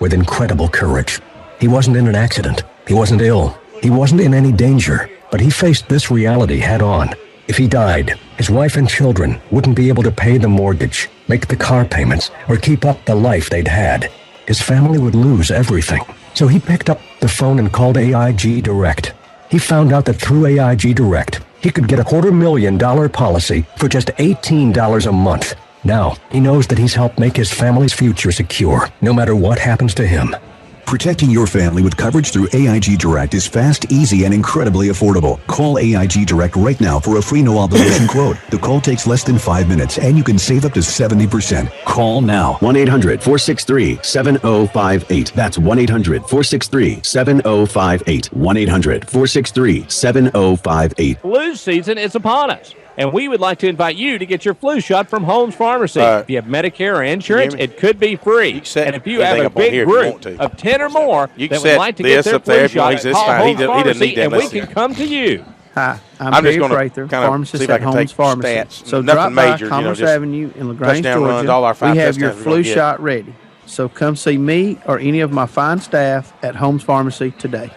with incredible courage. He wasn't in an accident. He wasn't ill. He wasn't in any danger. But he faced this reality head on. If he died, his wife and children wouldn't be able to pay the mortgage, make the car payments, or keep up the life they'd had. His family would lose everything. So he picked up the phone and called AIG Direct. He found out that through AIG Direct, he could get a $250,000 policy for just $18 a month. Now, he knows that he's helped make his family's future secure, no matter what happens to him. Protecting your family with coverage through AIG Direct is fast, easy, and incredibly affordable. Call AIG Direct right now for a free no-obligation quote. The call takes less than 5 minutes, and you can save up to 70%. Call now. 1-800-463-7058. That's 1-800-463-7058. 1-800-463-7058. Flu season is upon us, and we would like to invite you to get your flu shot from Holmes Pharmacy. If you have Medicare or insurance, it could be free. And if you have a big group of 10 or more that would like to get their flu shot, call Holmes Pharmacy, and we can come to you. Hi, I'm Dave Prather, pharmacist at Holmes Pharmacy. So drop by Commerce Avenue in LaGrange, Georgia. We have your flu shot ready. So come see me or any of my fine staff at Holmes Pharmacy today.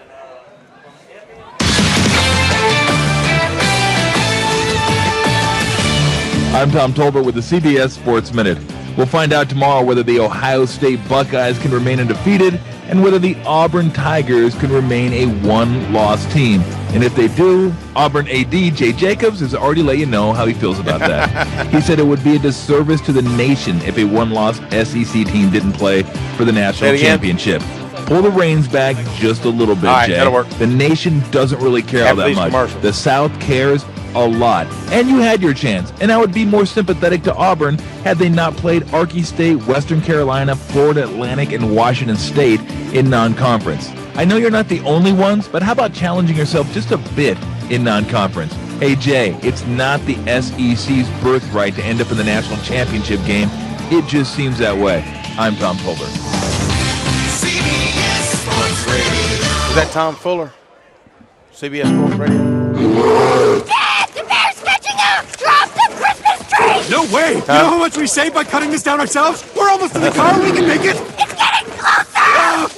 I'm Tom Tolbert with the CBS Sports Minute. We'll find out tomorrow whether the Ohio State Buckeyes can remain undefeated and whether the Auburn Tigers can remain a one-loss team. And if they do, Auburn AD Jay Jacobs has already let you know how he feels about that. He said it would be a disservice to the nation if a one-loss SEC team didn't play for the national championship. Pull the reins back just a little bit, Jay. That'll work. The nation doesn't really care all that much. The South cares a lot. And you had your chance. And I would be more sympathetic to Auburn had they not played Arkansas State, Western Carolina, Florida Atlantic, and Washington State in non-conference. I know you're not the only ones, but how about challenging yourself just a bit in non-conference? Hey, Jay, it's not the SEC's birthright to end up in the national championship game. It just seems that way. I'm Tom Tolbert. CBS Sports Radio. Is that Tom Fuller? CBS Sports Radio? Dad, the bear's catching up! Drop the Christmas tree! No way! You know how much we save by cutting this down ourselves? We're almost in the car. We can make it. It's getting closer!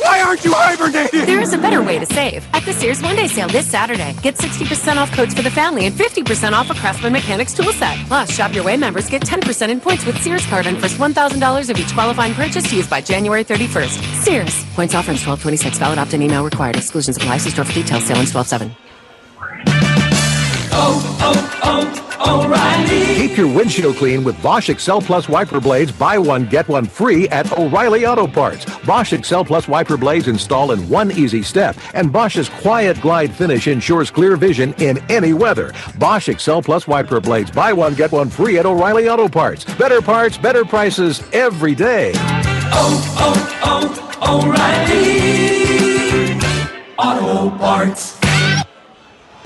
Why aren't you hibernating? There is a better way to save. At the Sears One Day Sale this Saturday, get 60% off coats for the family and 50% off a Craftsman Mechanics tool set. Plus, Shop Your Way members get 10% in points with Sears card on first $1,000 of each qualifying purchase used by January 31st. Sears. Points offer ends 12/26. Valid opt-in email required. Exclusions apply. See store for details. Sale ends 12/7. O'Reilly. Keep your windshield clean with Bosch Excel Plus wiper blades. Buy one, get one free at O'Reilly Auto Parts. Bosch Excel Plus wiper blades install in one easy step, and Bosch's Quiet Glide finish ensures clear vision in any weather. Bosch Excel Plus wiper blades. Buy one, get one free at O'Reilly Auto Parts. Better parts, better prices every day. O'Reilly Auto Parts.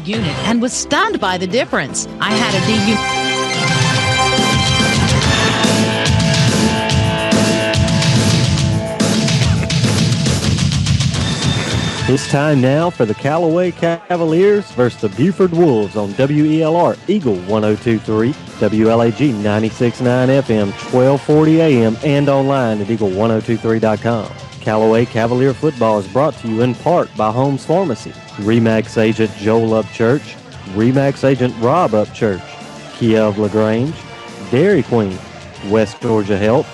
Unit and was stunned by the difference. I had a D unit. It's time now for the Callaway Cavaliers versus the Buford Wolves on WELR Eagle 102.3, WLAG 96.9 FM, 1240 AM, and online at eagle1023.com. Callaway Cavalier football is brought to you in part by Holmes Pharmacy, Remax agent Joel Upchurch, Remax agent Rob Upchurch, Kia of LaGrange, Dairy Queen, West Georgia Health,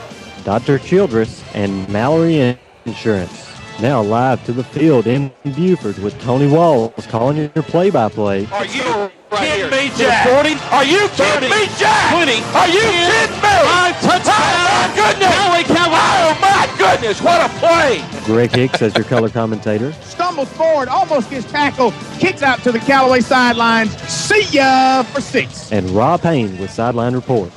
Dr. Childress, and Mallory Insurance. Now live to the field in Buford with Tony Walls calling your play-by-play. Are you kidding me, Jack? 40? Are you kidding me, Jack? 20? Are you kidding me? 5 touchdowns. Oh, my goodness. Oh, my goodness. What a play. Greg Hicks as your color commentator. Stumbles forward, almost gets tackled, kicks out to the Callaway sidelines. See ya for 6. And Rob Payne with Sideline Report.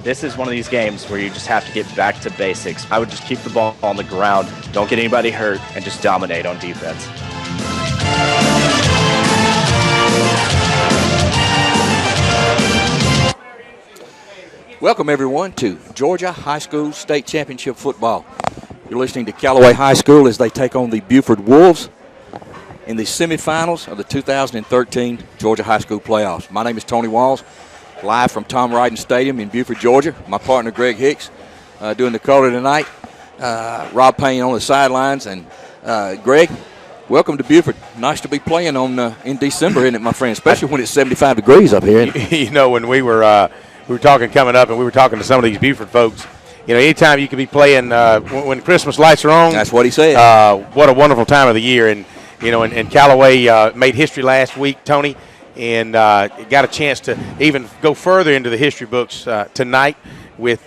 This is one of these games where you just have to get back to basics. I would just keep the ball on the ground, don't get anybody hurt, and just dominate on defense. Welcome, everyone, to Georgia High School State Championship Football. You're listening to Callaway High School as they take on the Buford Wolves in the semifinals of the 2013 Georgia High School Playoffs. My name is Tony Walls, live from Tom Ryden Stadium in Buford, Georgia. My partner, Greg Hicks, doing the color tonight. Rob Payne on the sidelines. And, Greg, welcome to Buford. Nice to be playing in December, isn't it, my friend? Especially when it's 75 degrees up here. You know, when we were talking coming up, and we were talking to some of these Buford folks, you know, anytime you can be playing when Christmas lights are on. That's what he said. What a wonderful time of the year. And, you know, and Callaway made history last week, Tony, and got a chance to even go further into the history books tonight with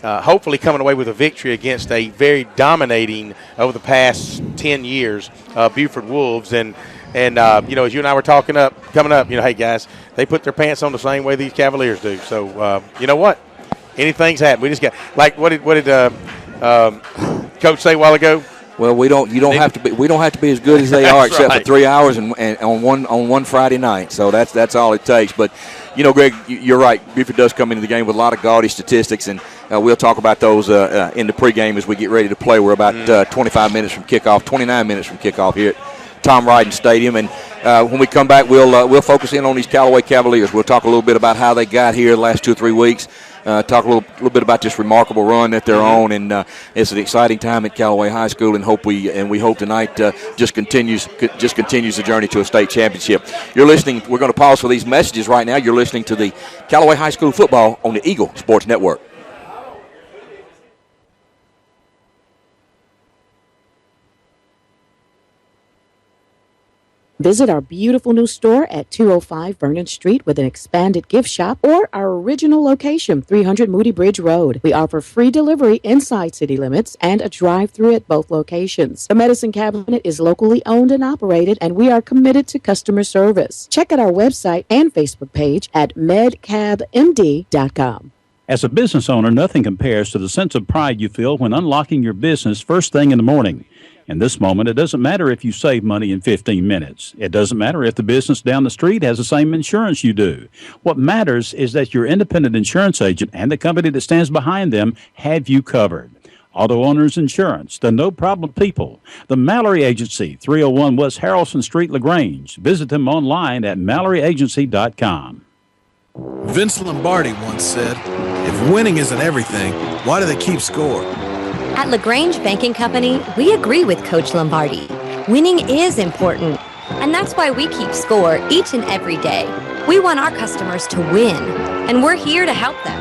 hopefully coming away with a victory against a very dominating, over the past 10 years, Buford Wolves. And you know, as you and I were coming up, you know, hey, guys, they put their pants on the same way these Cavaliers do. So, you know what? Anything's happened. We just got, like, what did Coach say a while ago? Well, we don't have to be as good as they are, except for 3 hours and on one Friday night. So that's all it takes. But, you know, Greg, you're right. Buford does come into the game with a lot of gaudy statistics, and we'll talk about those in the pregame as we get ready to play. We're about 25 minutes from kickoff, 29 minutes from kickoff here at Tom Ryden Stadium. And when we come back, we'll focus in on these Callaway Cavaliers. We'll talk a little bit about how they got here the last 2 or 3 weeks. Talk a little bit about this remarkable run that they're on, and it's an exciting time at Callaway High School, and we hope tonight just continues the journey to a state championship. You're listening. We're going to pause for these messages right now. You're listening to the Callaway High School football on the Eagle Sports Network. Visit our beautiful new store at 205 Vernon Street with an expanded gift shop, or our original location, 300 Moody Bridge Road. We offer free delivery inside city limits and a drive-through at both locations. The Medicine Cabinet is locally owned and operated, and we are committed to customer service. Check out our website and Facebook page at medcabmd.com. As a business owner, nothing compares to the sense of pride you feel when unlocking your business first thing in the morning. In this moment, it doesn't matter if you save money in 15 minutes. It doesn't matter if the business down the street has the same insurance you do. What matters is that your independent insurance agent and the company that stands behind them have you covered. Auto Owners Insurance, the no-problem people. The Mallory Agency, 301 West Harrelson Street, LaGrange. Visit them online at MalloryAgency.com. Vince Lombardi once said, "If winning isn't everything, why do they keep score?" At LaGrange Banking Company, we agree with Coach Lombardi. Winning is important, and that's why we keep score each and every day. We want our customers to win, and we're here to help them.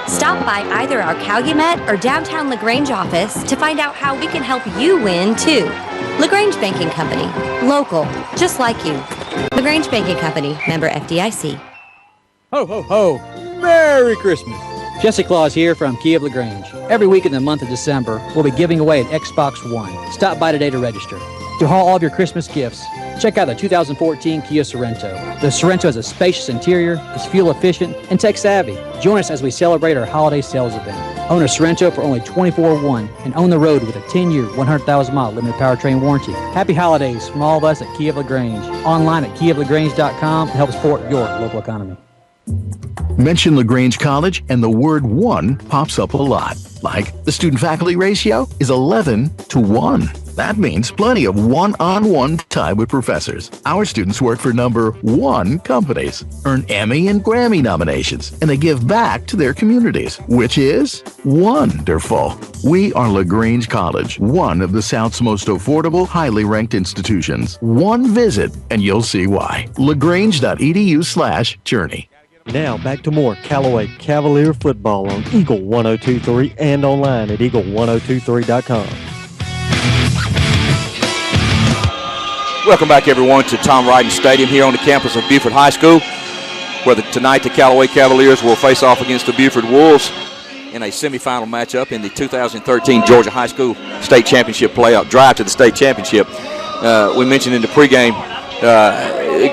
Stop by either our Calumet or downtown LaGrange office to find out how we can help you win, too. LaGrange Banking Company, local, just like you. LaGrange Banking Company, member FDIC. Ho, ho, ho. Merry Christmas. Jesse Claus here from Kia of LaGrange. Every week in the month of December, we'll be giving away an Xbox One. Stop by today to register. To haul all of your Christmas gifts, check out the 2014 Kia Sorento. The Sorento has a spacious interior, is fuel efficient, and tech savvy. Join us as we celebrate our holiday sales event. Own a Sorento for only $24,100 and own the road with a 10-year, 100,000-mile limited powertrain warranty. Happy holidays from all of us at Kia of LaGrange. Online at kiaoflagrange.com to help support your local economy. Mention LaGrange College and the word one pops up a lot. Like the student-faculty ratio is 11-1. That means plenty of one-on-one time with professors. Our students work for number one companies, earn Emmy and Grammy nominations, and they give back to their communities, which is wonderful. We are LaGrange College, one of the South's most affordable, highly ranked institutions. One visit, and you'll see why. LaGrange.edu/journey. Now back to more Callaway Cavalier football on Eagle 102.3 and online at eagle1023.com. Welcome back, everyone, to Tom Ryden Stadium here on the campus of Buford High School, where tonight the Callaway Cavaliers will face off against the Buford Wolves in a semifinal matchup in the 2013 Georgia High School State Championship playoff drive to the state championship. We mentioned in the pregame,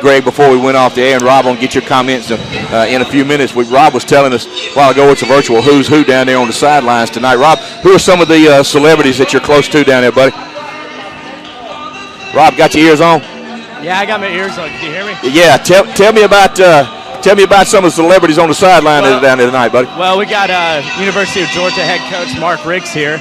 Greg, before we went off the air, and Rob, I'll get your comments in a few minutes. Rob was telling us a while ago it's a virtual who's who down there on the sidelines tonight. Rob, who are some of the celebrities that you're close to down there, buddy? Rob, got your ears on? Yeah, I got my ears on. Can you hear me? Yeah, tell me about some of the celebrities on the sideline that are down there tonight, buddy. Well, we got University of Georgia head coach Mark Riggs here,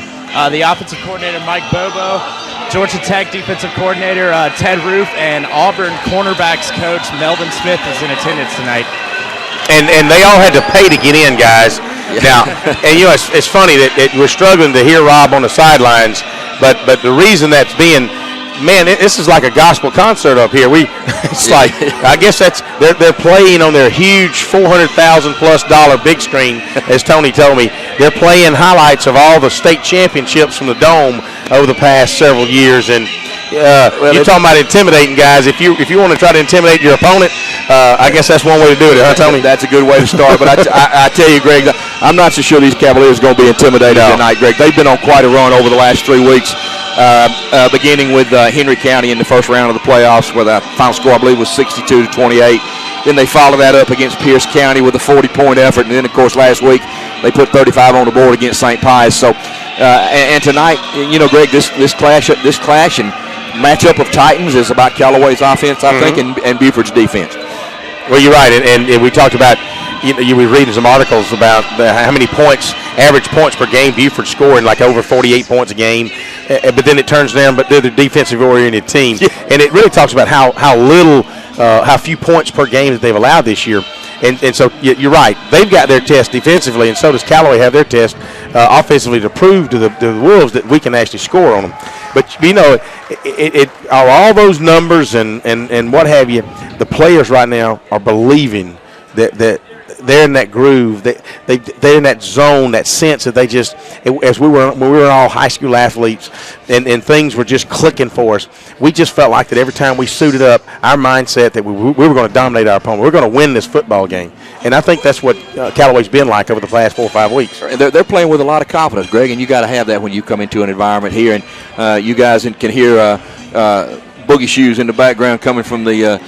the offensive coordinator Mike Bobo, Georgia Tech defensive coordinator Ted Roof, and Auburn cornerbacks coach Melvin Smith is in attendance tonight. And they all had to pay to get in, guys. Now, and it's funny that we're struggling to hear Rob on the sidelines, but the reason that's being, man, this is like a gospel concert up here. It's like, I guess they're playing on their huge $400,000+ big screen, as Tony told me. They're playing highlights of all the state championships from the Dome over the past several years, and you're talking about intimidating guys. If you want to try to intimidate your opponent, I guess that's one way to do it, huh, Tony? That's a good way to start. But I tell you, Greg, I'm not so sure these Cavaliers are going to be intimidated tonight, Greg. They've been on quite a run over the last 3 weeks. Beginning with Henry County in the first round of the playoffs, where the final score, I believe, was 62-28. Then they followed that up against Pierce County with a 40-point effort, and then, of course, last week they put 35 on the board against St. Pius. So, and tonight, Greg, this clash and matchup of Titans is about Callaway's offense, I think, and Buford's defense. Well, you're right, and we talked about. You were reading some articles about how many points, average points per game Buford scoring, like over 48 points a game. But then it turns down, but they're the defensive-oriented team. Yeah. And it really talks about how few points per game that they've allowed this year. And so you're right. They've got their test defensively, and so does Callaway have their test offensively to prove to the Wolves that we can actually score on them. But, are all those numbers and what have you, the players right now are believing that they're in that groove, they're in that zone, that sense that they just, as when we were all high school athletes and things were just clicking for us, we just felt like that every time we suited up, our mindset that we were going to dominate our opponent. We're going to win this football game. And I think that's what Callaway's been like over the past 4 or 5 weeks. They're playing with a lot of confidence, Greg, and you got to have that when you come into an environment here. And you guys can hear Boogie Shoes in the background coming from the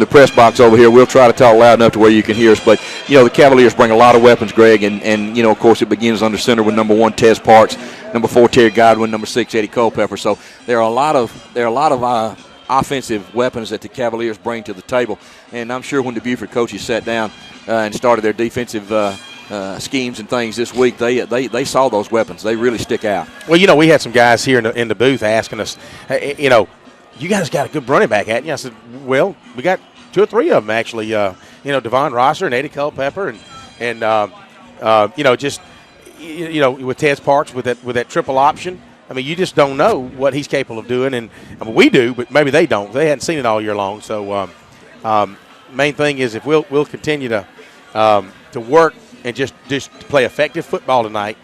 press box over here. We'll try to talk loud enough to where you can hear us. But, the Cavaliers bring a lot of weapons, Greg, and of course, it begins under center with number 1, Tez Parks, number 4, Terry Godwin, number 6, Eddie Culpepper. So there are a lot of offensive weapons that the Cavaliers bring to the table. And I'm sure when the Buford coaches sat down and started their defensive schemes and things this week, they saw those weapons. They really stick out. Well, we had some guys here in the booth asking us, you guys got a good running back, hadn't you? I said, well, we got 2 or 3 of them, actually. Devon Rosser and Eddie Culpepper and with Tez Parks with that triple option. I mean, you just don't know what he's capable of doing. And we do, but maybe they don't. They hadn't seen it all year long. So main thing is if we'll continue to work and just play effective football tonight,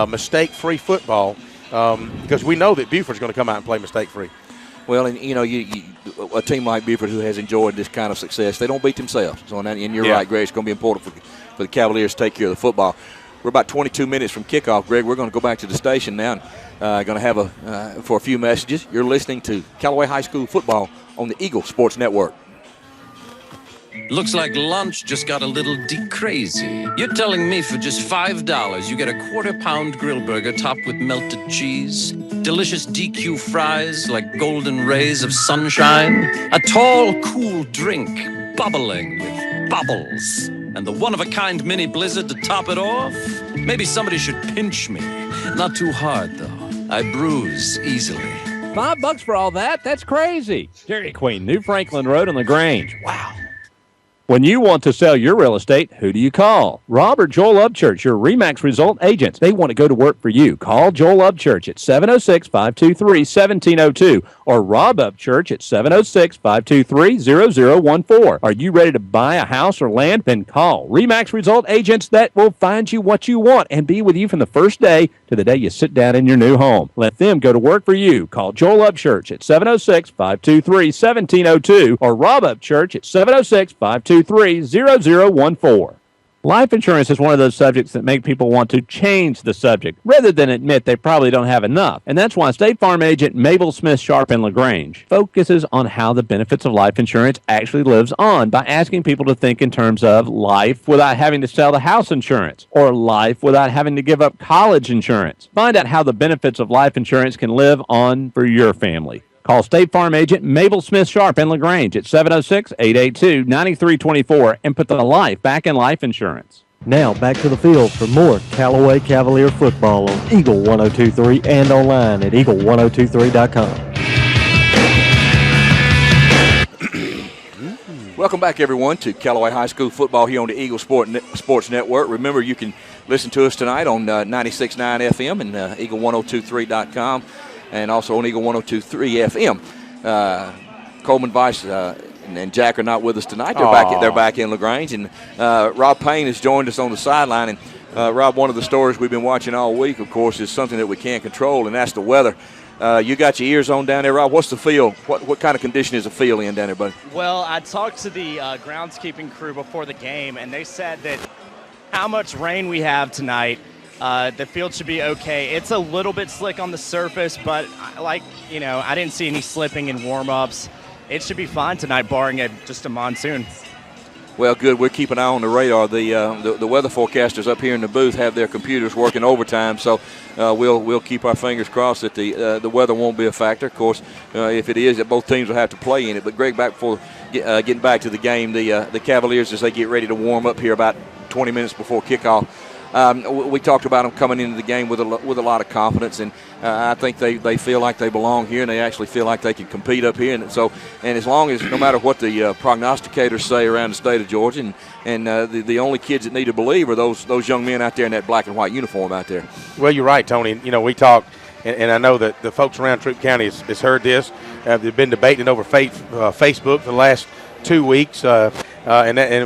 mistake-free football, because we know that Buford's going to come out and play mistake-free. Well, and a team like Buford who has enjoyed this kind of success, they don't beat themselves. So, and you're right, Greg. It's going to be important for the Cavaliers to take care of the football. We're about 22 minutes from kickoff, Greg. We're going to go back to the station now and going to have for a few messages. You're listening to Callaway High School football on the Eagle Sports Network. Looks like lunch just got a little crazy. You're telling me for just $5 you get a quarter-pound grill burger topped with melted cheese, delicious DQ fries like golden rays of sunshine, a tall, cool drink bubbling with bubbles, and the one-of-a-kind mini blizzard to top it off? Maybe somebody should pinch me. Not too hard, though. I bruise easily. $5 for all that? That's crazy. Dairy Queen, New Franklin Road on LaGrange. Wow. When you want to sell your real estate, who do you call? Rob or Joel Upchurch, your RE/MAX result agents. They want to go to work for you. Call Joel Upchurch at 706-523-1702 or Rob Upchurch at 706-523-0014. Are you ready to buy a house or land? Then call RE/MAX result agents that will find you what you want and be with you from the first day to the day you sit down in your new home. Let them go to work for you. Call Joel Upchurch at 706-523-1702 or Rob Upchurch at 706-523-0014. Life insurance is one of those subjects that make people want to change the subject rather than admit they probably don't have enough. And that's why State Farm agent Mabel Smith Sharp in LaGrange focuses on how the benefits of life insurance actually lives on by asking people to think in terms of life without having to sell the house insurance or life without having to give up college insurance. Find out how the benefits of life insurance can live on for your family. Call State Farm agent Mabel Smith Sharp in LaGrange at 706-882-9324 and put the life back in life insurance. Now back to the field for more Callaway Cavalier football on Eagle 102.3 and online at eagle1023.com. Welcome back, everyone, to Callaway High School football here on the Eagle Sports Network. Remember, you can listen to us tonight on 96.9 FM and eagle1023.com, and also on Eagle 102.3 FM. Coleman Vice and Jack are not with us tonight. They're back in LaGrange, and Rob Payne has joined us on the sideline. And Rob, one of the stories we've been watching all week, of course, is something that we can't control, and that's the weather. You got your ears on down there, Rob. What's the field? What kind of condition is the field in down there, buddy? Well, I talked to the groundskeeping crew before the game, and they said that how much rain we have tonight, the field should be okay. It's a little bit slick on the surface, but I didn't see any slipping in warm-ups. It should be fine tonight, barring just a monsoon. Well, good. We're keeping an eye on the radar. The weather forecasters up here in the booth have their computers working overtime, so we'll keep our fingers crossed that the weather won't be a factor. Of course, if it is, that both teams will have to play in it. But Greg, back before getting back to the game, the Cavaliers, as they get ready to warm up here about 20 minutes before kickoff. We talked about them coming into the game with a lot of confidence, and I think they feel like they belong here, and they actually feel like they can compete up here. And as long as, no matter what the prognosticators say around the state of Georgia, and the only kids that need to believe are those young men out there in that black and white uniform out there. Well, you're right, Tony. We talk, and I know that the folks around Troup County has heard this. They've been debating over Facebook for the last 2 weeks, and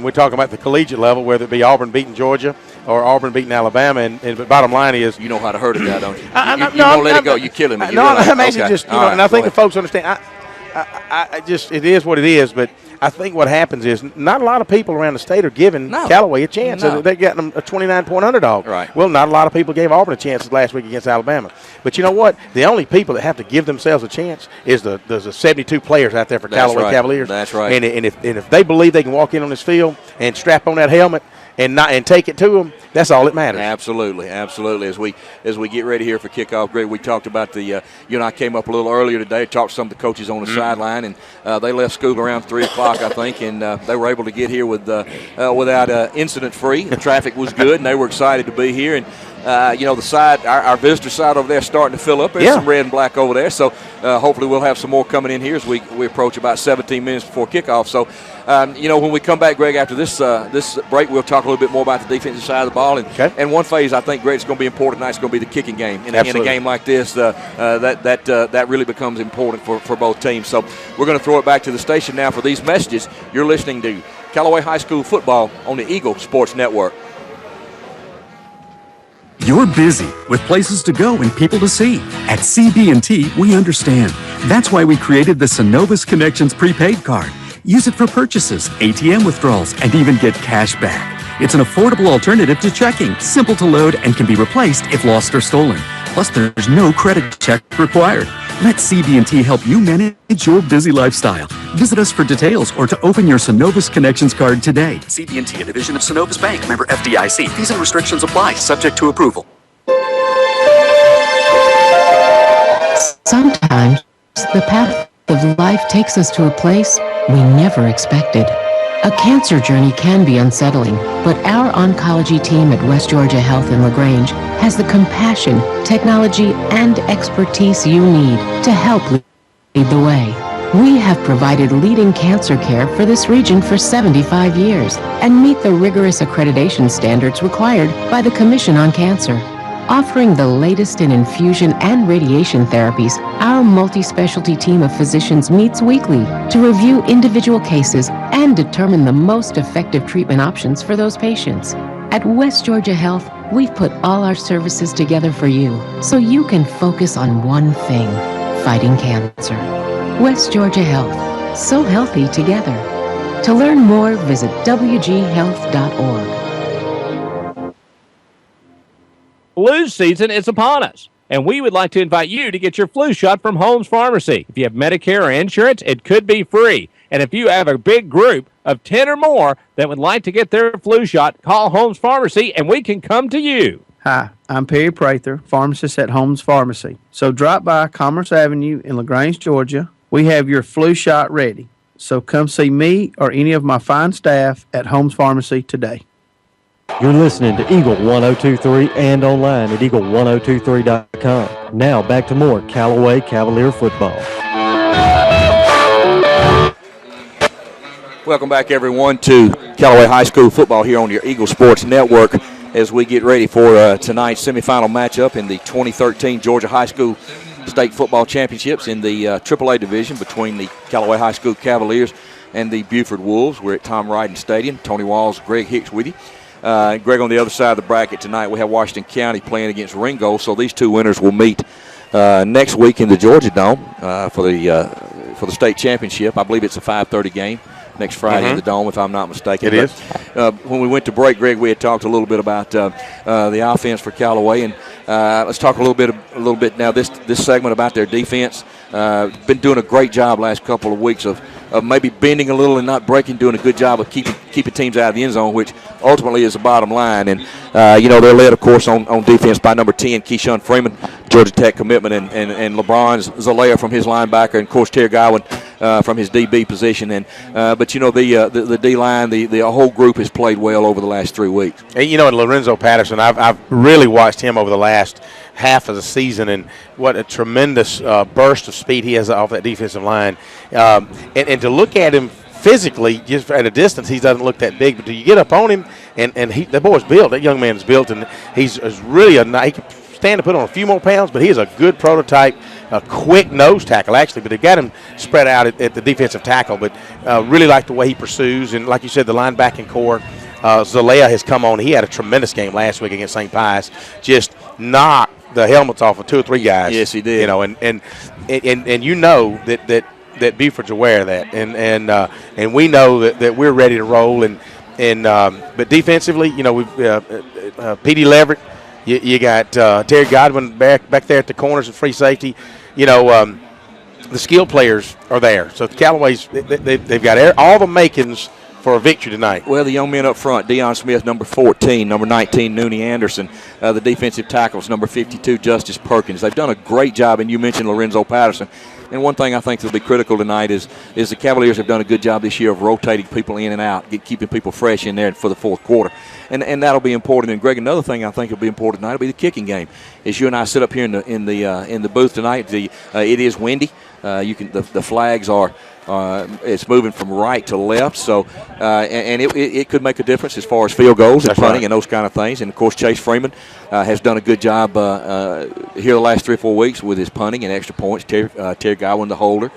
we're talking about the collegiate level, whether it be Auburn beating Georgia or Auburn beating Alabama, and the bottom line is, you know how to hurt a guy, don't you? You won't let it go. You kill him. I'm actually just, and I think the folks understand. I just, it is what it is, but I think what happens is not a lot of people around the state are giving Callaway a chance. No. They're getting them a 29-point underdog. Right. Well, not a lot of people gave Auburn a chance last week against Alabama. But you know what? The only people that have to give themselves a chance is there's 72 players out there for Callaway Cavaliers. That's right. And if they believe they can walk in on this field and strap on that helmet and take it to them, that's all that matters. Absolutely. As we get ready here for kickoff, Greg, we talked about you and I came up a little earlier today, talked to some of the coaches on the sideline, and they left school around 3 o'clock, I think, and they were able to get here without incident-free. The traffic was good, and they were excited to be here. And the side, our visitor side over there is starting to fill up. There's some red and black over there, so hopefully we'll have some more coming in here as we approach about 17 minutes before kickoff. So, when we come back, Greg, after this break, we'll talk a little bit more about the defensive side of the ball. And one phase I think, Greg, is going to be important tonight is going to be the kicking game. In a game like this, that really becomes important for both teams. So we're going to throw it back to the station now for these messages. You're listening to Callaway High School football on the Eagle Sports Network. You're busy with places to go and people to see. At CB&T, we understand. That's why we created the Synovus Connections prepaid card. Use it for purchases, ATM withdrawals, and even get cash back. It's an affordable alternative to checking, simple to load, and can be replaced if lost or stolen. Plus, there's no credit check required. Let CB&T help you manage your busy lifestyle. Visit us for details or to open your Synovus Connections card today. CB&T, a division of Synovus Bank, member FDIC. Fees and restrictions apply, subject to approval. Sometimes the path of life takes us to a place we never expected. A cancer journey can be unsettling, but our oncology team at West Georgia Health in LaGrange has the compassion, technology, and expertise you need to help lead the way. We have provided leading cancer care for this region for 75 years and meet the rigorous accreditation standards required by the Commission on Cancer. Offering the latest in infusion and radiation therapies, our multi-specialty team of physicians meets weekly to review individual cases and determine the most effective treatment options for those patients. At West Georgia Health, we've put all our services together for you so you can focus on one thing: fighting cancer. West Georgia Health, so healthy together. To learn more, visit wghealth.org. Flu season is upon us, and we would like to invite you to get your flu shot from Holmes Pharmacy. If you have Medicare or insurance, it could be free. And if you have a big group of 10 or more that would like to get their flu shot, call Holmes Pharmacy, and we can come to you. Hi, I'm Perry Prather, pharmacist at Holmes Pharmacy. So drop by Commerce Avenue in LaGrange, Georgia. We have your flu shot ready. So come see me or any of my fine staff at Holmes Pharmacy today. You're listening to Eagle 102.3 and online at eagle1023.com. Now back to more Callaway Cavalier football. Welcome back, everyone, to Callaway High School football here on your Eagle Sports Network as we get ready for tonight's semifinal matchup in the 2013 Georgia High School State Football Championships in the AAA division between the Callaway High School Cavaliers and the Buford Wolves. We're at Tom Ryden Stadium. Tony Walls, Greg Hicks with you. Greg, on the other side of the bracket tonight, we have Washington County playing against Ringo, so these two winners will meet next week in the Georgia Dome for the state championship. I believe it's a 5:30 game next Friday in the Dome, if I'm not mistaken. It is. When we went to break, Greg, we had talked a little bit about the offense for Callaway, and let's talk a little bit now. This segment about their defense. Been doing a great job last couple of weeks of maybe bending a little and not breaking, doing a good job of keeping teams out of the end zone, which ultimately is the bottom line. And they're led, of course, on defense by number 10, Keyshawn Freeman, Georgia Tech commitment, and LeBron Zalea from his linebacker, and of course Terry Godwin from his DB position. And but the D line, the whole group has played well over the last 3 weeks. And and Lorenzo Patterson, I've really watched him over the last half of the season, and what a tremendous burst of speed he has off that defensive line. And to look at him physically, just at a distance, he doesn't look that big. But do you get up on him, and that boy's built. That young man's built, and he's really he can stand to put on a few more pounds, but he is a good prototype, a quick nose tackle, actually. But they've got him spread out at the defensive tackle. But really like the way he pursues, and like you said, the linebacking core. Zalea has come on. He had a tremendous game last week against St. Pius. Just knocked the helmets off of 2 or 3 guys. Yes, he did. And that Buford's aware of that, and we know that we're ready to roll. But defensively, we've P.D. Leverett. You got Terry Godwin back there at the corners and free safety. The skill players are there. So Callaway's they've got all the makings for a victory tonight. Well, the young men up front, Deion Smith, number 14, number 19, Nooney Anderson, the defensive tackles, number 52, Justice Perkins. They've done a great job, and you mentioned Lorenzo Patterson. And one thing I think will be critical tonight is the Cavaliers have done a good job this year of rotating people in and out, keeping people fresh in there for the fourth quarter. And that'll be important. And, Greg, another thing I think will be important tonight will be the kicking game. As you and I sit up here in the booth tonight, it is windy. The flags are it's moving from right to left, so and it could make a difference as far as field goals and punting and those kind of things. And of course, Chase Freeman has done a good job here the last 3 or 4 weeks with his punting and extra points. Terry Godwin, the holder,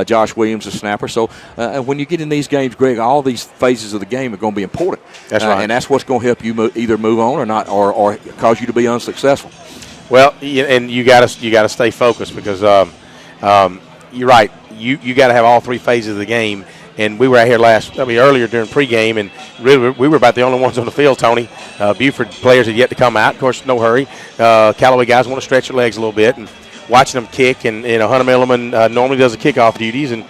Josh Williams, the snapper. So when you get in these games, Greg, all these phases of the game are going to be important. That's right, and that's what's going to help you either move on or not, or cause you to be unsuccessful. Well, and you got to stay focused because you're right. You got to have all 3 phases of the game. And we were out here earlier during pregame, and really we were about the only ones on the field, Tony. Buford players had yet to come out. Of course, no hurry. Callaway guys want to stretch their legs a little bit, and watching them kick. And Hunter Milliman normally does the kickoff duties, and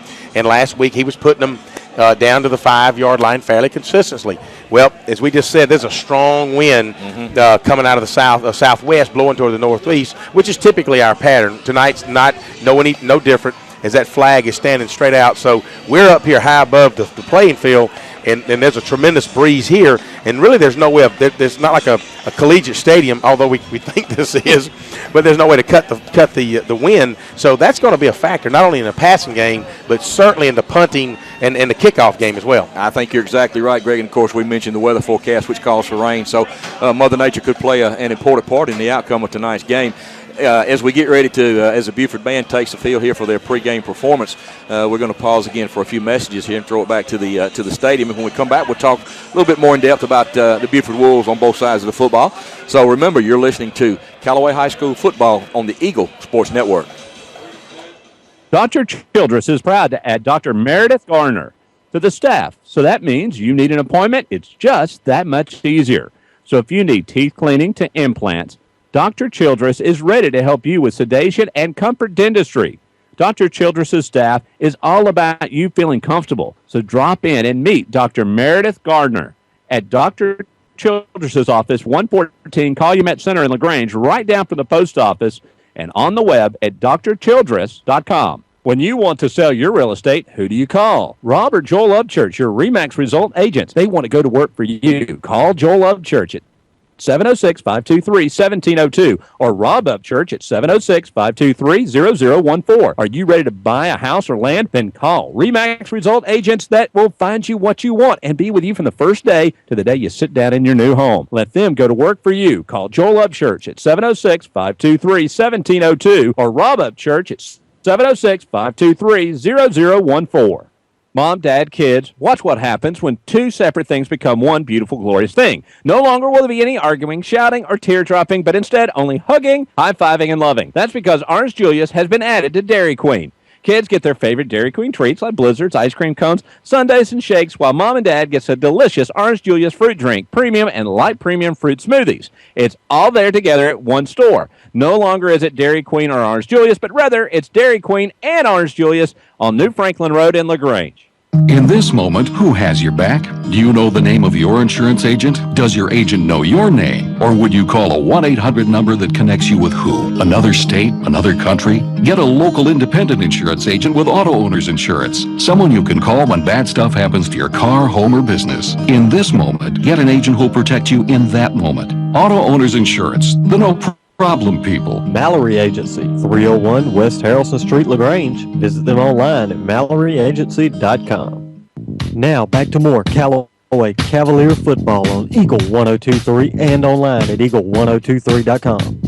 last week he was putting them down to the 5-yard line fairly consistently. Well, as we just said, there's a strong wind coming out of the southwest, blowing toward the northeast, which is typically our pattern. Tonight's no different, as that flag is standing straight out. So we're up here high above the playing field, and there's a tremendous breeze here. And really there's no way there's not like a collegiate stadium, although we think this is, but there's no way to cut the wind. So that's going to be a factor, not only in the passing game, but certainly in the punting and the kickoff game as well. I think you're exactly right, Greg. And, of course, we mentioned the weather forecast, which calls for rain. So Mother Nature could play an important part in the outcome of tonight's game. As we get ready to, as the Buford band takes the field here for their pregame performance, we're going to pause again for a few messages here and throw it back to the stadium. And when we come back, we'll talk a little bit more in depth about the Buford Wolves on both sides of the football. So remember, you're listening to Callaway High School football on the Eagle Sports Network. Dr. Childress is proud to add Dr. Meredith Garner to the staff. So that means you need an appointment. It's just that much easier. So if you need teeth cleaning to implants, Dr. Childress is ready to help you with sedation and comfort dentistry. Dr. Childress's staff is all about you feeling comfortable. So drop in and meet Dr. Meredith Gardner at Dr. Childress's office, 114 Calumet Center in LaGrange, right down from the post office, and on the web at drchildress.com. When you want to sell your real estate, who do you call? Rob or Joel Upchurch, your RE/MAX result agents. They want to go to work for you. Call Joel Upchurch at 706-523-1702 or Rob Upchurch at 706-523-0014. Are you ready to buy a house or land? Then call RE/MAX Result Agents that will find you what you want and be with you from the first day to the day you sit down in your new home. Let them go to work for you. Call Joel Upchurch at 706-523-1702 or Rob Upchurch at 706-523-0014. Mom, dad, kids, watch what happens when two separate things become one beautiful, glorious thing. No longer will there be any arguing, shouting, or tear-dropping, but instead only hugging, high-fiving, and loving. That's because Orange Julius has been added to Dairy Queen. Kids get their favorite Dairy Queen treats like blizzards, ice cream cones, sundaes, and shakes, while Mom and Dad gets a delicious Orange Julius fruit drink, premium and light premium fruit smoothies. It's all there together at one store. No longer is it Dairy Queen or Orange Julius, but rather it's Dairy Queen and Orange Julius on New Franklin Road in LaGrange. In this moment, who has your back? Do you know the name of your insurance agent? Does your agent know your name? Or would you call a 1-800 number that connects you with who? Another state? Another country? Get a local independent insurance agent with Auto Owners Insurance. Someone you can call when bad stuff happens to your car, home, or business. In this moment, get an agent who'll protect you in that moment. Auto Owners Insurance, the no problem people. Mallory Agency, 301 West Harrelson Street, LaGrange. Visit them online at MalloryAgency.com. Now, back to more Callaway Cavalier football on Eagle 102.3 and online at Eagle1023.com.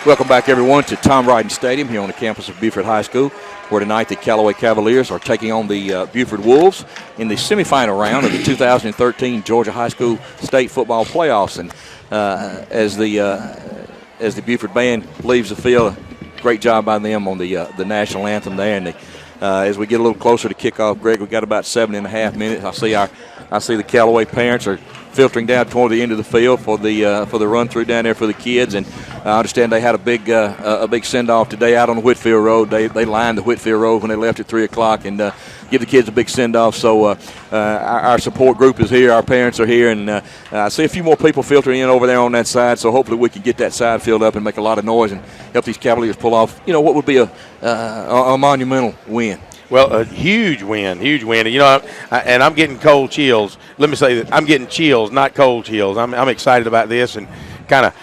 Welcome back, everyone, to Tom Ryden Stadium here on the campus of Buford High School, where tonight the Callaway Cavaliers are taking on the Buford Wolves in the semifinal round of the 2013 Georgia High School State Football Playoffs. And as the Buford band leaves the field, great job by them on the national anthem there. And as we get a little closer to kickoff, Greg, we got about 7.5 minutes. I see the Callaway parents are filtering down toward the end of the field for the run through down there for the kids. And I understand they had a big send off today out on the Whitfield Road. They lined the Whitfield Road when they left at 3 o'clock and give the kids a big send off. So our support group is here, our parents are here, and I see a few more people filtering in over there on that side. So hopefully we can get that side filled up and make a lot of noise and help these Cavaliers pull off, what would be a monumental win. Well, a huge win. And, and I'm getting cold chills. Let me say that I'm getting chills, not cold chills. I'm excited about this and kind of,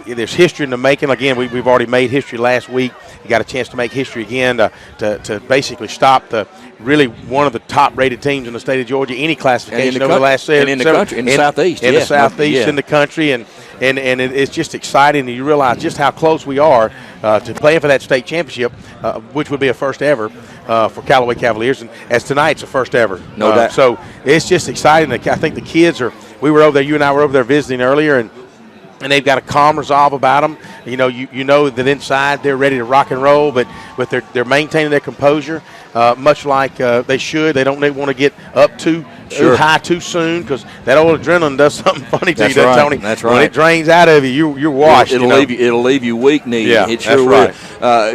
there's history in the making. Again, we've already made history last week. You got a chance to make history again to basically stop really one of the top-rated teams in the state of Georgia, any classification over the last seven. And in the country, in the Southeast. In the Southeast, in the country. And it's just exciting, and you realize just how close we are to playing for that state championship, which would be a first ever for Callaway Cavaliers, and as tonight's a first ever. No doubt. So it's just exciting. I think the kids we were over there, you and I were over there visiting earlier, and they've got a calm resolve about them. You know that inside they're ready to rock and roll, but they're maintaining their composure, much like they should. They don't want to get up too high too soon, because that old adrenaline does something funny to you, Tony. That's right. When it drains out of you, you're washed. It'll leave you weak-kneed. Yeah, it sure will.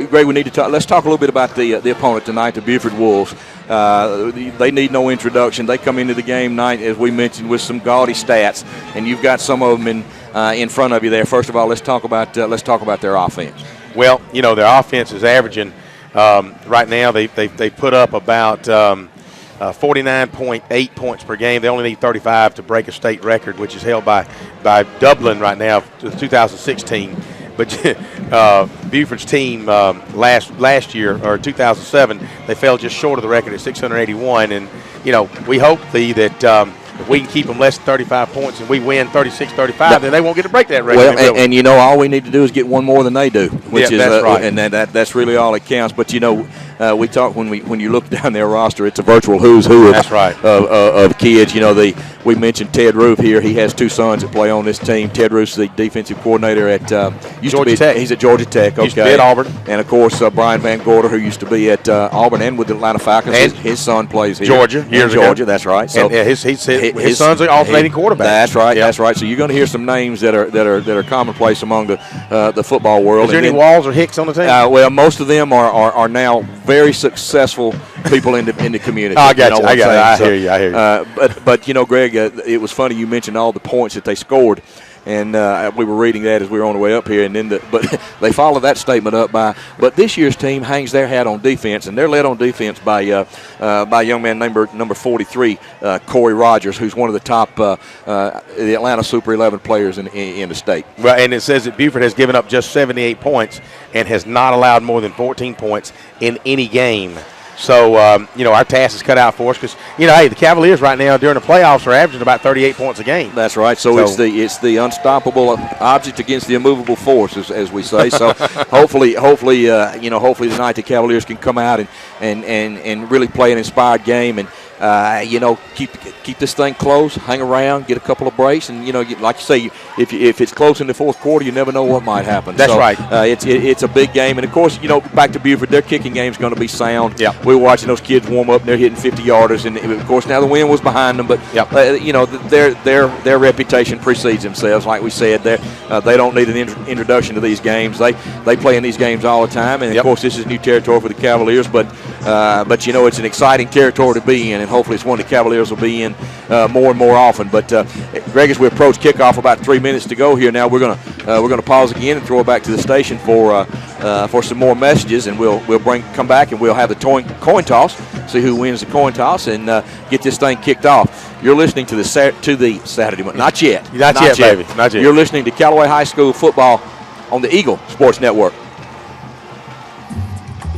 Greg, we need to talk. Let's talk a little bit about the opponent tonight, the Buford Wolves. They need no introduction. They come into the game night, as we mentioned, with some gaudy stats, and you've got some of them in front of you there. First of all, let's talk about their offense. Well, their offense is averaging right now. They put up about 49.8 points per game. They only need 35 to break a state record, which is held by Dublin right now, 2016. But Buford's team last year, or 2007, they fell just short of the record at 681. And, we hope that if we can keep them less than 35 points and we win 36-35, then they won't get to break that record. Well, and all we need to do is get one more than they do, which is that's right. And that's really all that counts. But we talk when you look down their roster, it's a virtual who's who. That's right. Of kids. You know, we mentioned Ted Roof here. He has 2 sons that play on this team. Ted Roof's the defensive coordinator at Georgia Tech. He's at Georgia Tech. Okay. Used to be at Auburn. And of course Brian Van Gorder, who used to be at Auburn and with the Atlanta Falcons. And his son plays here. Georgia. In Georgia. That's right. So and his son's an alternating quarterback. That's right. Yep. That's right. So you're going to hear some names that are commonplace among the football world. Is there any Walls or Hicks on the team? Well, most of them are now very successful people in the community. I got you. I hear you. But you know, Greg, it was funny you mentioned all the points that they scored. And we were reading that as we were on the way up here, and then but they followed that statement up by. But this year's team hangs their hat on defense, and they're led on defense by a young man number 43, Corey Rogers, who's one of the top the Atlanta Super 11 players in the state. Well, and it says that Buford has given up just 78 points and has not allowed more than 14 points in any game. So, you know, our task is cut out for us because, you know, hey, the Cavaliers right now during the playoffs are averaging about 38 points a game. That's right. So it's the unstoppable object against the immovable force, as we say. So hopefully tonight the Cavaliers can come out and really play an inspired game and, you know, keep this thing close, hang around, get a couple of breaks, and, you know, like you say, if it's close in the fourth quarter, you never know what might happen. That's right. It's a big game, and of course, you know, back to Buford, their kicking game is going to be sound. Yeah. We were watching those kids warm up, and they're hitting 50-yarders, and of course now the wind was behind them, but you know, their reputation precedes themselves. Like we said, they don't need an introduction to these games. They play in these games all the time, and of course this is new territory for the Cavaliers, but you know, it's an exciting territory to be in, and hopefully it's one the Cavaliers will be in more and more often. But Greg, as we approach kickoff, about 3 minutes to go here now, we're gonna pause again and throw it back to the station for some more messages, and we'll come back and we'll have the coin toss, see who wins the coin toss, and get this thing kicked off. You're listening to the Saturday morning. Not yet, baby. Not yet. You're listening to Callaway High School football on the Eagle Sports Network.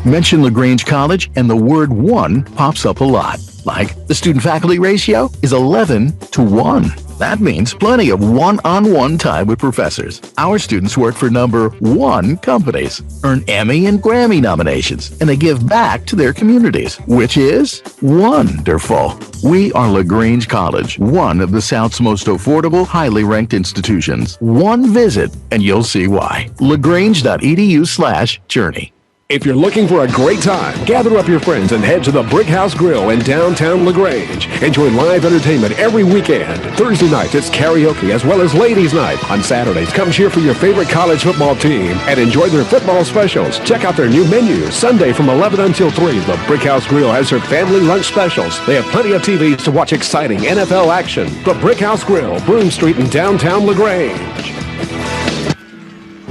Mention LaGrange College and the word one pops up a lot. Like the student-faculty ratio is 11-to-1. That means plenty of one-on-one time with professors. Our students work for number 1 companies, earn Emmy and Grammy nominations, and they give back to their communities, which is wonderful. We are LaGrange College, one of the South's most affordable, highly ranked institutions. One visit, and you'll see why. LaGrange.edu/journey. If you're looking for a great time, gather up your friends and head to the Brick House Grill in downtown LaGrange. Enjoy live entertainment every weekend. Thursday nights, it's karaoke as well as ladies' night. On Saturdays, come cheer for your favorite college football team and enjoy their football specials. Check out their new menu. Sunday from 11 until 3, the Brick House Grill has their family lunch specials. They have plenty of TVs to watch exciting NFL action. The Brick House Grill, Broome Street in downtown LaGrange.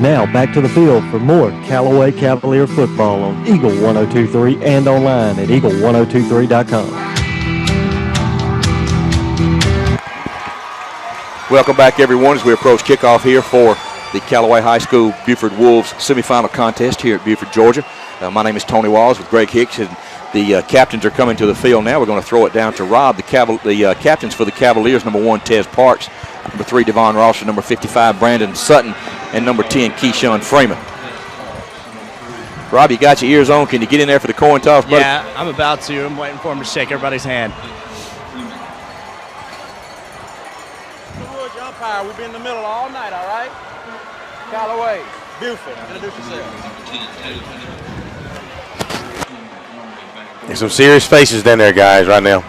Now back to the field for more Callaway Cavalier football on Eagle 102.3 and online at eagle1023.com. Welcome back, everyone, as we approach kickoff here for the Callaway High School Buford Wolves semifinal contest here at Buford, Georgia. My name is Tony Walls with Greg Hicks, and the captains are coming to the field now. We're going to throw it down to Rob. The captains for the Cavaliers, number 1, Tez Parks, number 3, Devon Rosser, number 55, Brandon Sutton, and number 10, Keyshawn Freeman. Rob, you got your ears on. Can you get in there for the coin toss, buddy? Yeah, I'm about to. I'm waiting for him to shake everybody's hand. Wood umpire, we've been in the middle all night, all right? Callaway, Buford, introduce yourself. There's some serious faces down there, guys, right now.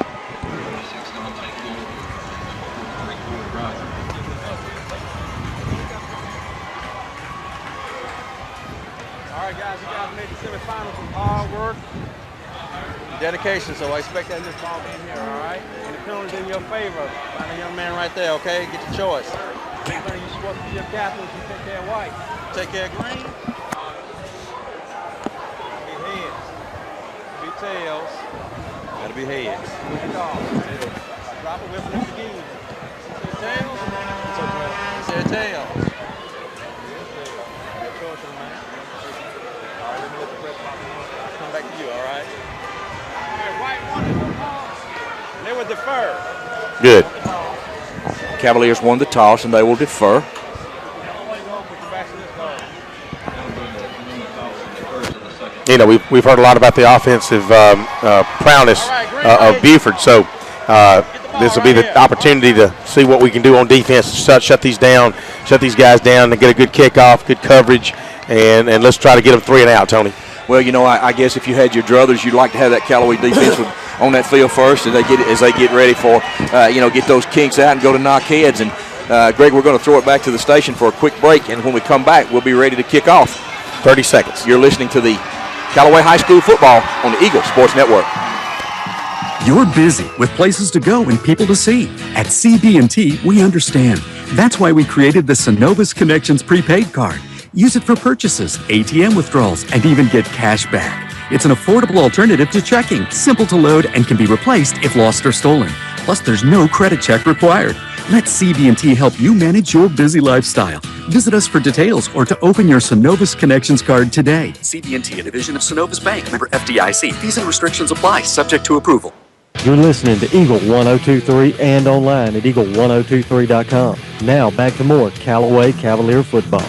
Dedication, so I expect that in this ball game here, all right? And the penalty's in your favor. Find a young man right there, okay? Get your choice. You're supposed to be your captain. You take care of white. Take care of green. Be heads. Be tails. Gotta be heads. Drop a whip and lift again. Say tails. It's okay. Say tails. Get choice, man. All right, let me let the press box come back to you, all right? They will defer. Good. Cavaliers won the toss, and they will defer. you know, we've heard a lot about the offensive prowess of Buford. So this will be the opportunity to see what we can do on defense, shut these guys down, and get a good kickoff, good coverage, and let's try to get them 3 and out, Tony. Well, you know, I guess if you had your druthers, you'd like to have that Callaway defense on that field first, and as they get ready for, get those kinks out and go to knock heads. And Greg, we're going to throw it back to the station for a quick break, and when we come back, we'll be ready to kick off. 30 seconds. You're listening to the Callaway High School football on the Eagle Sports Network. You're busy with places to go and people to see. At CB&T, we understand. That's why we created the Synovus Connections prepaid card. Use it for purchases, ATM withdrawals, and even get cash back. It's an affordable alternative to checking, simple to load, and can be replaced if lost or stolen. Plus, there's no credit check required. Let CB&T help you manage your busy lifestyle. Visit us for details or to open your Synovus Connections card today. CB&T, a division of Synovus Bank, member FDIC. Fees and restrictions apply, subject to approval. You're listening to Eagle 102.3 and online at eagle1023.com. Now back to more Callaway Cavalier football.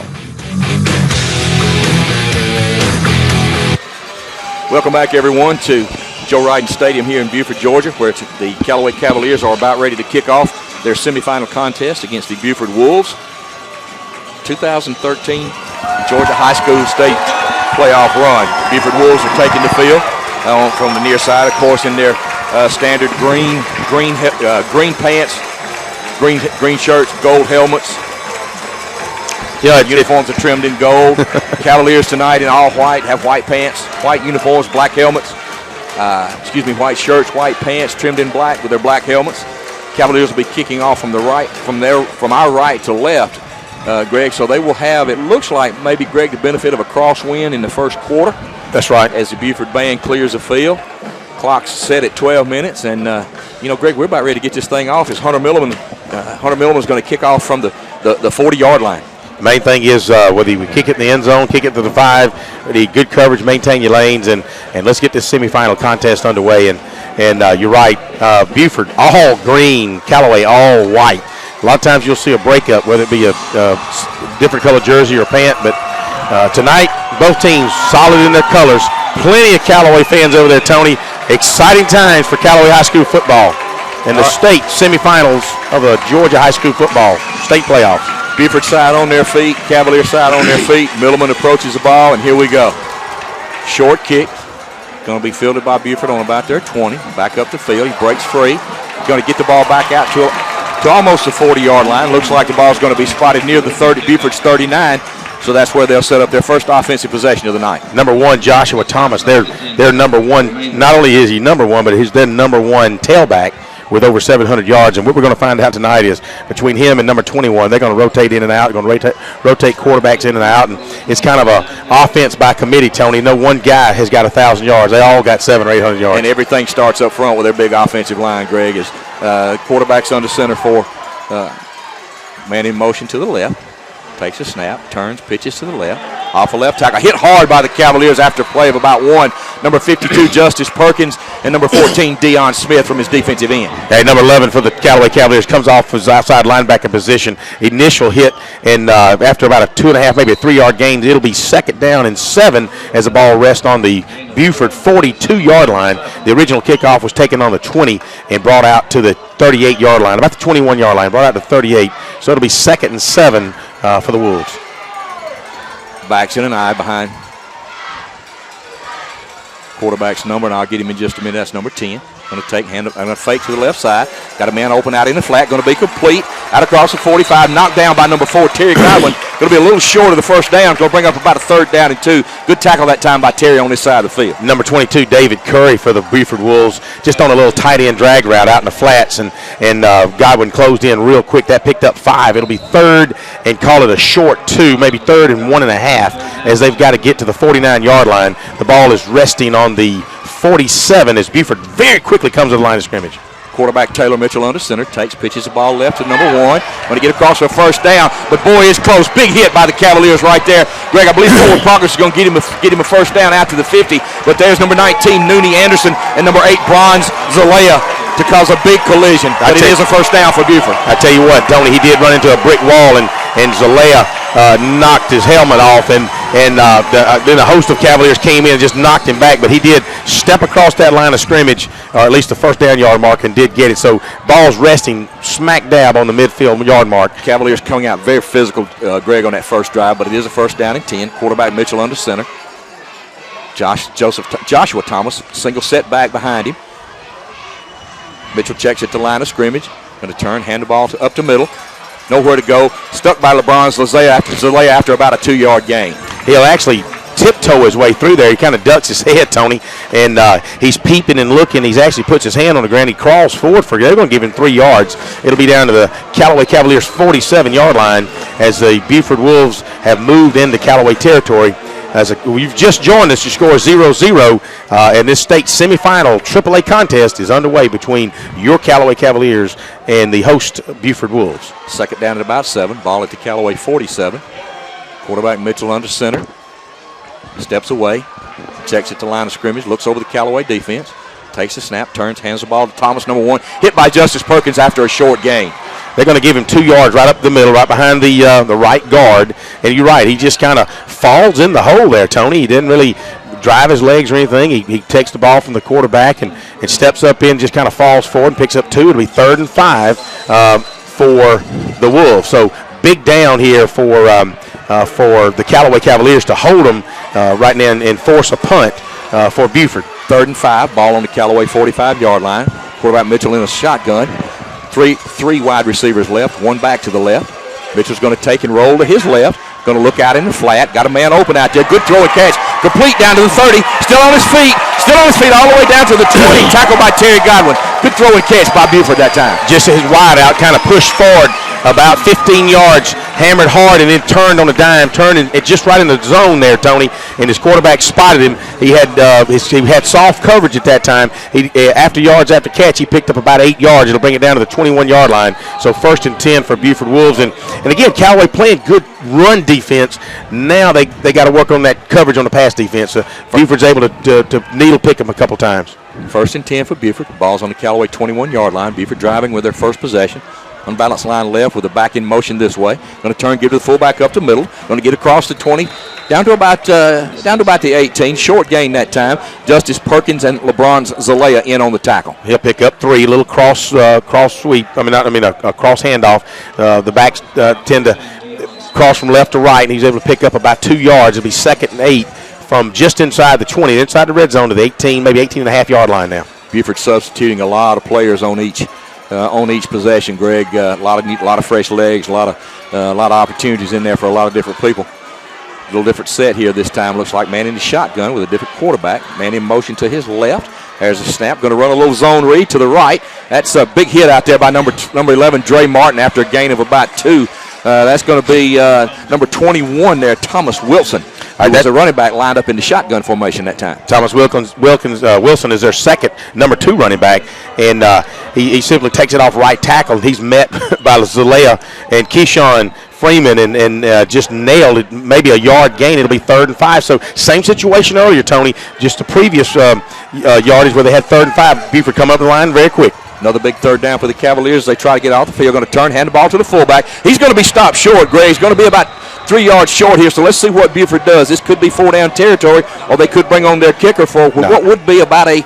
Welcome back, everyone, to Joe Ryden Stadium here in Buford, Georgia, where the Callaway Cavaliers are about ready to kick off their semifinal contest against the Buford Wolves. 2013 Georgia High School State playoff run. Buford Wolves are taking the field from the near side, of course, in their standard green pants, green shirts, gold helmets. Yeah, uniforms are trimmed in gold. Cavaliers tonight in all white, have white pants, white uniforms, black helmets. White shirts, white pants, trimmed in black with their black helmets. Cavaliers will be kicking off from our right to left, Greg. So they will have, it looks like maybe, Greg, the benefit of a crosswind in the first quarter. That's right. As the Buford band clears the field. Clock's set at 12 minutes, and Greg, we're about ready to get this thing off. As Hunter Milliman is going to kick off from the 40-yard line. The main thing is whether you kick it in the end zone, kick it to the 5, we need good coverage, maintain your lanes, and let's get this semifinal contest underway. And you're right, Buford all green, Callaway all white. A lot of times you'll see a breakup, whether it be a different color jersey or pant, but tonight both teams solid in their colors. Plenty of Callaway fans over there, Tony. Exciting times for Callaway High School football and the state semifinals of the Georgia High School football state playoffs. Buford side on their feet, Cavalier side on their feet. Milliman approaches the ball, and here we go. Short kick. Going to be fielded by Buford on about their 20. Back up the field. He breaks free. He's going to get the ball back out to almost the 40-yard line. Looks like the ball's going to be spotted near the 30, Buford's 39. So that's where they'll set up their first offensive possession of the night. Number 1, Joshua Thomas. They're number 1. Not only is he number 1, but he's their number 1 tailback with over 700 yards. And what we're going to find out tonight is between him and number 21, they're going to rotate in and out. They're going to rotate quarterbacks in and out. And it's kind of an offense by committee, Tony. No one guy has got 1,000 yards. They all got 700 or 800 yards. And everything starts up front with their big offensive line, Greg, as quarterback's under center for man in motion to the left. Takes a snap, turns, pitches to the left. Off a left tackle. Hit hard by the Cavaliers after a play of about 1. Number 52, Justice Perkins, and number 14, Deion Smith from his defensive end. Hey, number 11 for the Callaway Cavaliers comes off his outside linebacker position. Initial hit, and after about a 2.5, maybe a 3-yard gain, it'll be 2nd down and 7 as the ball rests on the Buford 42-yard line. The original kickoff was taken on the 20 and brought out to the 38-yard line, about the 21-yard line, brought out to 38. So it'll be 2nd and 7 for the Wolves. Backs in an eye behind quarterback's number, and I'll get him in just a minute. That's number 10. Going to fake to the left side. Got a man open out in the flat. Going to be complete. Out across the 45. Knocked down by number 4, Terry Godwin. Going to be a little short of the first down. Going to bring up about a 3rd down and 2. Good tackle that time by Terry on this side of the field. Number 22, David Curry for the Buford Wolves. Just on a little tight end drag route out in the flats. And Godwin closed in real quick. That picked up 5. It'll be 3rd and call it a short 2. Maybe 3rd and 1.5 as they've got to get to the 49-yard line. The ball is resting on the 47 as Buford very quickly comes to the line of scrimmage. Quarterback Taylor Mitchell under center, pitches the ball left to number 1. Going to get across for a 1st down, but boy, it's close. Big hit by the Cavaliers right there. Greg, I believe forward progress is going to get him a 1st down out to the 50, but there's number 19, Nooney Anderson, and number 8, Bronze Zalea to cause a big collision, but it is a 1st down for Buford. I tell you what, Tony, he did run into a brick wall, and Zalea knocked his helmet off, and and then a host of Cavaliers came in and just knocked him back, but he did step across that line of scrimmage, or at least the first down yard mark, and did get it. So ball's resting smack dab on the midfield yard mark. Cavaliers coming out very physical, Greg, on that first drive, but it is a first down and 10. Quarterback Mitchell under center. Joshua Thomas, single set back behind him. Mitchell checks at the line of scrimmage. Going to turn, hand the ball up to middle. Nowhere to go. Stuck by LeBron's Zalea after about a 2-yard gain. He'll actually tiptoe his way through there. He kind of ducks his head, Tony, and he's peeping and looking. He's actually puts his hand on the ground. He crawls forward for it. They're going to give him 3 yards. It'll be down to the Callaway Cavaliers 47-yard line as the Buford Wolves have moved into Callaway territory. You've just joined us. Your score is 0-0, and this state semifinal AAA contest is underway between your Callaway Cavaliers and the host Buford Wolves. Second down at about 7. Ball at the Callaway 47. Quarterback Mitchell under center. Steps away. Checks at the line of scrimmage. Looks over the Callaway defense. Takes the snap. Turns. Hands the ball to Thomas, number 1. Hit by Justice Perkins after a short gain. They're going to give him 2 yards right up the middle, right behind the right guard. And you're right, he just kind of falls in the hole there, Tony. He didn't really drive his legs or anything. He takes the ball from the quarterback and steps up in, just kind of falls forward and picks up 2. It'll be 3rd and 5 for the Wolves. So big down here for the Callaway Cavaliers to hold them right now and force a punt for Buford. 3rd and 5, ball on the Callaway 45-yard line. Quarterback Mitchell in a shotgun. Three wide receivers left, 1 back to the left. Mitchell's going to take and roll to his left. Going to look out in the flat. Got a man open out there. Good throw and catch. Complete down to the 30. Still on his feet. All the way down to the 20. Tackled by Terry Godwin. Good throw and catch by Buford that time. Just his wide out, kind of pushed forward about 15 yards, hammered hard, and then turned on a dime, turned it just right in the zone there, Tony. And his quarterback spotted him. He had soft coverage at that time. After catch, he picked up about 8 yards. It'll bring it down to the 21-yard line. So 1st and 10 for Buford Wolves. And again, Callaway playing good run defense. Now they got to work on that coverage on the pass defense. Buford's able to needle pick him a couple times. 1st and 10 for Buford. Ball's on the Callaway 21-yard line. Buford driving with their first possession. Unbalanced line left with a back in motion this way. Going to turn, give to the fullback up to middle. Going to get across the 20, down to about the 18. Short gain that time. Justice Perkins and LeBron's Zalea in on the tackle. He'll pick up 3. Little cross sweep. A cross handoff. The backs tend to cross from left to right, and he's able to pick up about 2 yards. It'll be 2nd and 8 from just inside the 20, inside the red zone to the 18, maybe 18.5-yard line now. Buford substituting a lot of players on each possession, Greg. A lot of fresh legs, a lot of opportunities in there for a lot of different people. A little different set here this time. Looks like man in the shotgun with a different quarterback. Man in motion to his left. There's a snap. Going to run a little zone read to the right. That's a big hit out there by number 11, Dre Martin, after a gain of about 2. That's going to be number 21 there, Thomas Wilson. That's a running back lined up in the shotgun formation that time. Thomas Wilson is their second, number 2 running back, and he simply takes it off right tackle. He's met by Zalea and Keyshawn Freeman and just nailed it, maybe a yard gain. It'll be 3rd and 5. So same situation earlier, Tony, just the previous yardage where they had 3rd and 5. Buford come up the line very quick. Another big 3rd down for the Cavaliers. They try to get off the field. Going to turn, hand the ball to the fullback. He's going to be stopped short, Gray. He's going to be about 3 yards short here. So let's see what Buford does. This could be 4-down territory, or they could bring on their kicker for what would be about a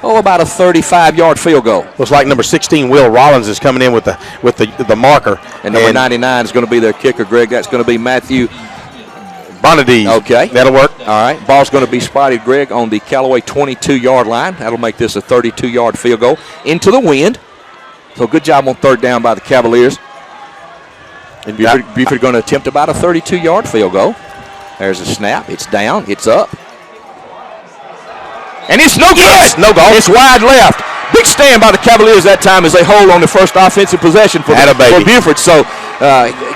35-yard field goal. Looks like number 16, Will Rollins, is coming in with the marker. And number 99 is going to be their kicker, Greg. That's going to be Matthew Bonadise. Okay. That'll work. All right. Ball's going to be spotted, Greg, on the Callaway 22-yard line. That'll make this a 32-yard field goal into the wind. So good job on 3rd down by the Cavaliers. And Buford going to attempt about a 32-yard field goal. There's a snap. It's down. It's up. And it's no good. Yes, no goal. It's wide left. Big stand by the Cavaliers that time as they hold on the first offensive possession for Buford. So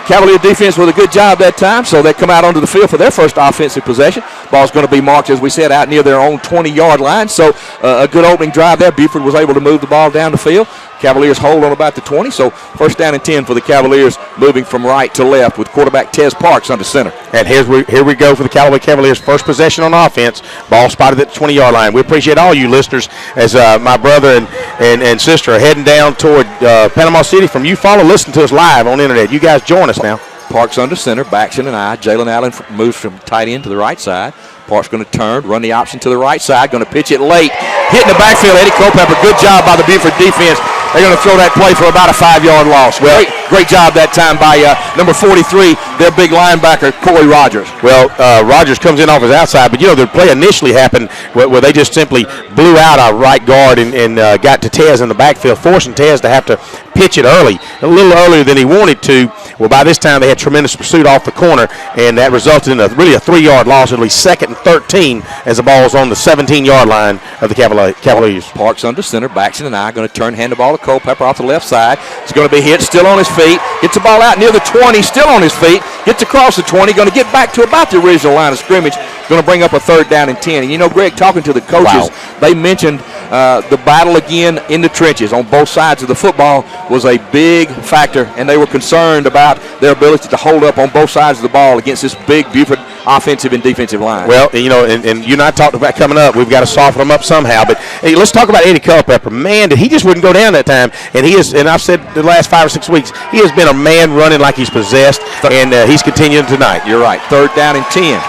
Cavalier defense with a good job that time. So they come out onto the field for their first offensive possession. Ball's going to be marked, as we said, out near their own 20-yard line. So a good opening drive there. Buford was able to move the ball down the field. Cavaliers hold on about the 20. So 1st down and 10 for the Cavaliers, moving from right to left with quarterback Tez Parks under center. And here we go for the Callaway Cavaliers' first possession on offense. Ball spotted at the 20-yard line. We appreciate all you listeners as my brother and sister are heading down toward Panama City from Eufaula. Listen to us live on the internet. You guys join us now. Parks under center, backs in an eye. Jalen Allen moves from tight end to the right side. Parks going to turn, run the option to the right side, going to pitch it late. Hitting the backfield, Eddie Culpepper. Good job by the Buford defense. They're going to throw that play for about a 5-yard loss. Well, great job that time by number 43, their big linebacker, Corey Rogers. Well, Rogers comes in off his outside, but, the play initially happened where they just simply blew out our right guard and got to Tez in the backfield, forcing Tez to have to pitch it early, a little earlier than he wanted to. Well, by this time, they had tremendous pursuit off the corner, and that resulted in a 3-yard loss, at least 2nd and 13, as the ball was on the 17-yard line of the Cavaliers. Parks under center, backs in an eye, going to turn, hand the ball to Culpepper off the left side. He's going to be hit, still on his feet. Gets the ball out near the 20, still on his feet. Gets across the 20, going to get back to about the original line of scrimmage. Going to bring up a 3rd down and 10. And, Greg, talking to the coaches, they mentioned the battle again in the trenches on both sides of the football was a big factor, and they were concerned about their ability to hold up on both sides of the ball against this big Buford offensive and defensive line. Well, and you and I talked about coming up, we've got to soften them up somehow. But hey, let's talk about Eddie Culpepper. Man, he just wouldn't go down that time. And and I've said the last 5 or 6 weeks, he has been a man running like he's possessed, and he's continuing tonight. You're right. 3rd down and 10.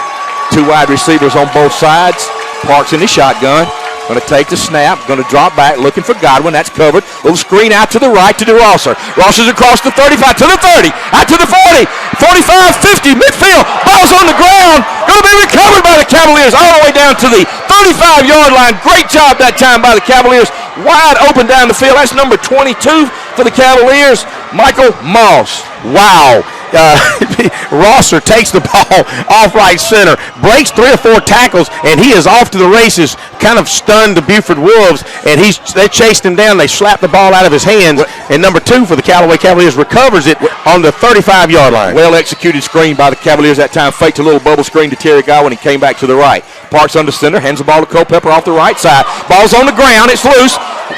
2 wide receivers on both sides. Parks in the shotgun. Going to take the snap. Going to drop back. Looking for Godwin. That's covered. Little screen out to the right to DeRosser. Rosser's across the 35 to the 30. Out to the 40. 45, 50. Midfield. Ball's on the ground. Going to be recovered by the Cavaliers all the way down to the 35-yard line. Great job that time by the Cavaliers. Wide open down the field. That's number 22 for the Cavaliers, Michael Moss. Wow. Rosser takes the ball off right center, breaks 3 or 4 tackles, and he is off to the races, kind of stunned the Buford Wolves, and they chased him down. They slapped the ball out of his hands, and number 2 for the Callaway Cavaliers recovers it on the 35-yard line. Well-executed screen by the Cavaliers that time. Faked a little bubble screen to Terry Godwin and came back to the right. Parks under center, hands the ball to Culpepper off the right side. Ball's on the ground. It's loose.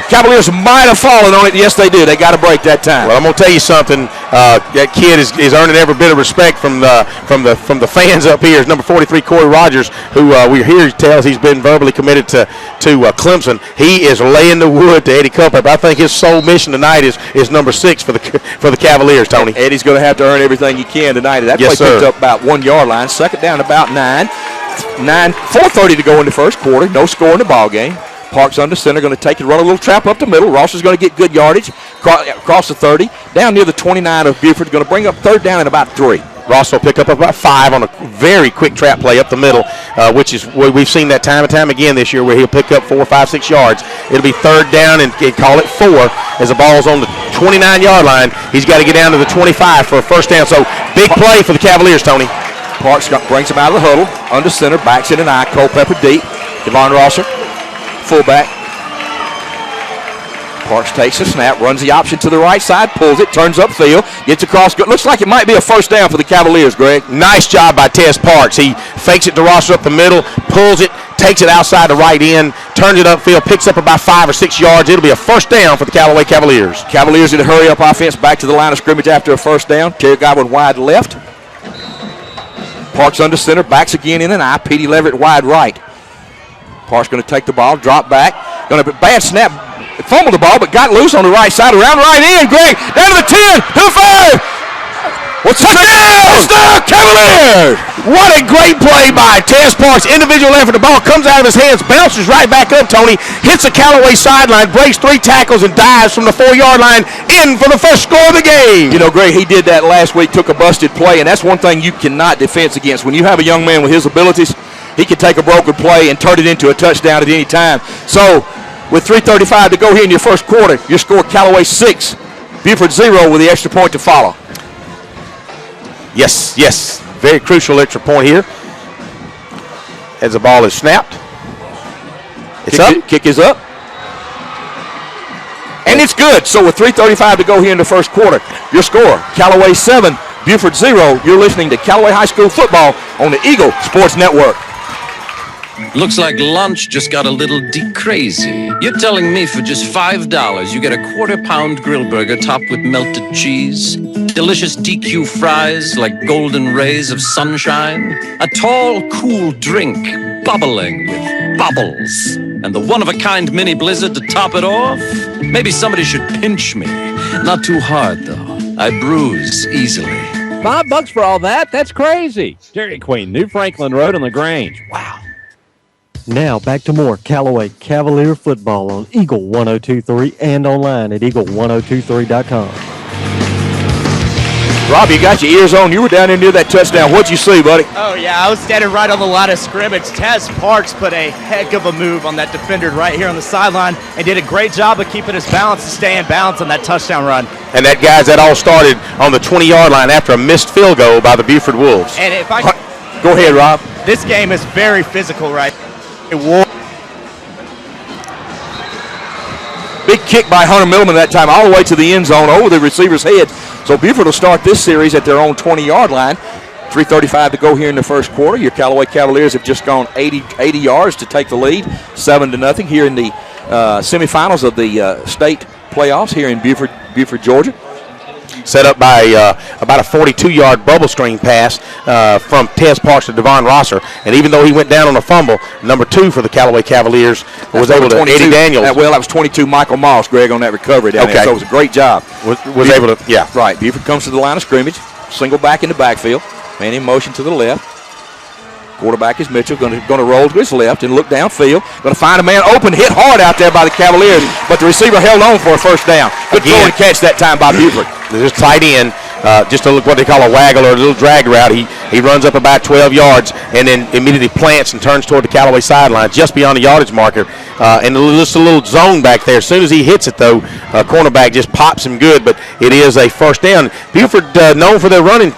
Cavaliers might have fallen on it. Yes, they did. They got a break that time. Well, I'm going to tell you something. That kid is earning every bit of respect from the fans up here. Is number 43, Corey Rogers, who we hear tells he's been verbally committed to Clemson. He is laying the wood to Eddie Culpepper. I think his sole mission tonight is number 6 for the Cavaliers, Tony. Eddie's going to have to earn everything he can tonight. That play picked up about 1 yard line. 2nd down, about 9. 4:30 to go in the first quarter. No score in the ball game. Parks under center, going to take it, run a little trap up the middle. Ross is going to get good yardage across the 30, down near the 29 of Buford. Going to bring up 3rd down and about 3. Ross will pick up about 5 on a very quick trap play up the middle, which is what we've seen that time and time again this year, where he'll pick up 4, 5, 6 yards. It'll be 3rd down and call it 4 as the ball's on the 29-yard line. He's got to get down to the 25 for a 1st down. So big play for the Cavaliers, Tony. Parks brings him out of the huddle, under center, backs in an eye. Culpepper deep. Devon Rosser, fullback. Parks takes a snap, runs the option to the right side, pulls it, turns upfield, gets across. Looks like it might be a 1st down for the Cavaliers, Greg. Nice job by Tez Parks. He fakes it to Rosser up the middle, pulls it, takes it outside the right end, turns it upfield, picks up about 5 or 6 yards. It'll be a 1st down for the Callaway Cavaliers. Cavaliers in a hurry-up offense back to the line of scrimmage after a 1st down. Terry Godwin wide left. Parks under center, backs again in an eye. Petey Leverett wide right. Parks going to take the ball, drop back. Going to be bad snap. Fumbled the ball, but got loose on the right side. Around right end, Greg. Down to the 10, to the 5. What's the touchdown, Cavaliers! What a great play by Tez Parks. Individual effort. The ball comes out of his hands, bounces right back up, Tony. Hits the Callaway sideline, breaks 3 tackles, and dives from the 4-yard line in for the first score of the game. Greg, he did that last week, took a busted play, and that's one thing you cannot defense against. When you have a young man with his abilities, he can take a broken play and turn it into a touchdown at any time. So, with 3:35 to go here in your first quarter, your score Callaway 6, Buford 0 with the extra point to follow. Yes. Very crucial extra point here. As the ball is snapped. It's up. Kick is up. And it's good. So with 3:35 to go here in the first quarter, your score, Callaway 7, Buford 0. You're listening to Callaway High School football on the Eagle Sports Network. Looks like lunch just got a little crazy. You're telling me for just $5 you get a 1/4-pound grill burger topped with melted cheese, delicious DQ fries like golden rays of sunshine, a tall, cool drink bubbling with bubbles, and the one-of-a-kind mini blizzard to top it off? Maybe somebody should pinch me. Not too hard, though. I bruise easily. $5 for all that? That's crazy. Dairy Queen, New Franklin Road in LaGrange. Wow. Now back to more Callaway Cavalier football on Eagle 102.3 and online at eagle1023.com. Rob, you got your ears on. You were down there near that touchdown. What'd you see, buddy? Oh, yeah, I was standing right on the line of scrimmage. Tez Parks put a heck of a move on that defender right here on the sideline and did a great job of keeping his balance and staying balanced on that touchdown run. And that all started on the 20-yard line after a missed field goal by the Buford Wolves. And if I Go ahead, Rob. This game is very physical, right? Big kick by Hunter Millman that time, all the way to the end zone, over the receiver's head. So Buford will start this series at their own 20-yard line. 3:35 to go here in the first quarter. Your Callaway Cavaliers have just gone 80 yards to take the lead, 7-0 here in the semifinals of the state playoffs here in Buford, Georgia. Set up by about a 42-yard bubble screen pass from Tez Parks to Devon Rosser. And even though he went down on a fumble, number 2 for the Callaway Cavaliers was able to, Eddie Daniels. That was 22 Michael Moss, Greg, on that recovery down there. So it was a great job. Was able to, yeah. Right. Buford comes to the line of scrimmage, single back in the backfield, man in motion to the left. Quarterback is Mitchell, going to roll to his left and look downfield. Going to find a man open, hit hard out there by the Cavaliers, but the receiver held on for a first down. Good throw and catch that time by Buford. Just tight end, just a, what they call a waggle or a little drag route. He runs up about 12 yards and then immediately plants and turns toward the Callaway sideline just beyond the yardage marker. And just a little zone back there. As soon as he hits it, though, cornerback just pops him good, but it is a first down. Buford, known for their running,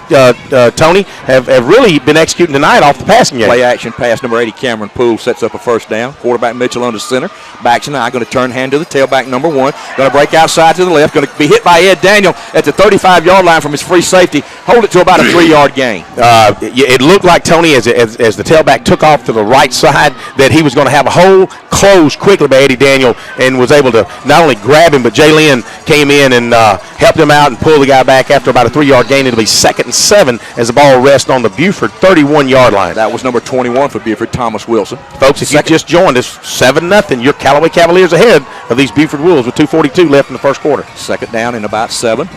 Tony, have really been executing tonight off the passing game. Play action pass, number 80, Cameron Poole, sets up a first down. Quarterback Mitchell under center. Backs and going to turn hand to the tailback, number 1. Going to break outside to the left. Going to be hit by Ed Daniel at the 35-yard line from his free safety. Hold it to about a 3-yard gain. It looked like, Tony, as the tailback took off to the right side, that he was going to have a hole closed quickly by Eddie Daniel and was able to not only grab him, but Jay Lynn came in and helped him out and pulled the guy back after about a 3-yard gain. It'll be 2nd and 7 as the ball rests on the Buford 31-yard line. That was number 21 for Buford, Thomas Wilson. Folks, if you just joined us, 7-0. Your Callaway Cavaliers ahead of these Buford Wolves with 2:42 left in the first quarter. 2nd down and about 7.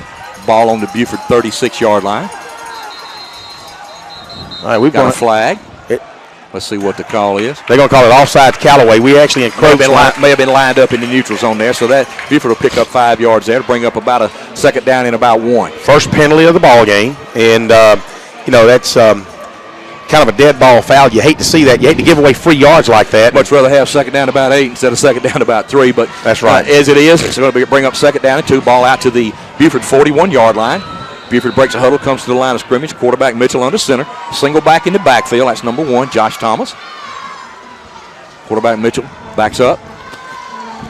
Ball on the Buford 36-yard line. All right, we've got a flag. Let's see what the call is. They're going to call it offsides Callaway. We actually encroached. May have been lined up in the neutral zone there, so that Buford will pick up 5 yards there to bring up about a 2nd down and about 1. First penalty of the ball game, and that's kind of a dead ball foul. You hate to see that. You hate to give away free yards like that. Much rather have 2nd down about 8 instead of 2nd down about 3. But that's right. As it is, it's going to bring up 2nd down and 2. Ball out to the Buford 41-yard line. Buford breaks a huddle, comes to the line of scrimmage. Quarterback Mitchell under center. Single back in the backfield. That's number 1, Josh Thomas. Quarterback Mitchell backs up.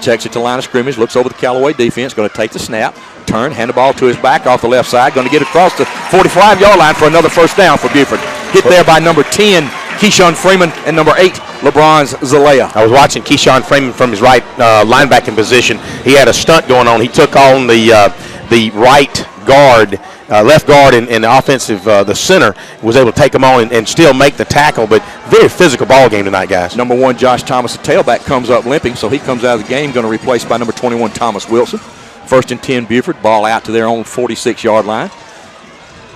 Checks it to the line of scrimmage. Looks over the Callaway defense. Going to take the snap. Turn. Hand the ball to his back off the left side. Going to get across the 45-yard line for another first down for Buford. Hit there by number 10, Keyshawn Freeman, and number 8, LeBron Zalea. I was watching Keyshawn Freeman from his right linebacking position. He had a stunt going on. He took on the right guard, left guard, and the offensive, the center, was able to take him on and still make the tackle. But very physical ball game tonight, guys. Number 1, Josh Thomas, the tailback, comes up limping, so he comes out of the game, going to replace by number 21, Thomas Wilson. 1st and 10, Buford. Ball out to their own 46-yard line.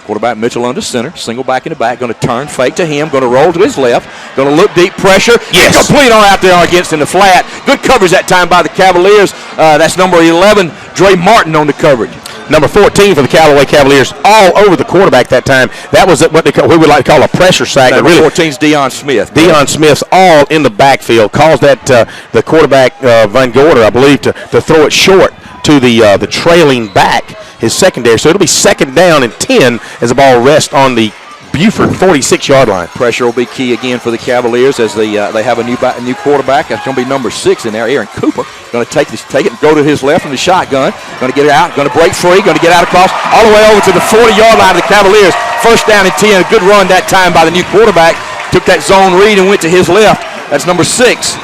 Quarterback Mitchell under center. Single back in the back. Going to turn, fake to him. Going to roll to his left. Going to look deep, pressure. Yes. Complete on out there against in the flat. Good coverage that time by the Cavaliers. That's number 11, Dre Martin on the coverage. Number 14 for the Callaway Cavaliers, all over the quarterback that time. That was what we would like to call a pressure sack. Number 14's Deion Smith. Deion Smith's all in the backfield. Caused that the quarterback, Van Gorder, I believe, to throw it short to the trailing back, his secondary. So it'll be 2nd down and 10 as the ball rests on the Buford 46-yard line. Pressure will be key again for the Cavaliers as they have a new quarterback. That's going to be number 6 in there, Aaron Cooper. Going to take it and go to his left from the shotgun. Going to get it out. Going to break free. Going to get out across all the way over to the 40-yard line of the Cavaliers. 1st down and 10. A good run that time by the new quarterback. Took that zone read and went to his left. That's number 6.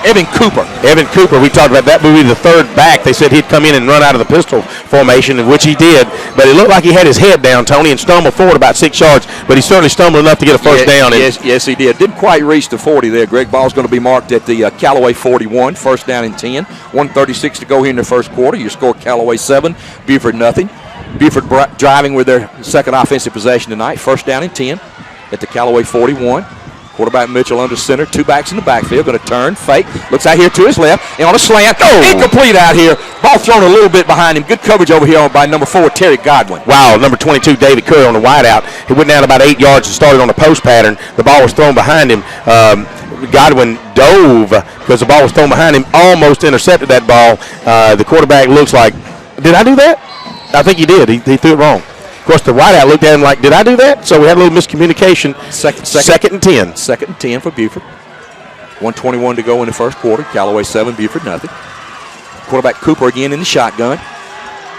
Evan Cooper, we talked about that would be the 3rd back. They said he'd come in and run out of the pistol formation, which he did. But it looked like he had his head down, Tony, and stumbled forward about 6 yards. But he certainly stumbled enough to get a first down. Yes, he did. Didn't quite reach the 40 there, Greg. Ball's going to be marked at the Callaway 41. 1st down and 10. 1:36 to go here in the first quarter. Your score, Callaway 7, Buford nothing. Buford driving with their second offensive possession tonight. First down and 10 at the Callaway 41. Quarterback Mitchell under center. Two backs in the backfield. Going to turn, fake. Looks out here to his left. And on a slant. Incomplete out here. Ball thrown a little bit behind him. Good coverage over here by number 4, Terry Godwin. Wow, number 22, David Curry on the wideout. He went down about 8 yards and started on a post pattern. The ball was thrown behind him. Godwin dove because the ball was thrown behind him. Almost intercepted that ball. The quarterback looks like, did I do that? I think he did. He threw it wrong. Of course, the wideout looked at him like, did I do that? So we had a little miscommunication. Second and 10. Second and 10 for Buford. 1:21 to go in the first quarter. Callaway 7, Buford nothing. Quarterback Cooper again in the shotgun.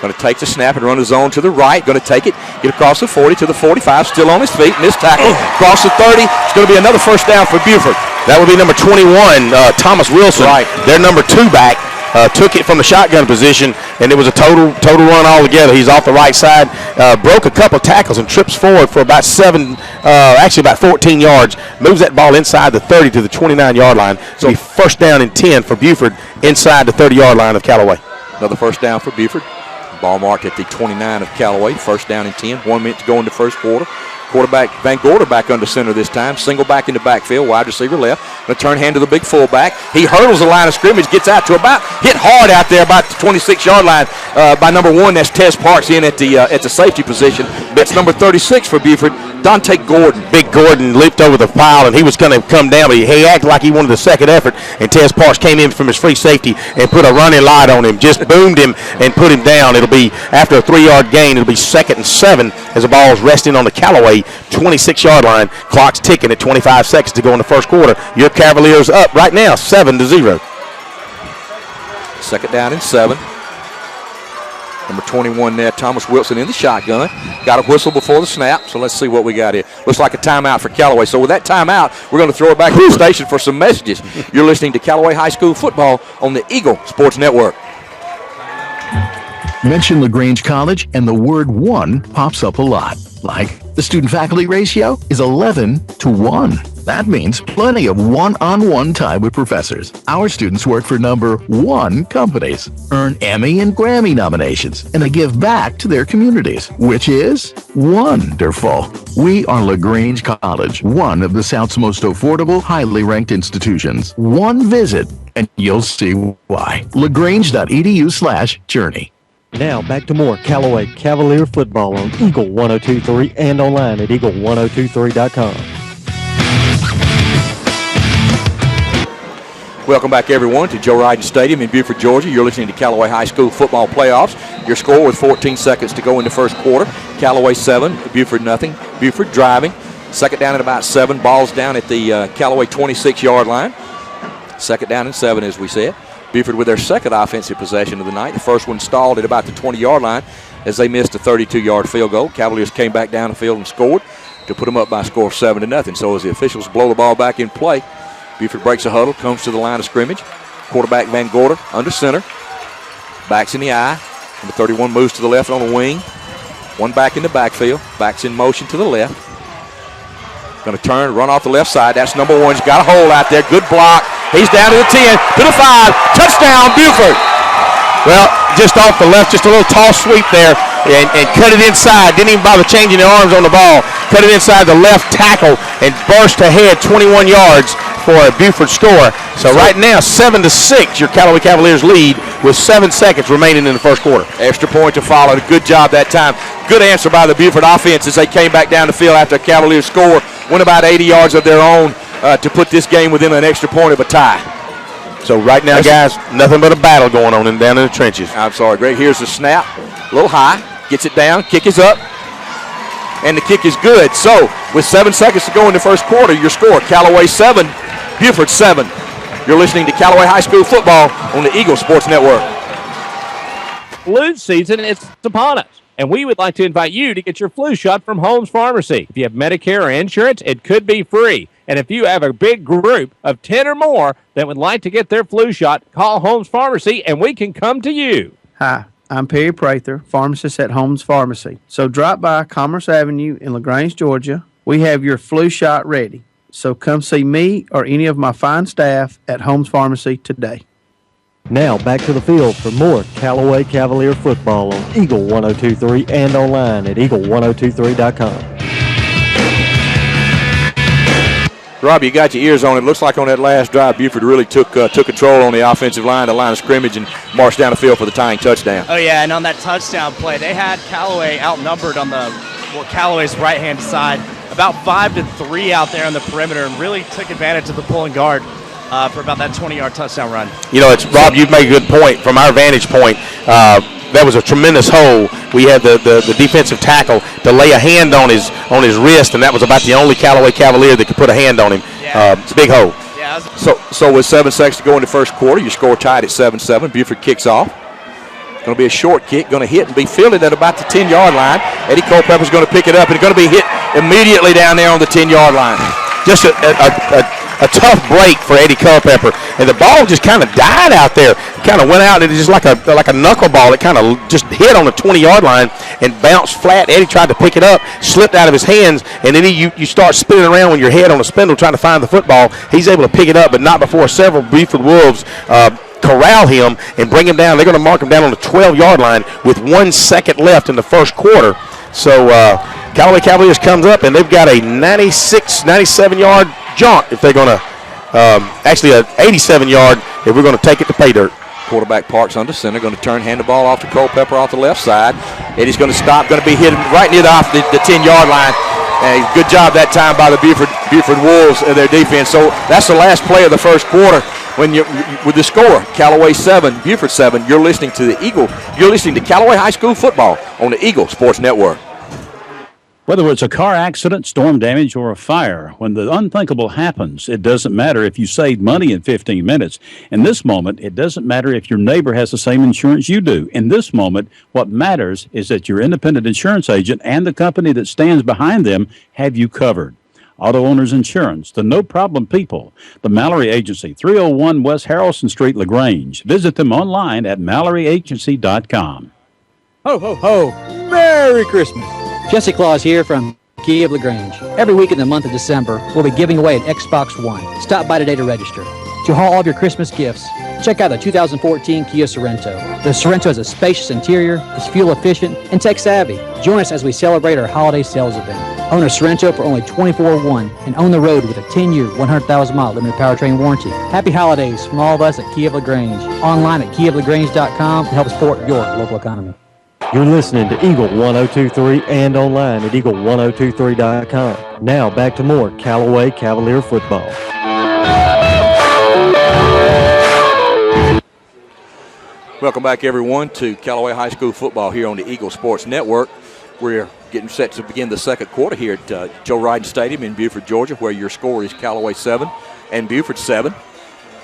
Going to take the snap and run the zone to the right. Going to take it, get across the 40 to the 45. Still on his feet. Missed tackle. Across the 30. It's going to be another first down for Buford. That would be number 21, Thomas Wilson. Right. Their number 2 back. Took it from the shotgun position, and it was a total run altogether. He's off the right side, broke a couple of tackles and trips forward for about 14 yards. Moves that ball inside the 30 to the 29-yard line. So first down and 10 for Buford inside the 30-yard line of Callaway. Another first down for Buford. Ball marked at the 29 of Callaway. First down and 10. 1 minute to go in the first quarter. Quarterback Van Gorder back under center this time. Single back in the backfield. Wide receiver left. Going to turn hand to the big fullback. He hurdles the line of scrimmage. Gets out to about, hit hard out there about the 26-yard line by number 1. That's Tez Parks in at the safety position. That's number 36 for Buford, Dante Gordon. Big Gordon leaped over the pile, and he was going to come down, but he acted like he wanted the second effort, and Tez Parks came in from his free safety and put a running light on him. Just boomed him and put him down. It'll be, after a 3-yard gain, it'll be 2nd and 7 as the ball is resting on the Callaway 26-yard line. Clock's ticking at 25 seconds to go in the first quarter. Your Cavaliers up right now 7-0. Second down and 7. Number 21 there, Thomas Wilson in the shotgun. Got a whistle before the snap, so let's see what we got here. Looks like a timeout for Callaway. So with that timeout, we're going to throw it back to the station for some messages. You're listening to Callaway High School football on the Eagle Sports Network. Mention LaGrange College and the word 1 pops up a lot. Like, the student-faculty ratio is 11-to-1. That means plenty of one-on-one time with professors. Our students work for number 1 companies, earn Emmy and Grammy nominations, and they give back to their communities, which is wonderful. We are LaGrange College, one of the South's most affordable, highly ranked institutions. One visit, and you'll see why. LaGrange.edu/journey. Now back to more Callaway Cavalier football on Eagle 102.3 and online at eagle1023.com. Welcome back, everyone, to Joe Ryden Stadium in Buford, Georgia. You're listening to Callaway High School football playoffs. Your score with 14 seconds to go in the first quarter. Callaway 7, Buford nothing. Buford driving. Second down at about 7. Ball's down at the Callaway 26-yard line. Second down and 7, as we said. Buford with their second offensive possession of the night. The first one stalled at about the 20-yard line as they missed a 32-yard field goal. Cavaliers came back down the field and scored to put them up by a score of 7-0. So as the officials blow the ball back in play, Buford breaks a huddle, comes to the line of scrimmage. Quarterback Van Gorder under center. Backs in the eye. Number 31 moves to the left on the wing. One back in the backfield. Backs in motion to the left. Going to turn, run off the left side. That's number 1. He's got a hole out there. Good block. He's down to the 10, to the 5. Touchdown, Buford. Well, just off the left, just a little toss sweep there, and cut it inside. Didn't even bother changing the arms on the ball. Cut it inside the left tackle and burst ahead 21 yards for a Buford score. So right now, 7-6, your Callaway Cavaliers lead with 7 seconds remaining in the first quarter. Extra point to follow. Good job that time. Good answer by the Buford offense as they came back down the field after a Cavaliers score. Went about 80 yards of their own to put this game within an extra point of a tie. So right now, guys, nothing but a battle going on down in the trenches. I'm sorry, Greg. Here's the snap. A little high. Gets it down. Kick is up. And the kick is good. So with 7 seconds to go in the first quarter, your score, Callaway 7, Buford 7. You're listening to Callaway High School football on the Eagle Sports Network. Flu season is upon us, and we would like to invite you to get your flu shot from Holmes Pharmacy. If you have Medicare or insurance, it could be free. And if you have a big group of 10 or more that would like to get their flu shot, call Holmes Pharmacy, and we can come to you. Hi, I'm Perry Prather, pharmacist at Holmes Pharmacy. So drop by Commerce Avenue in LaGrange, Georgia. We have your flu shot ready. So come see me or any of my fine staff at Holmes Pharmacy today. Now back to the field for more Callaway Cavalier football on Eagle 102.3 and online at eagle1023.com. Rob, you got your ears on. It looks like on that last drive, Buford really took control on the offensive line, the line of scrimmage, and marched down the field for the tying touchdown. Oh, yeah, and on that touchdown play, they had Callaway outnumbered on Callaway's right-hand side, about 5-3 out there on the perimeter, and really took advantage of the pulling guard for about that 20-yard touchdown run. You know, Rob, you've made a good point. From our vantage point, that was a tremendous hole. We had the defensive tackle to lay a hand on his wrist, and that was about the only Callaway Cavalier that could put a hand on him. Yeah. It's a big hole. Yeah. So with 7 seconds to go in the first quarter, your score tied at 7-7. Buford kicks off. It's going to be a short kick, going to hit and be fielded at about the 10-yard line. Eddie Culpepper's going to pick it up, and it's going to be hit immediately down there on the 10-yard line. Just a tough break for Eddie Culpepper, and the ball just kind of died out there. Kind of went out, and it just like a knuckleball. It kind of just hit on the 20-yard line and bounced flat. Eddie tried to pick it up, slipped out of his hands, and then you start spinning around with your head on a spindle trying to find the football. He's able to pick it up, but not before several Buford Wolves corral him and bring him down. They're going to mark him down on the 12-yard line with 1 second left in the first quarter. So Callaway Cavaliers comes up, and they've got a 97-yard jaunt if they're going to actually an 87-yard if we're going to take it to pay dirt. Quarterback parks under center, going to hand the ball off to Culpepper off the left side. Eddie's going to stop, going to be hit right near the 10-yard line. And good job that time by the Buford Wolves and their defense. So that's the last play of the first quarter. With the score, Callaway 7, Buford 7. You're listening to the Eagle. You're listening to Callaway High School football on the Eagle Sports Network. Whether it's a car accident, storm damage, or a fire, when the unthinkable happens, it doesn't matter if you saved money in 15 minutes. In this moment, it doesn't matter if your neighbor has the same insurance you do. In this moment, what matters is that your independent insurance agent and the company that stands behind them have you covered. Auto Owners Insurance, the no-problem people. The Mallory Agency, 301 West Harrelson Street, LaGrange. Visit them online at MalloryAgency.com. Ho, ho, ho. Merry Christmas. Jesse Claus here from Key of LaGrange. Every week in the month of December, we'll be giving away an Xbox One. Stop by today to register. To haul all of your Christmas gifts, check out the 2014 Kia Sorento. The Sorento has a spacious interior, is fuel efficient, and tech savvy. Join us as we celebrate our holiday sales event. Own a Sorento for only $24,100 and own the road with a 10-year, 100,000-mile limited powertrain warranty. Happy holidays from all of us at Key of LaGrange. Online at keyoflagrange.com to help support your local economy. You're listening to Eagle 102.3 and online at eagle1023.com. Now back to more Callaway Cavalier football. Welcome back, everyone, to Callaway High School football here on the Eagle Sports Network. We're getting set to begin the second quarter here at Joe Ryden Stadium in Buford, Georgia, where your score is Callaway 7 and Buford 7.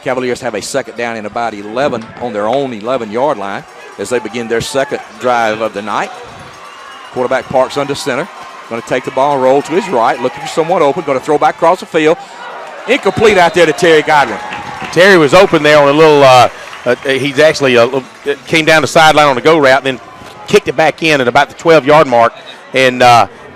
Cavaliers have a second down and about 11 on their own 11-yard line as they begin their second drive of the night. Quarterback parks under center. Going to take the ball and roll to his right, looking for someone open. Going to throw back across the field. Incomplete out there to Terry Godwin. Terry was open there on a little he's actually came down the sideline on the go route, then kicked it back in at about the 12-yard mark, and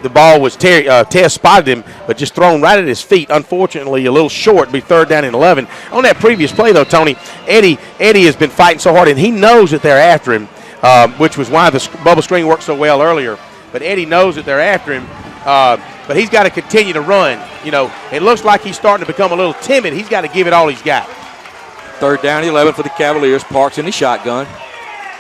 the ball was Tess spotted him, but just thrown right at his feet. Unfortunately, a little short. Be third down and 11. On that previous play, though, Tony, Eddie has been fighting so hard, and he knows that they're after him, which was why the bubble screen worked so well earlier. But Eddie knows that they're after him, but he's got to continue to run. You know, it looks like he's starting to become a little timid. He's got to give it all he's got. Third down, 11 for the Cavaliers. Parks in the shotgun.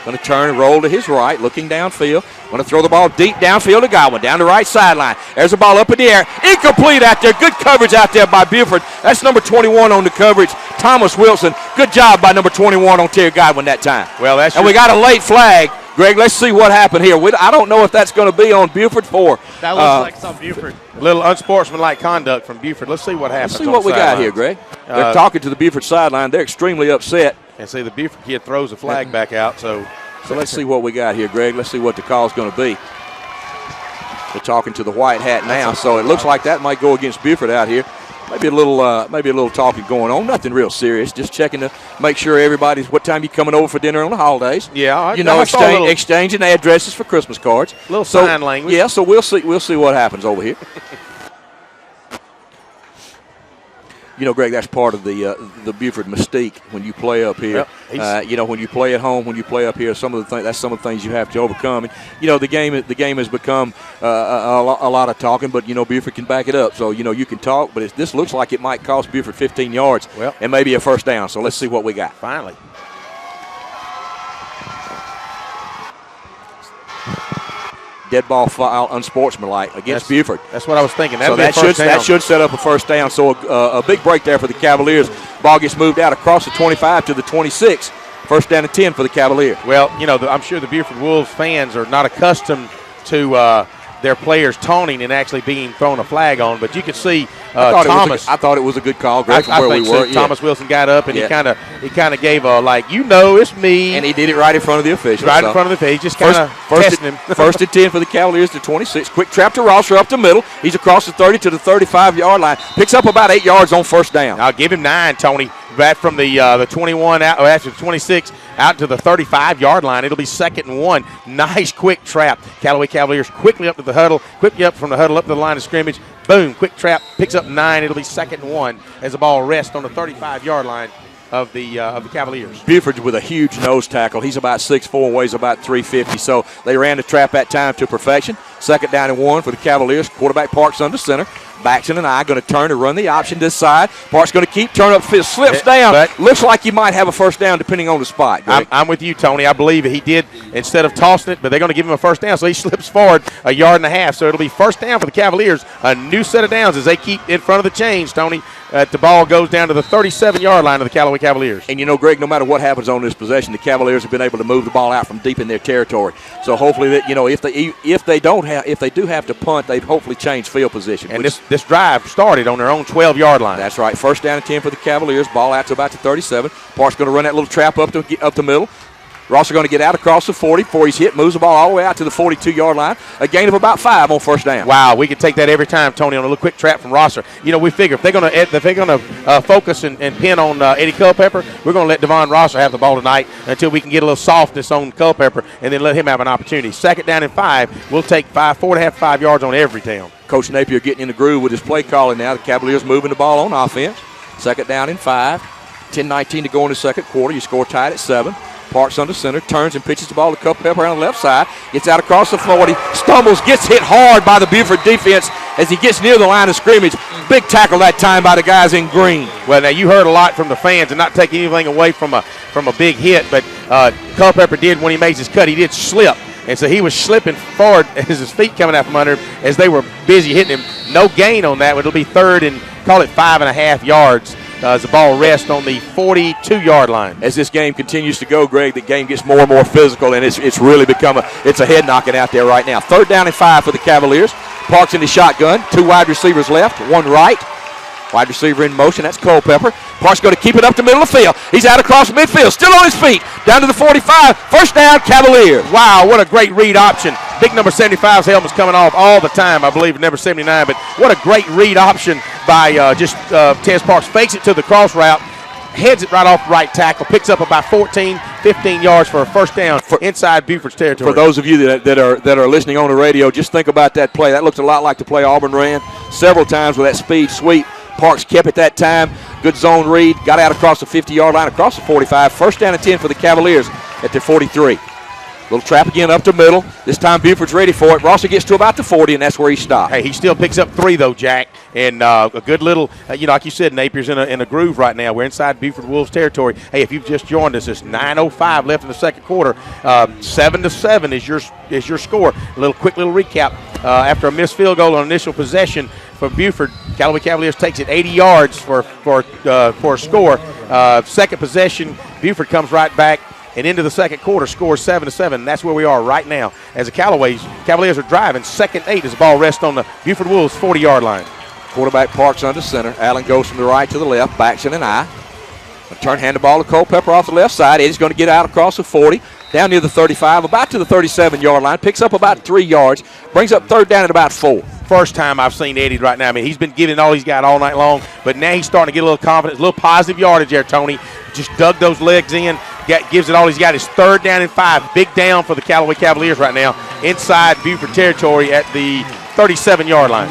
Going to turn and roll to his right, looking downfield. Going to throw the ball deep downfield to Godwin, down the right sideline. There's the ball up in the air. Incomplete out there. Good coverage out there by Buford. That's number 21 on the coverage, Thomas Wilson. Good job by number 21 on Terry Godwin that time. Well, and we got a late flag. Greg, let's see what happened here. I don't know if that's going to be on Buford 4. That looks like some Buford. A little unsportsmanlike conduct from Buford. Let's see what happens. Let's see what we got here, Greg. They're talking to the Buford sideline. They're extremely upset. And see, the Buford kid throws the flag back out. So let's see what we got here, Greg. Let's see what the call's going to be. They're talking to the white hat now, so it looks like that might go against Buford out here. Maybe a little talking going on. Nothing real serious. Just checking to make sure everybody's what time you coming over for dinner on the holidays. Yeah, exchanging addresses for Christmas cards. A little sign language. Yeah, so we'll see what happens over here. Greg, that's part of the Buford mystique when you play up here. Yep. When you play at home, when you play up here, that's some of the things you have to overcome. And the game has become a lot of talking, but Buford can back it up. So you can talk, but this looks like it might cost Buford 15 yards and maybe a first down. So let's see what we got. Finally. Dead ball foul, unsportsmanlike against Buford. That's what I was thinking. That should set up a first down. So a big break there for the Cavaliers. Ball gets moved out across the 25 to the 26. First down and 10 for the Cavaliers. Well, I'm sure the Buford Wolves fans are not accustomed to their players taunting and actually being thrown a flag on, but you could see Thomas. I thought it was a good call, Greg, from where we were. So. Thomas Wilson got up and he kind of gave a it's me, and he did it right in front of the official. Right in front of the official, just kind of testing him. First and 10 for the Cavaliers to 26. Quick trap to Rosser up the middle. He's across the 30 to the 35-yard line. Picks up about 8 yards on first down. I'll give him 9, Tony. Back from the 21 out, after the 26 out to the 35-yard line. It'll be 2nd and 1. Nice quick trap. Callaway Cavaliers quickly up to the huddle, quickly up from the huddle up to the line of scrimmage. Boom, quick trap, picks up 9. It'll be 2nd and 1 as the ball rests on the 35-yard line of the Cavaliers. Buford with a huge nose tackle. He's about 6'4", weighs about 350. So they ran the trap that time to perfection. 2nd down and 1 for the Cavaliers. Quarterback Parks under center. Baxton and I going to turn to run the option this side. Parks going to keep, turn up, slips down. But looks like he might have a first down depending on the spot. I'm with you, Tony. I believe he did instead of tossing it, but they're going to give him a first down, so he slips forward 1.5 yards. So it'll be first down for the Cavaliers. A new set of downs as they keep in front of the chains, Tony. The ball goes down to the 37-yard line of the Callaway Cavaliers. And Greg, no matter what happens on this possession, the Cavaliers have been able to move the ball out from deep in their territory. So hopefully that if they do have to punt, they've hopefully changed field position. And this drive started on their own 12-yard line. That's right. First down and 10 for the Cavaliers. Ball out to about the 37. Park's going to run that little trap up the middle. Rosser going to get out across the 40 before he's hit, moves the ball all the way out to the 42-yard line. A gain of about 5 on first down. Wow, we could take that every time, Tony, on a little quick trap from Rosser. We figure if they're going to focus and pin on Eddie Culpepper, we're going to let Devon Rosser have the ball tonight until we can get a little softness on Culpepper and then let him have an opportunity. 2nd down and 5. We'll take 4.5 yards on every down. Coach Napier getting in the groove with his play calling now. The Cavaliers moving the ball on offense. 2nd down and 5. 10-19 to go in the second quarter. You score tied at 7. Parks under center, turns and pitches the ball to Culpepper on the left side. Gets out across the 40, stumbles, gets hit hard by the Buford defense as he gets near the line of scrimmage. Big tackle that time by the guys in green. Well, now you heard a lot from the fans and not taking anything away from a big hit, but Culpepper did when he makes his cut. He did slip. And so he was slipping forward as his feet coming out from under him as they were busy hitting him. No gain on that. It'll be 3rd and call it 5.5 yards. As the ball rests on the 42-yard line. As this game continues to go, Greg, the game gets more and more physical, and it's really become a head knocking out there right now. 3rd down and 5 for the Cavaliers. Parks in the shotgun. 2 wide receivers left, 1 right. Wide receiver in motion, that's Culpepper. Parks going to keep it up the middle of the field. He's out across midfield, still on his feet. Down to the 45, first down, Cavaliers. Wow, what a great read option. Big number 75's helmet's coming off all the time, I believe, number 79. But what a great read option by Tez Parks. Fakes it to the cross route, heads it right off right tackle, picks up about 14, 15 yards for a first down inside Buford's territory. For those of you that are listening on the radio, just think about that play. That looks a lot like the play Auburn ran several times with that speed sweep. Parks kept it that time. Good zone read. Got out across the 50-yard line, across the 45. First down and 10 for the Cavaliers at their 43. Little trap again up the middle. This time Buford's ready for it. Rosser gets to about the 40, and that's where he stopped. Hey, he still picks up 3, though, Jack. And a good little, like you said, Napier's in a groove right now. We're inside Buford Wolves territory. Hey, if you've just joined us, it's 9:05 left in the second quarter. 7-7 is your score. Quick little recap. After a missed field goal on initial possession for Buford, Callaway Cavaliers takes it 80 yards for a score. Second possession, Buford comes right back. And into the second quarter, scores 7-7. That's where we are right now. As the Cavaliers are driving, 2nd and 8 as the ball rests on the Buford Wolves 40-yard line. Quarterback Parks under center. Allen goes from the right to the left. Baxton and I. Hand the ball to Culpepper off the left side. Eddie's going to get out across the 40. Down near the 35, about to the 37-yard line. Picks up about 3 yards. Brings up 3rd down at about 4. First time I've seen Eddie right now. I mean, he's been giving all he's got all night long, but now he's starting to get a little confidence, a little positive yardage there, Tony. Just dug those legs in, gives it all he's got. It's 3rd down and 5. Big down for the Callaway Cavaliers right now inside Buford territory at the 37-yard line.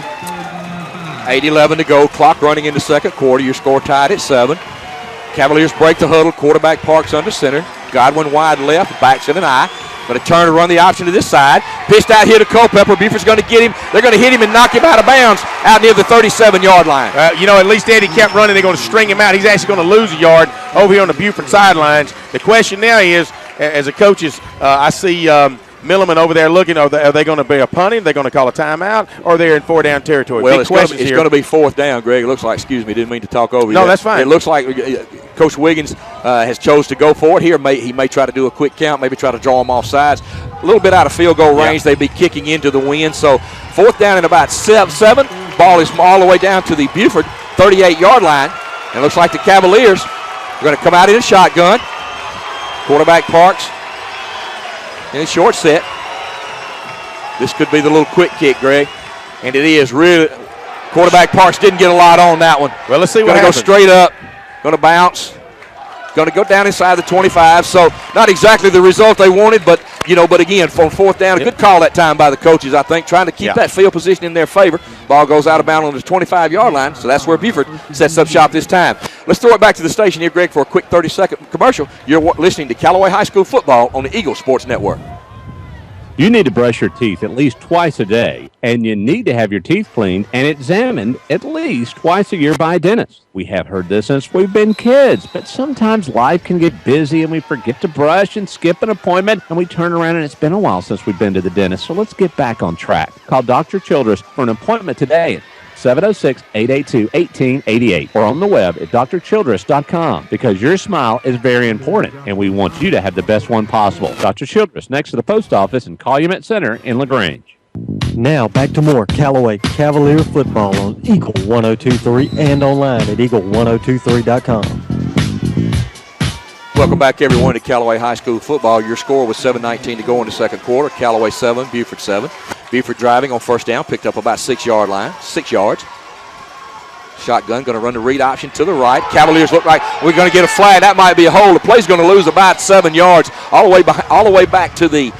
8:11 to go. Clock running in the second quarter. Your score tied at 7. Cavaliers break the huddle. Quarterback parks under center. Godwin wide left. Backs in an eye. Going to turn and run the option to this side. Pitched out here to Culpepper. Buford's going to get him. They're going to hit him and knock him out of bounds out near the 37-yard line. At least Eddie kept running. They're going to string him out. He's actually going to lose a yard over here on the Buford sidelines. The question now is, as a coaches, I see Milliman over there looking. Are they going to be a punting? Are they going to call a timeout? Or they're in 4-down territory? Well, it's going to be 4th down, Greg. It looks like, excuse me, didn't mean to talk over you. No, that's fine. It looks like Coach Wiggins has chose to go for it here. He may try to do a quick count, maybe try to draw them off sides. A little bit out of field goal range. They'd be kicking into the wind. So 4th down and about 7. Ball is all the way down to the Buford 38-yard line. And it looks like the Cavaliers are going to come out in a shotgun. Quarterback parks in a short set. This could be the little quick kick, Greg. And it is really. Quarterback Parks didn't get a lot on that one. Well, let's see what happens. Going to go straight up. Going to bounce. Going to go down inside the 25. So not exactly the result they wanted, but again, for 4th down, a good call that time by the coaches, I think, trying to keep that field position in their favor. Ball goes out of bounds on the 25-yard line, so that's where Buford sets up shop this time. Let's throw it back to the station here, Greg, for a quick 30-second commercial. You're listening to Callaway High School football on the Eagle Sports Network. You need to brush your teeth at least twice a day, and you need to have your teeth cleaned and examined at least twice a year by a dentist. We have heard this since we've been kids, but sometimes life can get busy and we forget to brush and skip an appointment, and we turn around and it's been a while since we've been to the dentist, so let's get back on track. Call Dr. Childress for an appointment today. 706-882-1888 or on the web at drchildress.com, because your smile is very important and we want you to have the best one possible. Dr. Childress, next to the post office and Calumet Center in LaGrange. Now back to more Callaway Cavalier football on Eagle 102.3 and online at eagle1023.com. Welcome back, everyone, to Callaway High School football. Your score was 7:19 to go in the second quarter. Callaway 7, Buford 7. Buford driving on 1st down, picked up about 6 yards. Shotgun, going to run the read option to the right. Cavaliers look like we're going to get a flag. That might be a hold. The play's going to lose about 7 yards, all the way back to the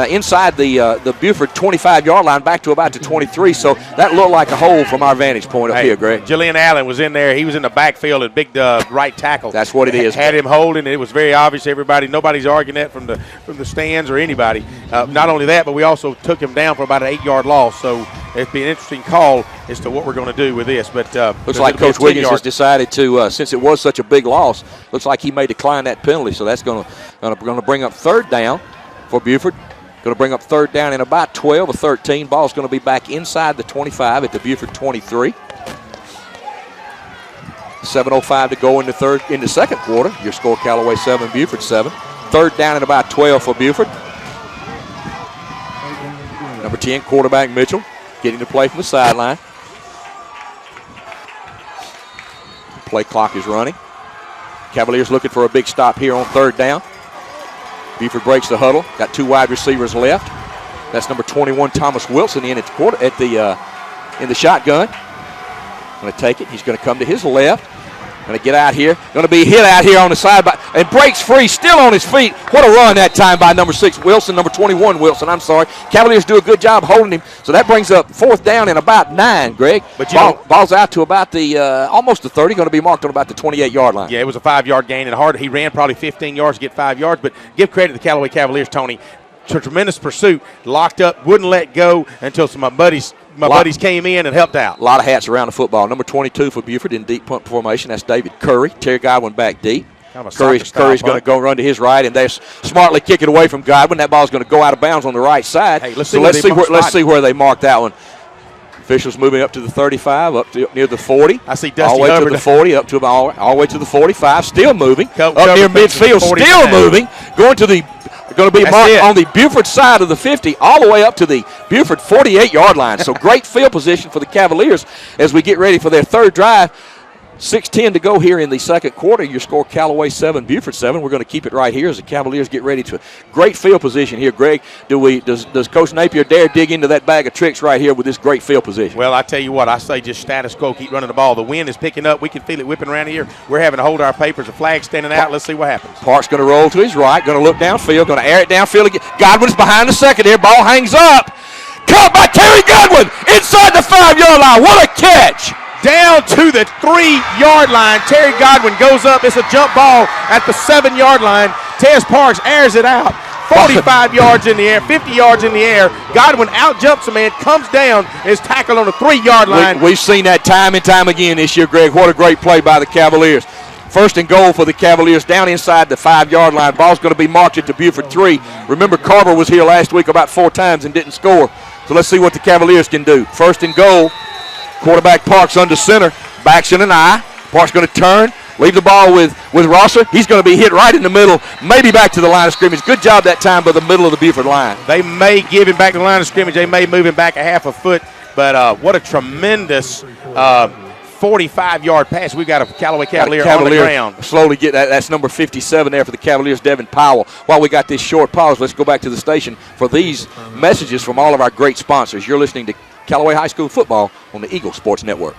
inside the Buford 25-yard line, back to about the 23. So that looked like a hold from our vantage point up here, Greg. Julian Allen was in there. He was in the backfield at big right tackle. That's what it is. Had him holding. It was very obvious. Nobody's arguing that from the stands or anybody. Not only that, but we also took him down for about an 8-yard loss. So it'd be an interesting call as to what we're going to do with this. But looks like Coach Wiggins has decided to, since it was such a big loss, looks like he may decline that penalty. So that's going to bring up 3rd down for Buford. Going to bring up 3rd down in about 12 or 13. Ball's going to be back inside the 25 at the Buford 23. 7:05 to go in the second quarter. Your score, Callaway 7, Buford 7. 3rd down and about 12 for Buford. Number 10, quarterback Mitchell, getting the play from the sideline. Play clock is running. Cavaliers looking for a big stop here on 3rd down. Buford breaks the huddle. Got 2 wide receivers left. That's number 21, Thomas Wilson, in the shotgun. Going to take it. He's going to come to his left. Going to get out here. Going to be hit out here on the side, and breaks free, still on his feet. What a run that time by number 6 Wilson, number 21 Wilson. I'm sorry. Cavaliers do a good job holding him. So that brings up 4th down and about 9, Greg. But ball's out to about the almost the 30. Going to be marked on about the 28-yard line. Yeah, it was a 5-yard gain, and he ran probably 15 yards to get 5 yards. But give credit to the Callaway Cavaliers, Tony. Tremendous pursuit, locked up, wouldn't let go until some of my buddies came in and helped out. A lot of hats around the football. Number 22 for Buford in deep punt formation. That's David Curry. Terry Godwin back deep. Curry's going to go run to his right, and they smartly kick it away from Godwin. That ball's going to go out of bounds on the right side. Hey, let's see where they mark that one. Officials moving up to the 35, up near the 40. I see Dusty all the way Hubbard to the 40, up to all the way to the 45. Still moving. Up cover near midfield, still moving. Going to be marked on the Buford side of the 50, all the way up to the Buford 48-yard line. So great field position for the Cavaliers as we get ready for their 3rd drive. 6:10 to go here in the second quarter. Your score, Callaway 7, Buford 7. We're going to keep it right here as the Cavaliers get ready to. Great field position here, Greg. Does Coach Napier dare dig into that bag of tricks right here with this great field position? Well, I tell you what, I say just status quo, keep running the ball. The wind is picking up. We can feel it whipping around here. We're having to hold our papers. A flag standing out. Let's see what happens. Park's going to roll to his right, going to look downfield, going to air it downfield again. Godwin's behind the secondary. Ball hangs up. caught by Terry Godwin inside the 5-yard line. What a catch! Down to the 3-yard line. Terry Godwin goes up. It's a jump ball at the 7-yard line. Tez Parks airs it out. 45 yards in the air, 50 yards in the air. Godwin out-jumps a man, comes down, is tackled on the 3-yard line. We've seen that time and time again this year, Greg. What a great play by the Cavaliers. First and goal for the Cavaliers down inside the 5-yard line. Ball's going to be marked at the Buford 3. Remember, Carver was here last week about 4 times and didn't score. So let's see what the Cavaliers can do. First and goal. Quarterback Parks under center. Backs in an eye. Parks going to turn. Leave the ball with Rosser. He's going to be hit right in the middle, maybe back to the line of scrimmage. Good job that time by the middle of the Buford line. They may give him back to the line of scrimmage. They may move him back a half a foot. But what a tremendous 45-yard pass. We've got a Callaway Cavalier on the ground. Slowly get that. That's number 57 there for the Cavaliers, Devin Powell. While we got this short pause, let's go back to the station for these messages from all of our great sponsors. You're listening to Callaway High School football on the Eagle Sports Network.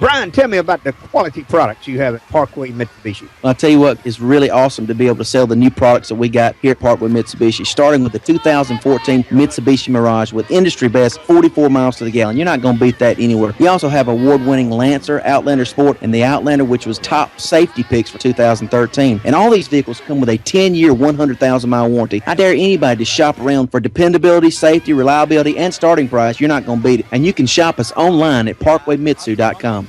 Brian, tell me about the quality products you have at Parkway Mitsubishi. I'll tell you what, it's really awesome to be able to sell the new products that we got here at Parkway Mitsubishi, starting with the 2014 Mitsubishi Mirage with industry best 44 miles to the gallon. You're not going to beat that anywhere. You also have award-winning Lancer, Outlander Sport, and the Outlander, which was top safety picks for 2013. And all these vehicles come with a 10-year, 100,000-mile warranty. I dare anybody to shop around for dependability, safety, reliability, and starting price. You're not going to beat it. And you can shop us online at parkwaymitsu.com.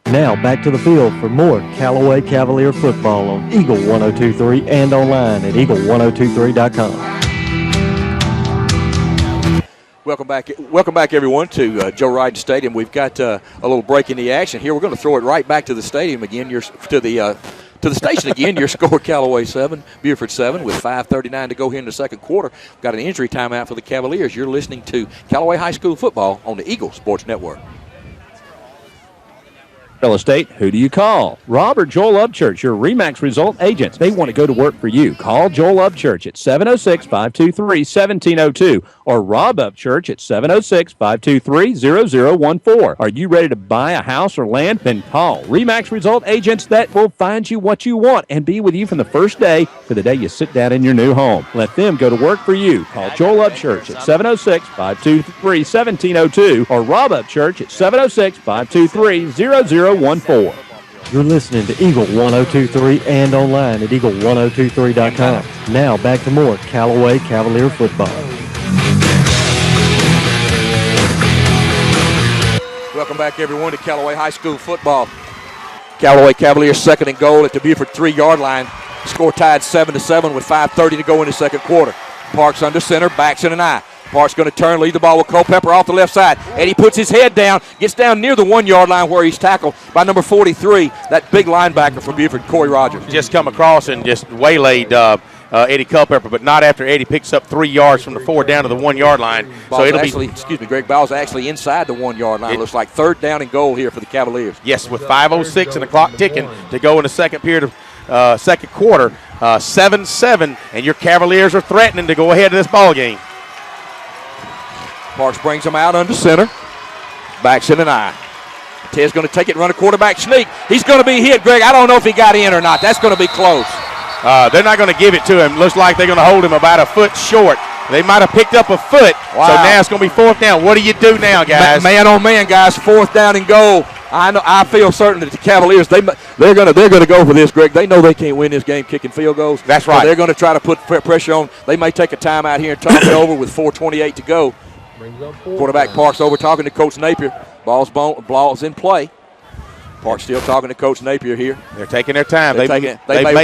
Now back to the field for more Callaway Cavalier football on Eagle 102.3 and online at eagle1023.com. Welcome back, everyone, to Joe Ryden Stadium. We've got a little break in the action here. We're going to throw it right back to the stadium again. To the station again. Your score: Callaway 7, Buford 7, with 5:39 to go here in the second quarter. We've got an injury timeout for the Cavaliers. You're listening to Callaway High School football on the Eagle Sports Network. Real estate, who do you call? Rob or Joel Upchurch, your RE/MAX result agents. They want to go to work for you. Call Joel Upchurch at 706-523-1702 or Rob Upchurch at 706-523-0014. Are you ready to buy a house or land? Then call RE/MAX result agents that will find you what you want and be with you from the first day to the day you sit down in your new home. Let them go to work for you. Call Joel Upchurch at 706-523-1702 or Rob Upchurch at 706-523-0014. You're listening to Eagle 102.3 and online at eagle1023.com. Now back to more Callaway Cavalier football. Welcome back, everyone, to Callaway High School football. Callaway Cavaliers second and goal at the Buford 3-yard line. Score tied 7-7 with 5:30 to go in the second quarter. Parks under center, backs in an eye. Parks going to turn, lead the ball with Culpepper off the left side. Eddie puts his head down, gets down near the 1-yard line where he's tackled by number 43, that big linebacker for Buford, Corey Rogers. Just come across and just waylaid Eddie Culpepper, but not after Eddie picks up 3 yards from the 4 down to the 1-yard line. So it'll Greg, ball's actually inside the 1-yard line. It looks like third down and goal here for the Cavaliers. Yes, with 5:06 and the clock ticking to go in the second period of second quarter, 7-7, and your Cavaliers are threatening to go ahead in this ball game. Parks brings him out under center. Backs in an eye. Ted's going to take it, run a quarterback sneak. He's going to be hit, Greg. I don't know if he got in or not. That's going to be close. They're not going to give it to him. Looks like they're going to hold him about a foot short. They might have picked up a foot. Wow. So now it's going to be fourth down. What do you do now, guys? Man on man, guys. Fourth down and goal. I feel certain that the Cavaliers they're going to go for this, Greg. They know they can't win this game kicking field goals. That's right. So they're going to try to put pressure on. They may take a timeout here and turn it over with 4:28 to go. Quarterback Parks over talking to Coach Napier. Ball's in play. Parks still talking to Coach Napier here. They're taking their time. They may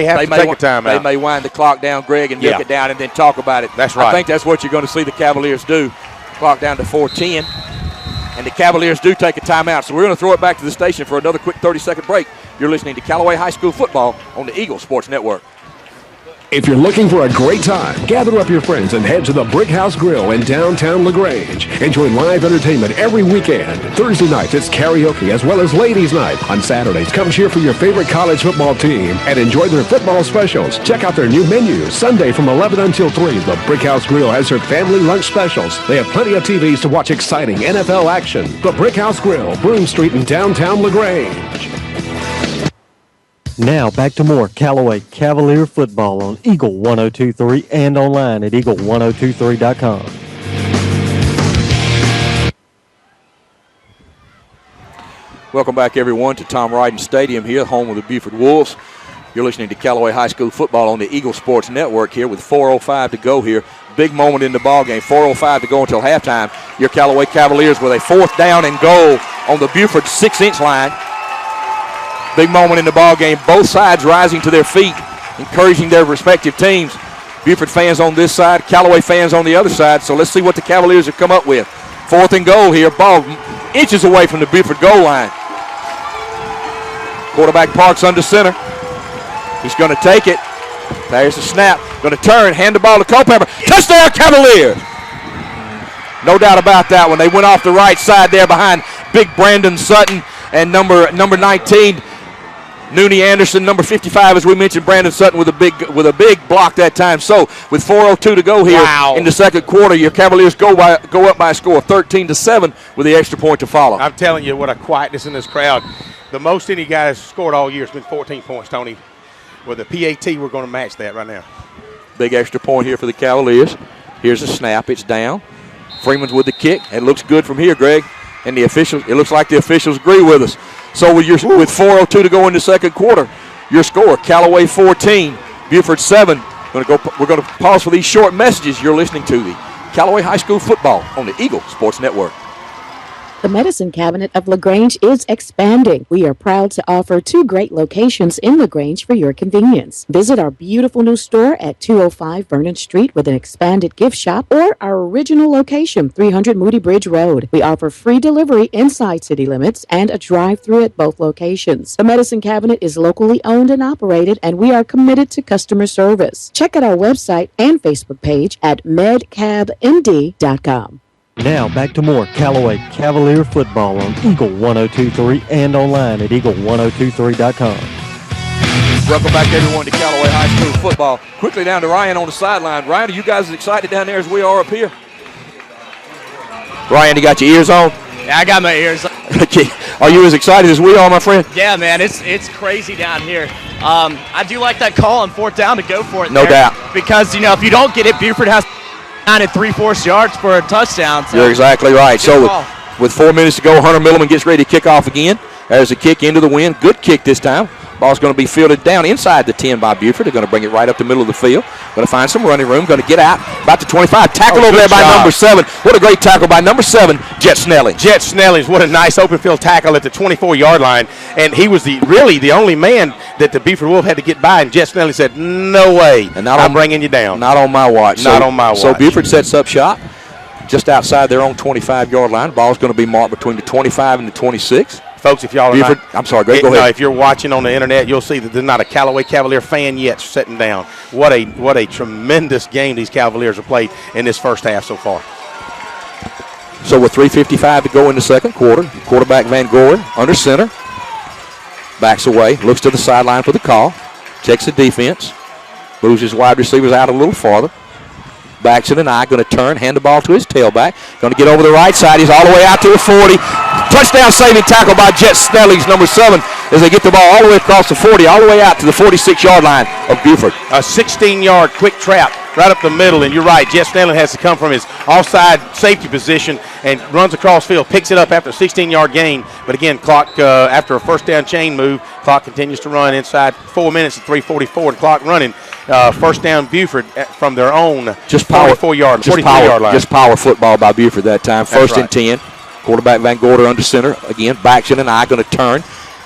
have to take a timeout. They may wind the clock down, Greg, and milk it down and then talk about it. That's right. I think that's what you're going to see the Cavaliers do. Clock down to 4:10. And the Cavaliers do take a timeout. So we're going to throw it back to the station for another quick 30-second break. You're listening to Callaway High School football on the Eagle Sports Network. If you're looking for a great time, gather up your friends and head to the Brick House Grill in downtown LaGrange. Enjoy live entertainment every weekend. Thursday nights, it's karaoke as well as ladies' night. On Saturdays, come cheer for your favorite college football team and enjoy their football specials. Check out their new menu. Sunday from 11 until 3, the Brick House Grill has their family lunch specials. They have plenty of TVs to watch exciting NFL action. The Brick House Grill, Broome Street in downtown LaGrange. Now back to more Callaway Cavalier football on Eagle 102.3 and online at eagle1023.com. Welcome back, everyone, to Tom Ryden Stadium here, home of the Buford Wolves. You're listening to Callaway High School football on the Eagle Sports Network here with 4:05 to go here. Big moment in the ball game. 4:05 to go until halftime. Your Callaway Cavaliers with a 4th down and goal on the Buford 6-inch line. Big moment in the ball game. Both sides rising to their feet, encouraging their respective teams. Buford fans on this side, Callaway fans on the other side. So let's see what the Cavaliers have come up with. 4th and goal here. Ball inches away from the Buford goal line. Quarterback parks under center. He's going to take it. There's the snap. Going to turn, hand the ball to Culpepper. Touchdown, Cavaliers! No doubt about that one. They went off the right side there behind big Brandon Sutton and number 19, Nooney Anderson. Number 55, as we mentioned, Brandon Sutton with a big block that time. So with 4:02 to go here in the second quarter, your Cavaliers go up by a score of 13-7 with the extra point to follow. I'm telling you, what a quietness in this crowd. The most any guy has scored all year has been 14 points, Tony. With the PAT, we're going to match that right now. Big extra point here for the Cavaliers. Here's a snap. It's down. Freeman's with the kick. It looks good from here, Greg. And it looks like the officials agree with us. So with 4:02 to go in the second quarter, your score, Callaway 14, Buford 7. We're going to pause for these short messages. You're listening to the Callaway High School football on the Eagle Sports Network. The Medicine Cabinet of LaGrange is expanding. We are proud to offer 2 great locations in LaGrange for your convenience. Visit our beautiful new store at 205 Vernon Street with an expanded gift shop, or our original location, 300 Moody Bridge Road. We offer free delivery inside city limits and a drive-through at both locations. The Medicine Cabinet is locally owned and operated, and we are committed to customer service. Check out our website and Facebook page at medcabmd.com. Now back to more Callaway Cavalier football on Eagle 102.3 and online at eagle1023.com. Welcome back, everyone, to Callaway High School football. Quickly down to Ryan on the sideline. Ryan, are you guys as excited down there as we are up here? Ryan, you got your ears on? Yeah, I got my ears on. Are you as excited as we are, my friend? Yeah, man, it's crazy down here. I do like that call on 4th down to go for it. No doubt. Because, if you don't get it, Buford has 9 3/4 yards for a touchdown. So you're exactly right. So call. with 4 minutes to go, Hunter Milliman gets ready to kick off again. There's a kick into the wind. Good kick this time. Ball's going to be fielded down inside the 10 by Buford. They're going to bring it right up the middle of the field. Going to find some running room. Going to get out about the 25. Tackle over there by number 7. What a great tackle by number 7, Jet Snelling. Jet Snellings, what a nice open field tackle at the 24-yard line. And he was really the only man that the Buford Wolf had to get by. And Jet Snelling said, no way, and I'm bringing you down. Not on my watch. Not on my watch. So Buford sets up shop just outside their own 25-yard line. Ball's going to be marked between the 25 and the 26. Folks, if y'all are Buford, I'm sorry, Greg, go ahead. If you're watching on the internet, you'll see that there's not a Callaway Cavalier fan yet sitting down. What a tremendous game these Cavaliers have played in this first half so far. So with 3:55 to go in the second quarter, quarterback Van Goren under center. Backs away, looks to the sideline for the call. Checks the defense. Moves his wide receivers out a little farther. Backs in an eye, going to turn, hand the ball to his tailback. Going to get over the right side. He's all the way out to the 40. Touchdown saving tackle by Jet Snellings, number 7, as they get the ball all the way across the 40, all the way out to the 46-yard line of Buford. A 16-yard quick trap right up the middle, and you're right, Jet Snelling has to come from his offside safety position and runs across field, picks it up after a 16-yard gain. But again, clock after a first down chain move, clock continues to run inside 4 minutes and 3:44, and clock running. First down Buford from their own just power, 43-yard line. Just power football by Buford that time. First and 10. Quarterback Van Gorder under center. Again, backs in an eye, going to turn.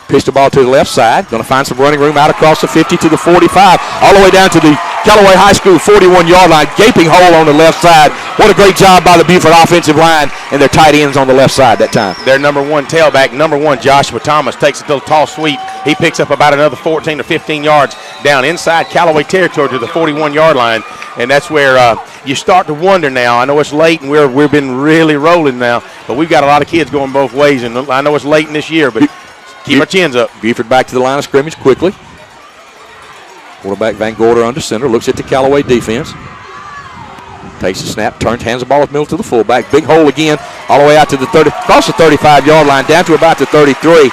Pitch the ball to the left side. Going to find some running room out across the 50 to the 45. All the way down to the Callaway High School 41-yard line. Gaping hole on the left side. What a great job by the Buford offensive line and their tight ends on the left side that time. Their number 1 tailback, number 1 Joshua Thomas, takes a little tall sweep. He picks up about another 14 to 15 yards down inside Callaway territory to the 41-yard line. And that's where you start to wonder now. I know it's late and we've been really rolling now, but we've got a lot of kids going both ways. And I know it's late in this year, but keep our chins up. Buford back to the line of scrimmage quickly. Quarterback Van Gorder under center, looks at the Callaway defense. Takes the snap, turns, hands the ball with middle to the fullback. Big hole again, all the way out to the 30, across the 35-yard line, down to about the 33.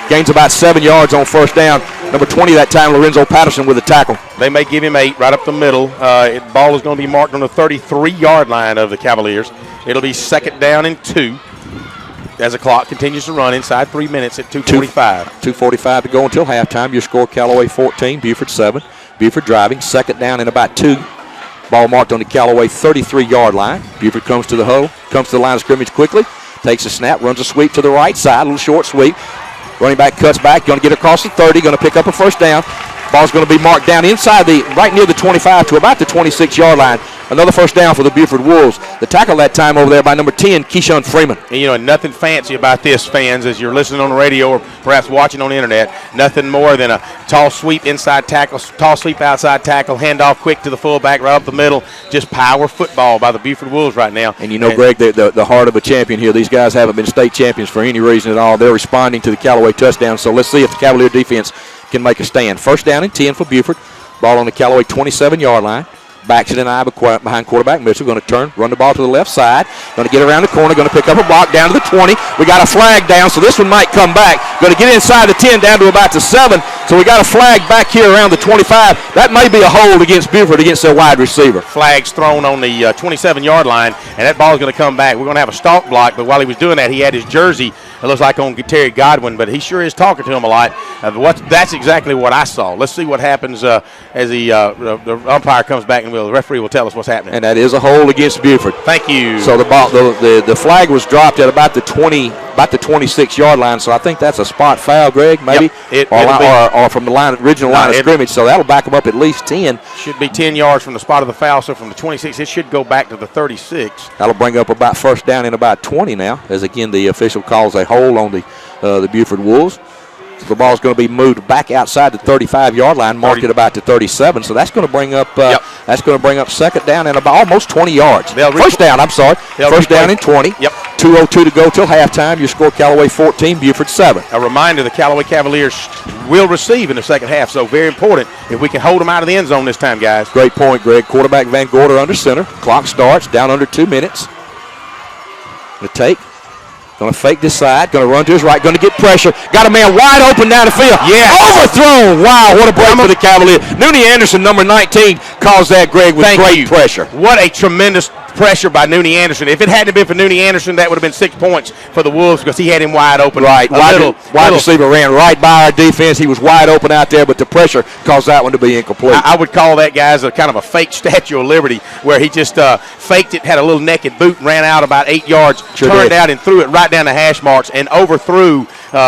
Gains about 7 yards on first down. Number 20 that time, Lorenzo Patterson with a tackle. They may give him 8 right up the middle. Ball is going to be marked on the 33-yard line of the Cavaliers. It'll be second down and 2. as the clock continues to run inside 3 minutes at 2:45. 2:45 to go until halftime. Your score, Callaway 14, Buford 7. Buford driving, second down and about 2. Ball marked on the Callaway 33-yard line. Buford comes to the huddle, comes to the line of scrimmage quickly, takes a snap, runs a sweep to the right side, a little short sweep. Running back cuts back, going to get across the 30, going to pick up a first down. Ball's going to be marked down inside right near the 25 to about the 26-yard line. Another first down for the Buford Wolves. The tackle that time over there by number 10, Keyshawn Freeman. And nothing fancy about this, fans, as you're listening on the radio or perhaps watching on the internet. Nothing more than a tall sweep inside tackle, tall sweep outside tackle, handoff quick to the fullback right up the middle. Just power football by the Buford Wolves right now. And Greg, the heart of a champion here. These guys haven't been state champions for any reason at all. They're responding to the Callaway touchdown. So let's see if the Cavalier defense can make a stand. First down and 10 for Buford. Ball on the Callaway 27-yard line. Backs it in eye behind quarterback Mitchell. Going to turn, run the ball to the left side. Going to get around the corner. Going to pick up a block down to the 20. We got a flag down, so this one might come back. Going to get inside the 10 down to about the 7. So we got a flag back here around the 25. That may be a hold against Buford against their wide receiver. Flags thrown on the 27-yard line, and that ball is going to come back. We're going to have a stalk block, but while he was doing that, he had his jersey. It looks like on Terry Godwin, but he sure is talking to him a lot. That's exactly what I saw. Let's see what happens as the umpire comes back, and the referee will tell us what's happening. And that is a hold against Buford. Thank you. So the flag was dropped at about the 26-yard line. So I think that's a spot foul, Greg, maybe, yep. or from the original line of scrimmage. So that'll back them up at least 10. Should be 10 yards from the spot of the foul. So from the 26, it should go back to the 36. That'll bring up about first down in about 20 now, as again the official calls a hold on the Buford Wolves. So the ball's going to be moved back outside the 35-yard line, marked at about the 37. So that's going to bring up second down and about almost 20 yards. First down and 20. Yep. 2:02 to go till halftime. Your score, Callaway 14, Buford 7. A reminder: the Callaway Cavaliers will receive in the second half. So very important if we can hold them out of the end zone this time, guys. Great point, Greg. Quarterback Van Gorder under center. Clock starts down under 2 minutes. The take. Going to fake this side. Going to run to his right. Going to get pressure. Got a man wide open down the field. Yeah. Overthrown. Wow, what a break for the Cavaliers. Nooney Anderson, number 19, caused that, Greg, with great pressure. What a tremendous pressure by Nooney Anderson. If it hadn't been for Nooney Anderson, that would have been 6 points for the Wolves because he had him wide open. Right. Wide receiver ran right by our defense. He was wide open out there, but the pressure caused that one to be incomplete. I would call that, guys, a kind of a fake Statue of Liberty where he just faked it, had a little naked boot, and ran out about 8 yards, turned out and threw it right down the hash marks and overthrew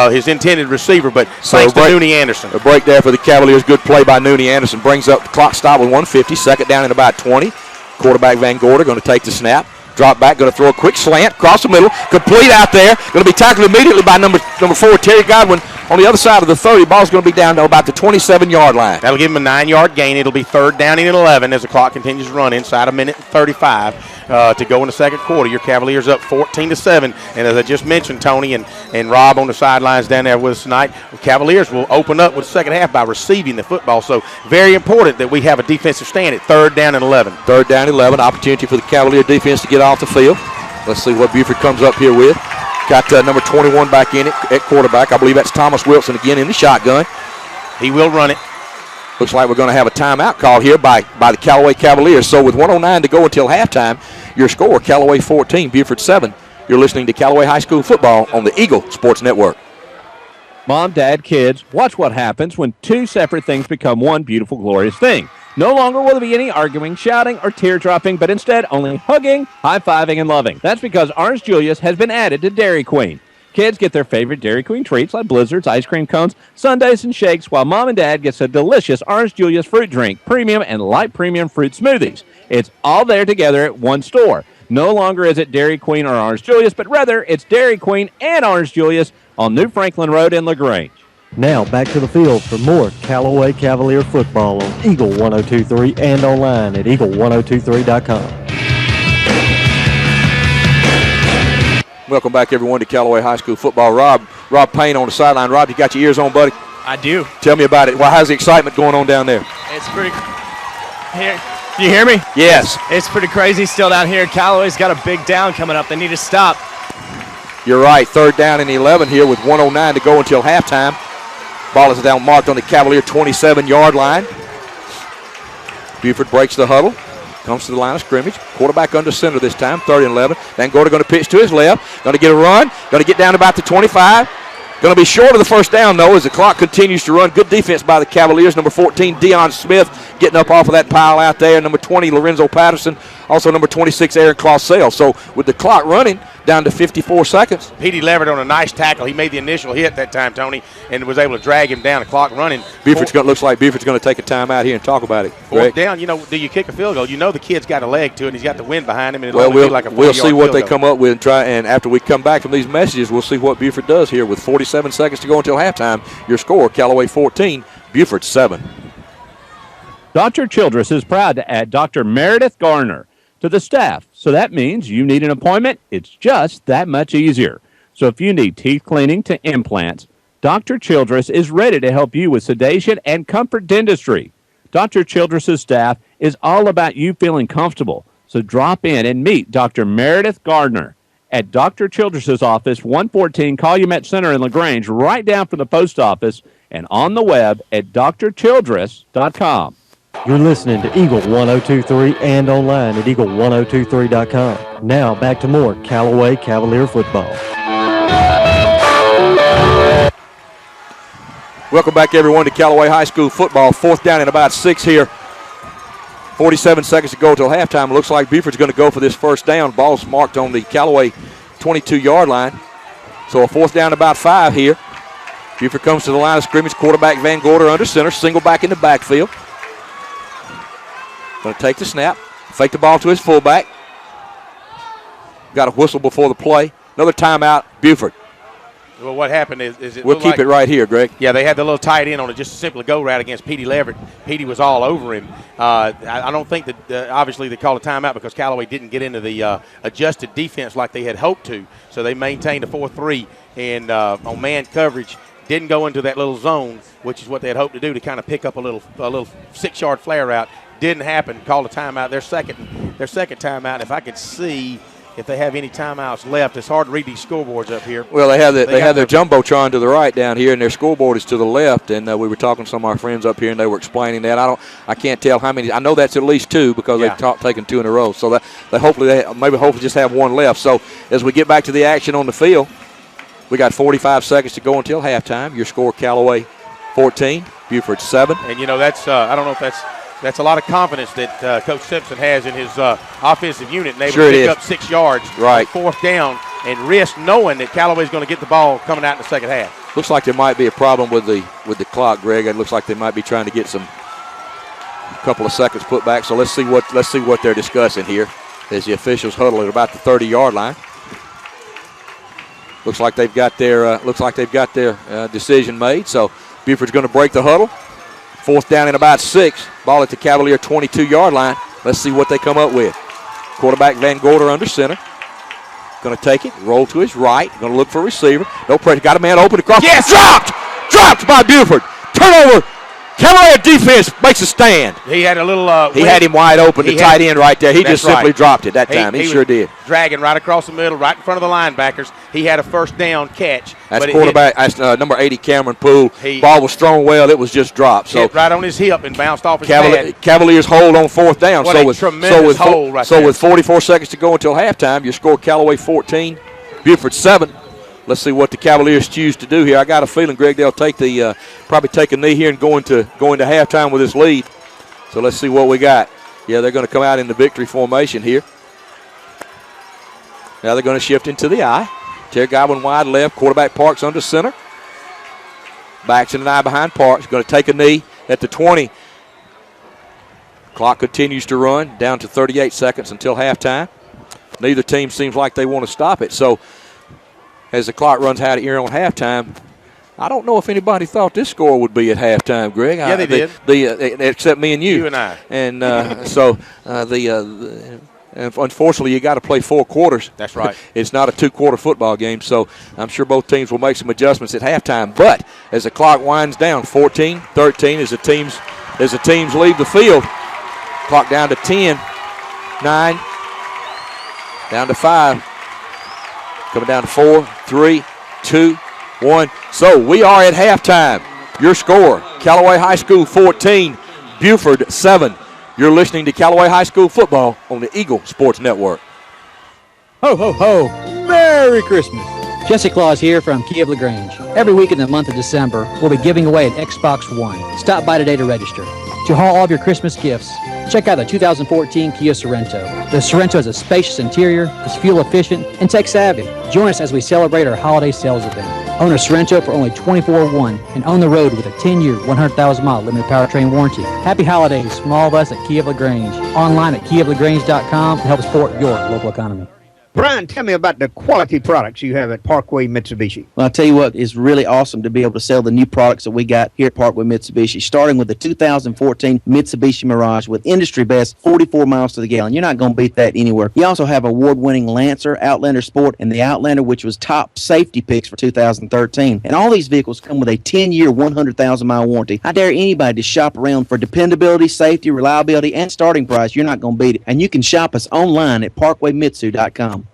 his intended receiver, but thanks to Nooney Anderson. A break there for the Cavaliers. Good play by Nooney Anderson. Brings up the clock stop with 1:50. Second down in about 20. Quarterback Van Gorder going to take the snap. Drop back, going to throw a quick slant across the middle. Complete out there. Going to be tackled immediately by number 4, Terry Godwin. On the other side of the 30, ball's going to be down to about the 27-yard line. That'll give him a 9-yard gain. It'll be third down and 11 as the clock continues to run inside a minute and 35 to go in the second quarter. Your Cavaliers up 14-7. And as I just mentioned, Tony and Rob on the sidelines down there with us tonight, the Cavaliers will open up with the second half by receiving the football. So very important that we have a defensive stand at third down and 11. Third down and 11. Opportunity for the Cavalier defense to get off the field. Let's see what Buford comes up here with. Got number 21 back in at quarterback. I believe that's Thomas Wilson again in the shotgun. He will run it. Looks like we're going to have a timeout call here by the Callaway Cavaliers. So with 1:09 to go until halftime, your score, Callaway 14, Buford 7. You're listening to Callaway High School football on the Eagle Sports Network. Mom, Dad, kids, watch what happens when two separate things become one beautiful, glorious thing. No longer will there be any arguing, shouting, or tear-dropping, but instead only hugging, high-fiving, and loving. That's because Orange Julius has been added to Dairy Queen. Kids get their favorite Dairy Queen treats like blizzards, ice cream cones, sundaes, and shakes, while Mom and Dad gets a delicious Orange Julius fruit drink, premium and light premium fruit smoothies. It's all there together at one store. No longer is it Dairy Queen or Orange Julius, but rather it's Dairy Queen and Orange Julius on New Franklin Road in LaGrange. Now back to the field for more Callaway Cavalier football on Eagle 102.3 and online at eagle1023.com. Welcome back, everyone, to Callaway High School football. Rob Payne on the sideline. Rob, you got your ears on, buddy? I do. Tell me about it. Well, how's the excitement going on down there? It's pretty. Here, do you hear me? Yes. It's pretty crazy still down here. Callaway's got a big down coming up. They need to stop. You're right. Third down and 11 here with 1:09 to go until halftime. Ball is down marked on the Cavalier 27-yard line. Buford breaks the huddle. Comes to the line of scrimmage. Quarterback under center this time, 3rd and 11. Van Gorder going to pitch to his left. Going to get a run. Going to get down to about the 25. Going to be short of the first down, though, as the clock continues to run. Good defense by the Cavaliers. Number 14, Deion Smith, getting up off of that pile out there. Number 20, Lorenzo Patterson. Also number 26, Aaron Clausell. So with the clock running down to 54 seconds. Petey Leverett on a nice tackle. He made the initial hit that time, Tony, and was able to drag him down. The clock running. Looks like Buford's going to take a timeout here and talk about it. Fourth down, do you kick a field goal? The kid's got a leg to it, and he's got the wind behind him. And we'll see what they come up with and try. And after we come back from these messages, we'll see what Buford does here with 47 seconds to go until halftime. Your score, Callaway 14, Buford 7. Dr. Childress is proud to add Dr. Meredith Garner to the staff. So that means you need an appointment. It's just that much easier. So if you need teeth cleaning to implants, Dr. Childress is ready to help you with sedation and comfort dentistry. Dr. Childress's staff is all about you feeling comfortable. So drop in and meet Dr. Meredith Gardner at Dr. Childress's office, 114 Calumet Center in LaGrange, right down from the post office, and on the web at drchildress.com. You're listening to Eagle 102.3 and online at eagle1023.com. Now back to more Callaway Cavalier football. Welcome back, everyone, to Callaway High School football. 4th down and about 6 here. 47 seconds to go till halftime. It looks like Buford's going to go for this first down. Ball's marked on the Callaway 22-yard line. So a 4th down about 5 here. Buford comes to the line of scrimmage. Quarterback Van Gorder under center. Single back in the backfield. Going to take the snap. Fake the ball to his fullback. Got a whistle before the play. Another timeout, Buford. Well, what happened is we'll keep it right here, Greg. Yeah, they had the little tight end on it, just a simple go route against Petey Leverett. Petey was all over him. I don't think that obviously they called a timeout because Callaway didn't get into the adjusted defense like they had hoped to. So they maintained a 4-3 and on man coverage. Didn't go into that little zone, which is what they had hoped to do to kind of pick up a little 6-yard flare route. Didn't happen. Called a timeout. Their second timeout. If I could see if they have any timeouts left, it's hard to read these scoreboards up here. Well, they have their jumbotron to the right down here, and their scoreboard is to the left. And we were talking to some of our friends up here, and they were explaining that. I can't tell how many. I know that's at least 2 because they've taken 2 in a row. So that hopefully just have 1 left. So as we get back to the action on the field, we got 45 seconds to go until halftime. Your score, Callaway 14, Buford 7. And that's I don't know if that's a lot of confidence that Coach Simpson has in his offensive unit and able to pick up 6 yards right. On 4th down and risk knowing that Callaway's going to get the ball coming out in the second half. Looks like there might be a problem with the clock, Greg. It looks like they might be trying to get a couple of seconds put back. So let's see what they're discussing here as the officials huddle at about the 30-yard line. Looks like they've got their decision made. So Buford's going to break the huddle. 4th down and about 6. Ball at the Cavalier 22-yard line. Let's see what they come up with. Quarterback Van Gorder under center. Going to take it, roll to his right. Going to look for a receiver. No pressure. Got a man open across. Yes! Dropped by Buford. Turnover. Callaway defense makes a stand. He had a little. He had him wide open. The tight end right there. He just simply dropped it that time. He sure did. Dragging right across the middle, right in front of the linebackers. He had a first down catch. That's quarterback. That's number 80, Cameron Poole. Ball was thrown well. It was just dropped. So hit right on his hip and bounced off his pad. Cavaliers hold on 4th down. What a tremendous hold right there. So with 44 seconds to go until halftime, your score Callaway 14, Buford 7. Let's see what the Cavaliers choose to do here. I got a feeling, Greg, they'll probably take a knee here and go into halftime with this lead. So let's see what we got. Yeah, they're going to come out in the victory formation here. Now they're going to shift into the I. Terry Godwin wide left. Quarterback Parks under center. Backs in an I behind Parks. Going to take a knee at the 20. Clock continues to run down to 38 seconds until halftime. Neither team seems like they want to stop it. So as the clock runs out here on halftime, I don't know if anybody thought this score would be at halftime, Greg. Yeah, they did. Except me and you. You and I. And unfortunately, you got to play 4 quarters. That's right. It's not a 2-quarter football game, so I'm sure both teams will make some adjustments at halftime. But as the clock winds down, 14-13 as the teams leave the field. Clock down to 10, 9, down to 5. Coming down to 4, 3, 2, 1. So we are at halftime. Your score, Callaway High School 14, Buford 7. You're listening to Callaway High School football on the Eagle Sports Network. Ho, ho, ho. Merry Christmas. Jesse Claus here from Key of LaGrange. Every week in the month of December, we'll be giving away an Xbox One. Stop by today to register. To haul all of your Christmas gifts, check out the 2014 Kia Sorento. The Sorento has a spacious interior, is fuel efficient, and tech savvy. Join us as we celebrate our holiday sales event. Own a Sorento for only $24,100 and own the road with a 10-year, 100,000-mile limited powertrain warranty. Happy holidays from all of us at Key of LaGrange. Online at keyoflagrange.com to help support your local economy. Brian, tell me about the quality products you have at Parkway Mitsubishi. Well, I'll tell you what, it's really awesome to be able to sell the new products that we got here at Parkway Mitsubishi, starting with the 2014 Mitsubishi Mirage with industry best 44 miles to the gallon. You're not going to beat that anywhere. You also have award-winning Lancer, Outlander Sport, and the Outlander, which was top safety picks for 2013. And all these vehicles come with a 10-year, 100,000-mile warranty. I dare anybody to shop around for dependability, safety, reliability, and starting price. You're not going to beat it. And you can shop us online at parkwaymitsu.com.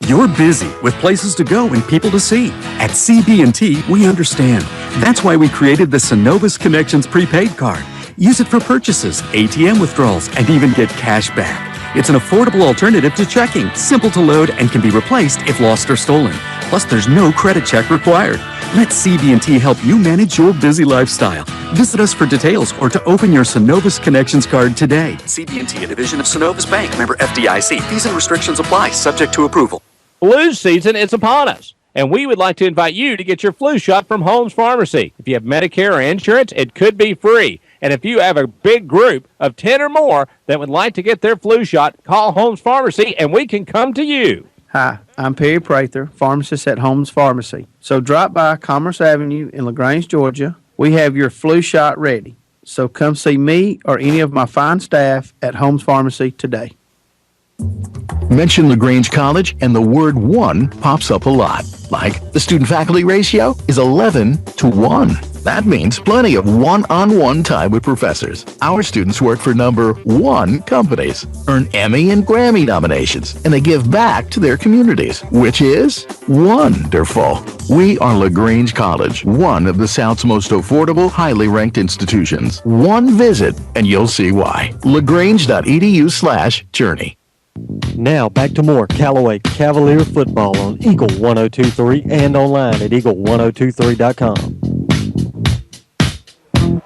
You're busy with places to go and people to see. At CB&T, we understand. That's why we created the Synovus Connections prepaid card. Use it for purchases, ATM withdrawals, and even get cash back. It's an affordable alternative to checking, simple to load, and can be replaced if lost or stolen. Plus, there's no credit check required. Let CB&T help you manage your busy lifestyle. Visit us for details or to open your Synovus Connections card today. CB&T, a division of Synovus Bank, member FDIC. Fees and restrictions apply, subject to approval. Flu season is upon us, and we would like to invite you to get your flu shot from Holmes Pharmacy. If you have Medicare or insurance, it could be free. And if you have a big group of 10 or more that would like to get their flu shot, call Holmes Pharmacy, and we can come to you. Hi, I'm Perry Prather, pharmacist at Holmes Pharmacy. So drop by Commerce Avenue in LaGrange, Georgia. We have your flu shot ready. So come see me or any of my fine staff at Holmes Pharmacy today. Mention LaGrange College and the word one pops up a lot. Like the student-faculty ratio is 11 to 1. That means plenty of one-on-one time with professors. Our students work for number one companies, earn Emmy and Grammy nominations, and they give back to their communities, which is wonderful. We are LaGrange College, one of the South's most affordable, highly ranked institutions. One visit, and you'll see why. LaGrange.edu/journey. Now back to more Callaway Cavalier football on Eagle 1023 and online at eagle1023.com.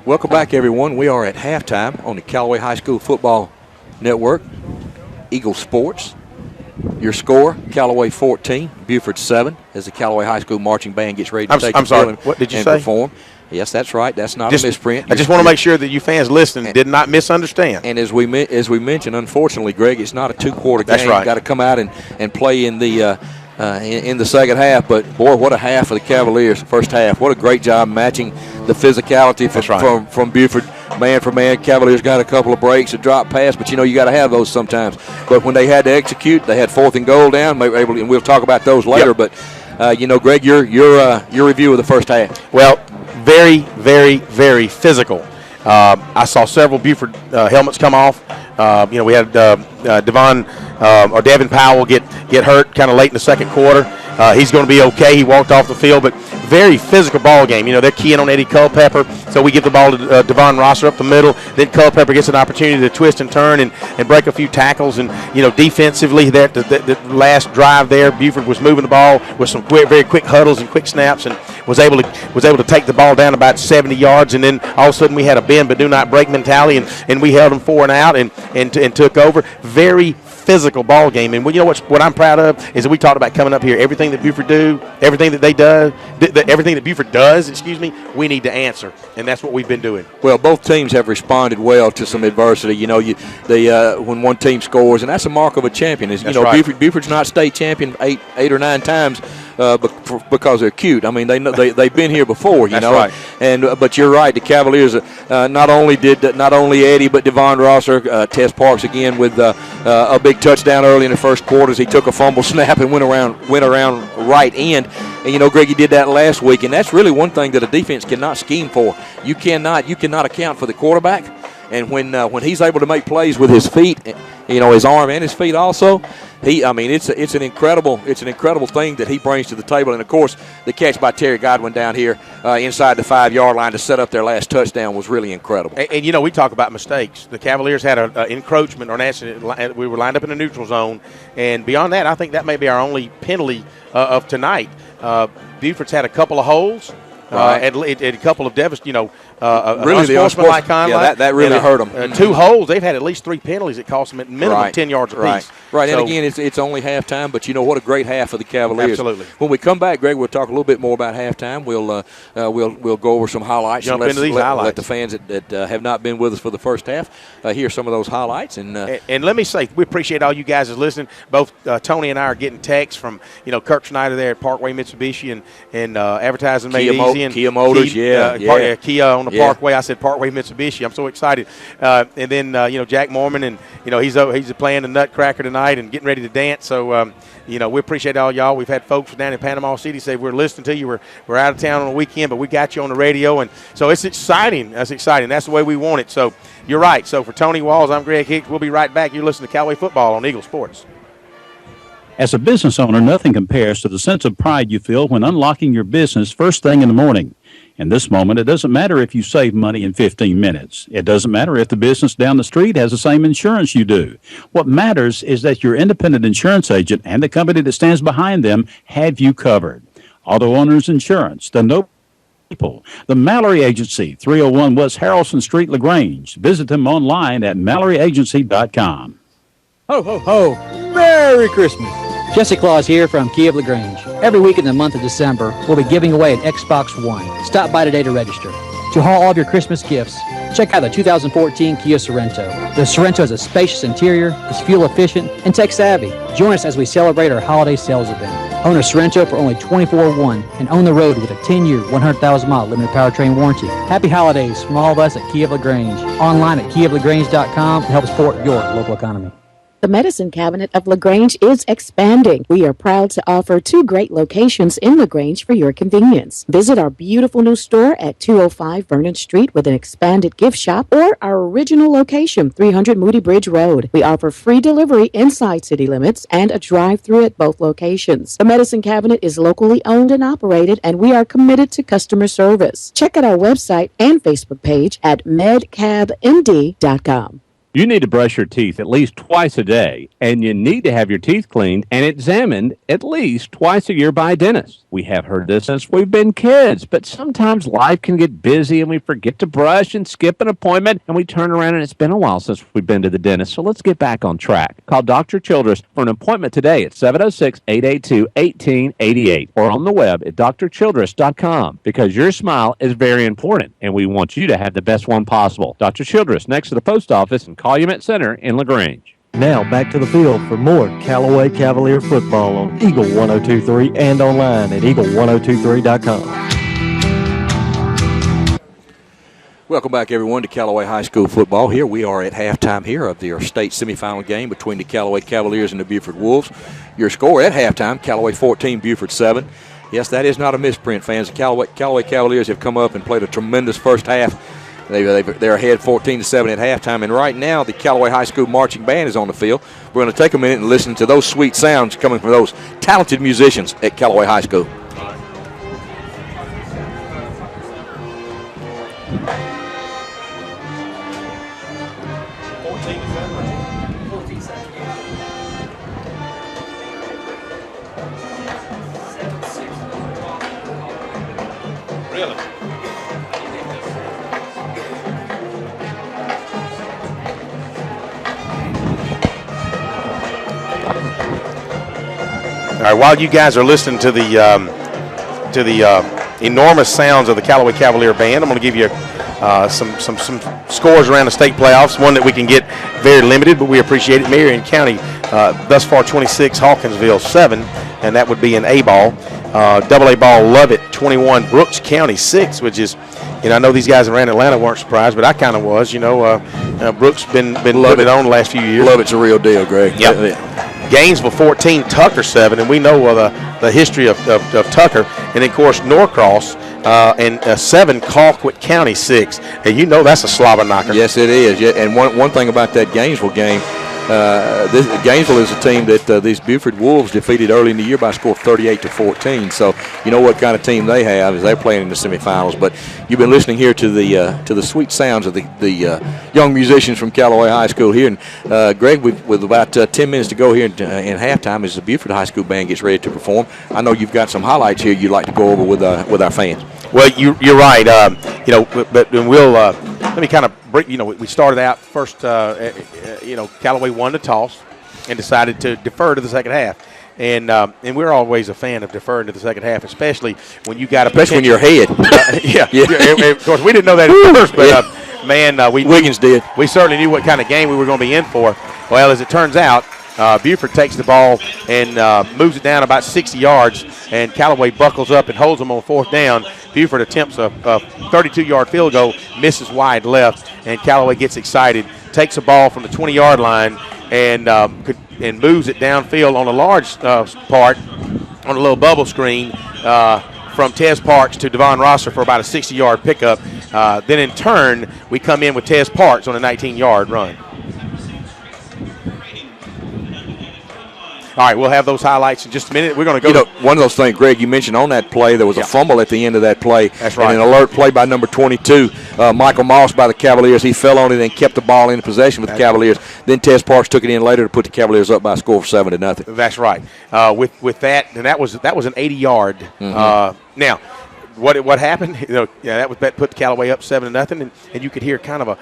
Welcome back, everyone. We are at halftime on the Callaway High School Football Network. Eagle Sports. Your score, Callaway 14, Buford 7, as the Callaway High School marching band gets ready to take the field what did you and say? Perform. Yes, that's right. That's not a misprint. I just want to make sure that you fans listening did not misunderstand. And as we mentioned, unfortunately, Greg, it's not a two-quarter game. That's right. Got to come out and play in the second half. But boy, what a half for the Cavaliers! First half, what a great job matching the physicality from Buford. Man for man, Cavaliers got a couple of breaks, a drop pass, but you got to have those sometimes. But when they had to execute, they had 4th and goal down. They were able to, and we'll talk about those later. Yep. But Greg, your review of the first half. Well, very, very, very physical. I saw several Buford helmets come off. We had Devin Powell get hurt kind of late in the second quarter. He's going to be okay. He walked off the field, but very physical ball game. They're keying on Eddie Culpepper, so we give the ball to Devon Rosser up the middle. Then Culpepper gets an opportunity to twist and turn and break a few tackles. And, defensively, there the last drive there, Buford was moving the ball with some very quick huddles and quick snaps and was able to take the ball down about 70 yards. And then all of a sudden we had a bend but do not break mentality, and we held them 4 and out and took over. Very physical ball game. And what I'm proud of is that we talked about coming up here. Everything that Buford do, everything that they do, everything that Buford does, we need to answer, and that's what we've been doing. Well, both teams have responded well to some adversity. When one team scores, and that's a mark of a champion. Is right. Buford's not state champion 8 or 9 times because they're cute. I mean, they've been here before. That's right. But you're right. The Cavaliers not only Eddie but Devon Rosser, Tess Parks again with a big touchdown early in the first quarters. He took a fumble snap and went around right end. And Greg, he did that last week, and that's really one thing that a defense cannot scheme for. You cannot account for the quarterback, And when he's able to make plays with his feet, his arm and his feet also, it's an incredible thing that he brings to the table. And of course, the catch by Terry Godwin down here inside the 5-yard line to set up their last touchdown was really incredible. And we talk about mistakes. The Cavaliers had an encroachment on accident. We were lined up in the neutral zone, and beyond that, I think that may be our only penalty of tonight. Buford's had a couple of holes. Right. And a couple of really the unsportsmanlike conduct. Yeah, that really hurt them. 2 holes. They've had at least 3 penalties that cost them at minimum 10 yards apiece. Right. So, and again, it's only halftime, but what a great half for the Cavaliers. Absolutely. When we come back, Greg, we'll talk a little bit more about halftime. We'll go over some highlights. Jump into these highlights. Let the fans that have not been with us for the first half hear some of those highlights. And let me say, we appreciate all you guys is listening. Both Tony and I are getting texts from Kirk Schneider there at Parkway Mitsubishi and advertising made easy and Kia Motors. Kia on the Parkway. I said Parkway Mitsubishi. I'm so excited. And then Jack Mormon, and he's playing the Nutcracker tonight and getting ready to dance. So we appreciate all y'all. We've had folks down in Panama City say we're listening to you. We're out of town on the weekend, but we got you on the radio, and so it's exciting. That's exciting. That's the way we want it. So you're right. So for Tony Walls, I'm Greg Hicks. We'll be right back. You're listening to Callaway Football on Eagle Sports. As a business owner, nothing compares to the sense of pride you feel when unlocking your business first thing in the morning. In this moment, it doesn't matter if you save money in 15 minutes. It doesn't matter if the business down the street has the same insurance you do. What matters is that your independent insurance agent and the company that stands behind them have you covered. Auto Owners Insurance, the No People, the Mallory Agency, 301 West Harrelson Street, LaGrange. Visit them online at MalloryAgency.com. Ho, ho, ho. Merry Christmas. Jesse Claus here from Kia of LaGrange. Every week in the month of December, we'll be giving away an Xbox One. Stop by today to register. To haul all of your Christmas gifts, check out the 2014 Kia Sorento. The Sorento has a spacious interior, is fuel efficient, and tech savvy. Join us as we celebrate our holiday sales event. Own a Sorento for only $24,100 and own the road with a 10-year, 100,000-mile limited powertrain warranty. Happy holidays from all of us at Kia of LaGrange. Online at KiaofLaGrange.com to help support your local economy. The Medicine Cabinet of LaGrange is expanding. We are proud to offer 2 great locations in LaGrange for your convenience. Visit our beautiful new store at 205 Vernon Street with an expanded gift shop, or our original location, 300 Moody Bridge Road. We offer free delivery inside city limits and a drive-through at both locations. The Medicine Cabinet is locally owned and operated, and we are committed to customer service. Check out our website and Facebook page at medcabmd.com. You need to brush your teeth at least twice a day, and you need to have your teeth cleaned and examined at least twice a year by a dentist. We have heard this since we've been kids, but sometimes life can get busy and we forget to brush and skip an appointment, and we turn around and it's been a while since we've been to the dentist, so let's get back on track. Call Dr. Childress for an appointment today at 706-882-1888 or on the web at drchildress.com, because your smile is very important, and we want you to have the best one possible. Dr. Childress, next to the post office in Calumet Center in LaGrange. Now back to the field for more Callaway Cavalier football on Eagle 102.3 and online at eagle1023.com. Welcome back, everyone, to Callaway High School football. Here we are at halftime here of their state semifinal game between the Callaway Cavaliers and the Buford Wolves. Your score at halftime, Callaway 14, Buford 7. Yes, that is not a misprint, fans. The Callaway Cavaliers have come up and played a tremendous first half. They're ahead 14-7 at halftime, and right now the Callaway High School marching band is on the field. We're going to take a minute and listen to those sweet sounds coming from those talented musicians at Callaway High School. Really? All right, while you guys are listening to the enormous sounds of the Callaway Cavalier Band, I'm going to give you some scores around the state playoffs, one that we can get very limited, but we appreciate it. Marion County, thus far 26, Hawkinsville 7, and that would be an A-ball. Double A-ball, Lovett 21, Brooks County 6, which is, I know these guys around Atlanta weren't surprised, but I kind of was. Brooks been living on the last few years. Lovett's a real deal, Greg. Yep. Gainesville 14, Tucker 7, and we know the history of Tucker. And, of course, Norcross and 7 Colquitt County 6. And you know that's a slobber knocker. Yes, it is. Yeah, and one thing about that Gainesville game, Gainesville is a team that these Buford Wolves defeated early in the year by a score of 38-14. So you know what kind of team they have as they're playing in the semifinals. But you've been listening here to the sweet sounds of the young musicians from Callaway High School here. And Greg, with about 10 minutes to go here in halftime, as the Buford High School band gets ready to perform, I know you've got some highlights here you'd like to go over with our fans. Well, you're right. But we'll let me kind of break. We started out first. Callaway won the toss and decided to defer to the second half. And we're always a fan of deferring to the second half, especially when you got especially when you're ahead. Of course, we didn't know that at first, but Wiggins did. We certainly knew what kind of game we were going to be in for. Well, as it turns out, Buford takes the ball and moves it down about 60 yards, and Callaway buckles up and holds them on fourth down. Buford attempts a 32-yard field goal, misses wide left, and Callaway gets excited, takes the ball from the 20-yard line, and moves it downfield on a large part on a little bubble screen from Tez Parks to Devon Rosser for about a 60-yard pickup. Then in turn, we come in with Tez Parks on a 19-yard run. All right, we'll have those highlights in just a minute. We're going to go. One of those things, Greg, you mentioned on that play, there was a fumble at the end of that play. That's right. And an alert play by number 22, Michael Moss by the Cavaliers. He fell on it and kept the ball in possession with the Cavaliers. Then Tez Parks took it in later to put the Cavaliers up by a score of 7-0. That's right. With that, and that was an 80-yard. Mm-hmm. Now, what happened? That put Callaway up 7-0, and you could hear kind of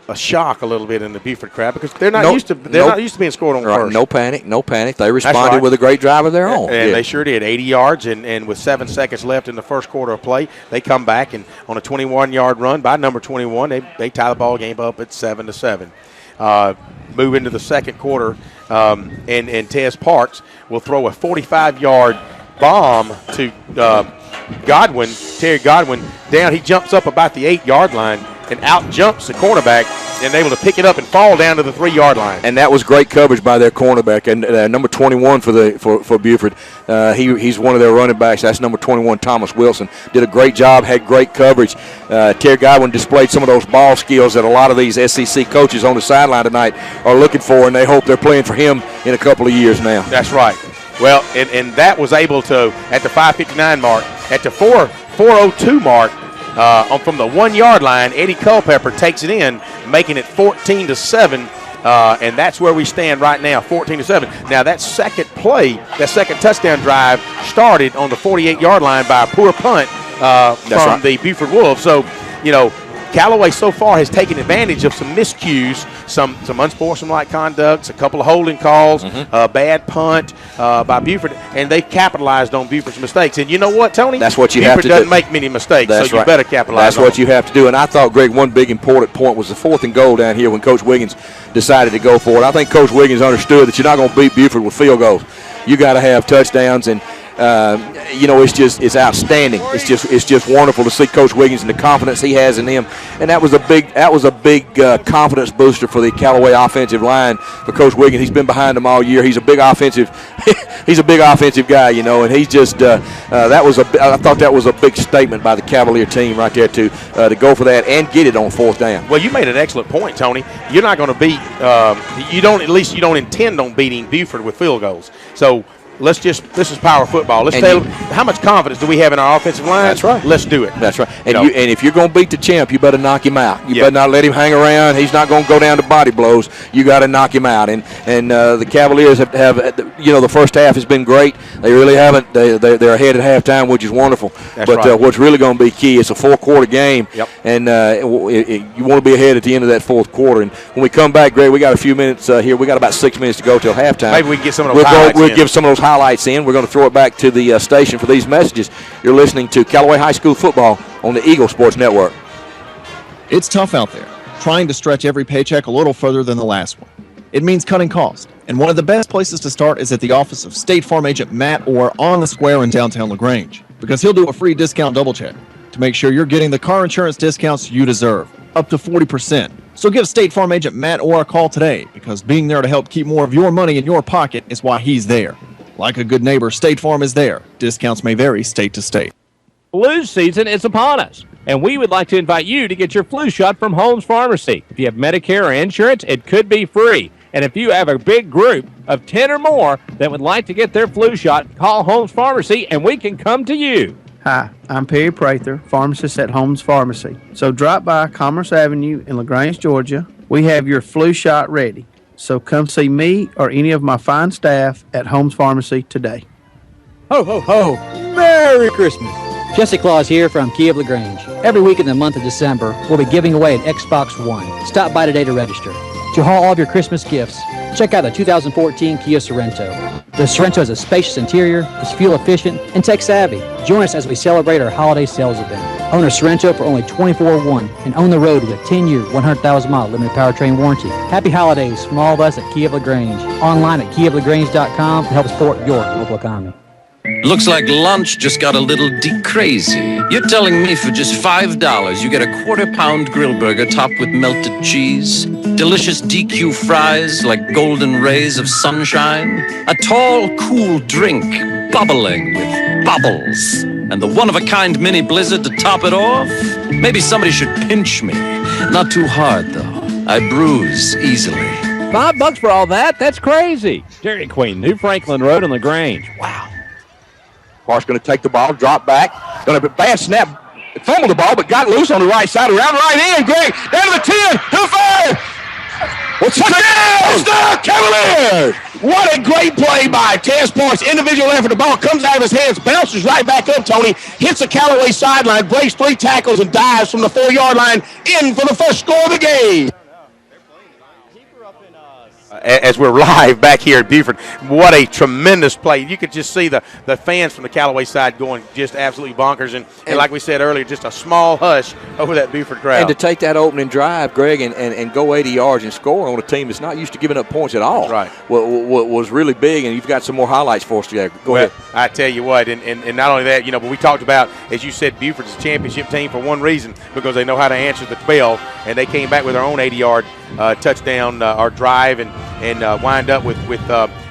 a shock a little bit in the Buford crowd because they're not used to being scored on first. No panic. They responded with a great drive of their own. And they sure did. 80 yards, and with 7 seconds left in the first quarter of play, they come back and on a 21-yard run by number 21, they tie the ball game up at 7-7. Move into the second quarter, and Tez Parks will throw a 45-yard bomb to Terry Godwin down. He jumps up about the 8-yard line and out jumps the cornerback and able to pick it up and fall down to the 3-yard line. And that was great coverage by their cornerback. And number 21 for Buford, he's one of their running backs. That's number 21, Thomas Wilson. Did a great job, had great coverage. Terry Godwin displayed some of those ball skills that a lot of these SEC coaches on the sideline tonight are looking for, and they hope they're playing for him in a couple of years now. That's right. Well, and that was able to, at the 5:59 mark, at the 4:02 mark, from the 1-yard line, Eddie Culpepper takes it in, making it 14-7, and that's where we stand right now, 14-7. Now that second touchdown drive started on the 48-yard line by a poor punt from the Buford Wolves. So, Callaway so far has taken advantage of some miscues, some unsportsmanlike conducts, a couple of holding calls, a bad punt by Buford, and they've capitalized on Buford's mistakes. And you know what, Tony? That's what you Buford have to do. doesn't make many mistakes, That's so you better capitalize That's on what them. you have to do. And I thought, Greg, one big important point was the 4th and goal down here when Coach Wiggins decided to go for it. I think Coach Wiggins understood that you're not going to beat Buford with field goals. You got to have touchdowns, and it's outstanding. It's just wonderful to see Coach Wiggins and the confidence he has in him, and that was a big confidence booster for the Callaway offensive line for Coach Wiggins. He's been behind them all year. He's a big offensive guy, and he's just I thought that was a big statement by the Cavalier team right there to go for that and get it on 4th down. Well, you made an excellent point, Tony. You're not going to beat. You don't intend on beating Buford with field goals. So this is power football. How much confidence do we have in our offensive line? That's right. Let's do it. That's right. And if you're going to beat the champ, you better knock him out. You better not let him hang around. He's not going to go down to body blows. You got to knock him out. And the Cavaliers have the first half has been great. They really haven't. They're ahead at halftime, which is wonderful. That's but right. What's really going to be key, it's a 4-quarter game. Yep. And you want to be ahead at the end of that 4th quarter. And when we come back, Greg, we got a few minutes here. We got about 6 minutes to go till halftime. Maybe we can get some of those highlights We'll in. give some of those highlights in. We're going to throw it back to the station for these messages. You're listening to Callaway High School football on the Eagle Sports Network. It's tough out there, trying to stretch every paycheck a little further than the last one. It means cutting costs, and one of the best places to start is at the office of State Farm Agent Matt Orr on the square in downtown LaGrange, because he'll do a free discount double check to make sure you're getting the car insurance discounts you deserve, up to 40%. So give State Farm Agent Matt Orr a call today, because being there to help keep more of your money in your pocket is why he's there. Like a good neighbor, State Farm is there. Discounts may vary state to state. Flu season is upon us, and we would like to invite you to get your flu shot from Holmes Pharmacy. If you have Medicare or insurance, it could be free. And if you have a big group of 10 or more that would like to get their flu shot, call Holmes Pharmacy, and we can come to you. Hi, I'm Perry Prather, pharmacist at Holmes Pharmacy. So drop by Commerce Avenue in LaGrange, Georgia. We have your flu shot ready. So come see me or any of my fine staff at Holmes Pharmacy today. Ho, ho, ho! Merry Christmas! Jesse Claus here from Key of LaGrange. Every week in the month of December, we'll be giving away an Xbox One. Stop by today to register. To haul all of your Christmas gifts, check out the 2014 Kia Sorento. The Sorento has a spacious interior, is fuel efficient, and tech savvy. Join us as we celebrate our holiday sales event. Own a Sorento for only $24,100 and own the road with a 10-year, 100,000-mile limited powertrain warranty. Happy holidays from all of us at Key of LaGrange. Online at keyoflagrange.com to help support your local economy. Looks like lunch just got a little crazy. You're telling me for just $5 you get a quarter-pound grill burger topped with melted cheese, delicious DQ fries like golden rays of sunshine, a tall, cool drink bubbling with bubbles, and the one-of-a-kind mini blizzard to top it off? Maybe somebody should pinch me. Not too hard, though. I bruise easily. $5 for all that? That's crazy. Dairy Queen, New Franklin Road in LaGrange. Wow. Park's going to take the ball, drop back. Going to be a bad snap. Fumbled the ball, but got loose on the right side. Around right in. Greg down to the 10. Who fired? What's the Cavaliers? What a great play by Tez Parks. Individual effort. The ball comes out of his hands, bounces right back up, Tony. Hits the Callaway sideline, breaks 3 tackles, and dives from the 4-yard line in for the first score of the game. As we're live back here at Buford, what a tremendous play. You could just see the fans from the Callaway side going just absolutely bonkers. And like we said earlier, just a small hush over that Buford crowd. And to take that opening drive, Greg, and go 80 yards and score on a team that's not used to giving up points at all. Right. What was really big, and you've got some more highlights for us today. Go ahead. I tell you what, and not only that, but we talked about, as you said, Buford's a championship team for one reason, because they know how to answer the bell, and they came back with their own 80-yard touchdown or drive and wind up with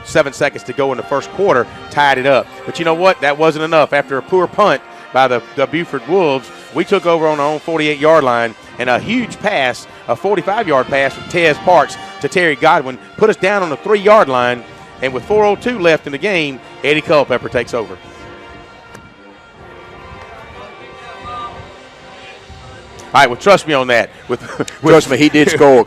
7 seconds to go in the first quarter, tied it up. But you know what? That wasn't enough. After a poor punt by the Buford Wolves, we took over on our own 48-yard line, and a huge pass, a 45-yard pass from Tez Parks to Terry Godwin, put us down on the 3-yard line, and with 4:02 left in the game, Eddie Culpepper takes over. All right, well, trust me on that. Trust me, he did score.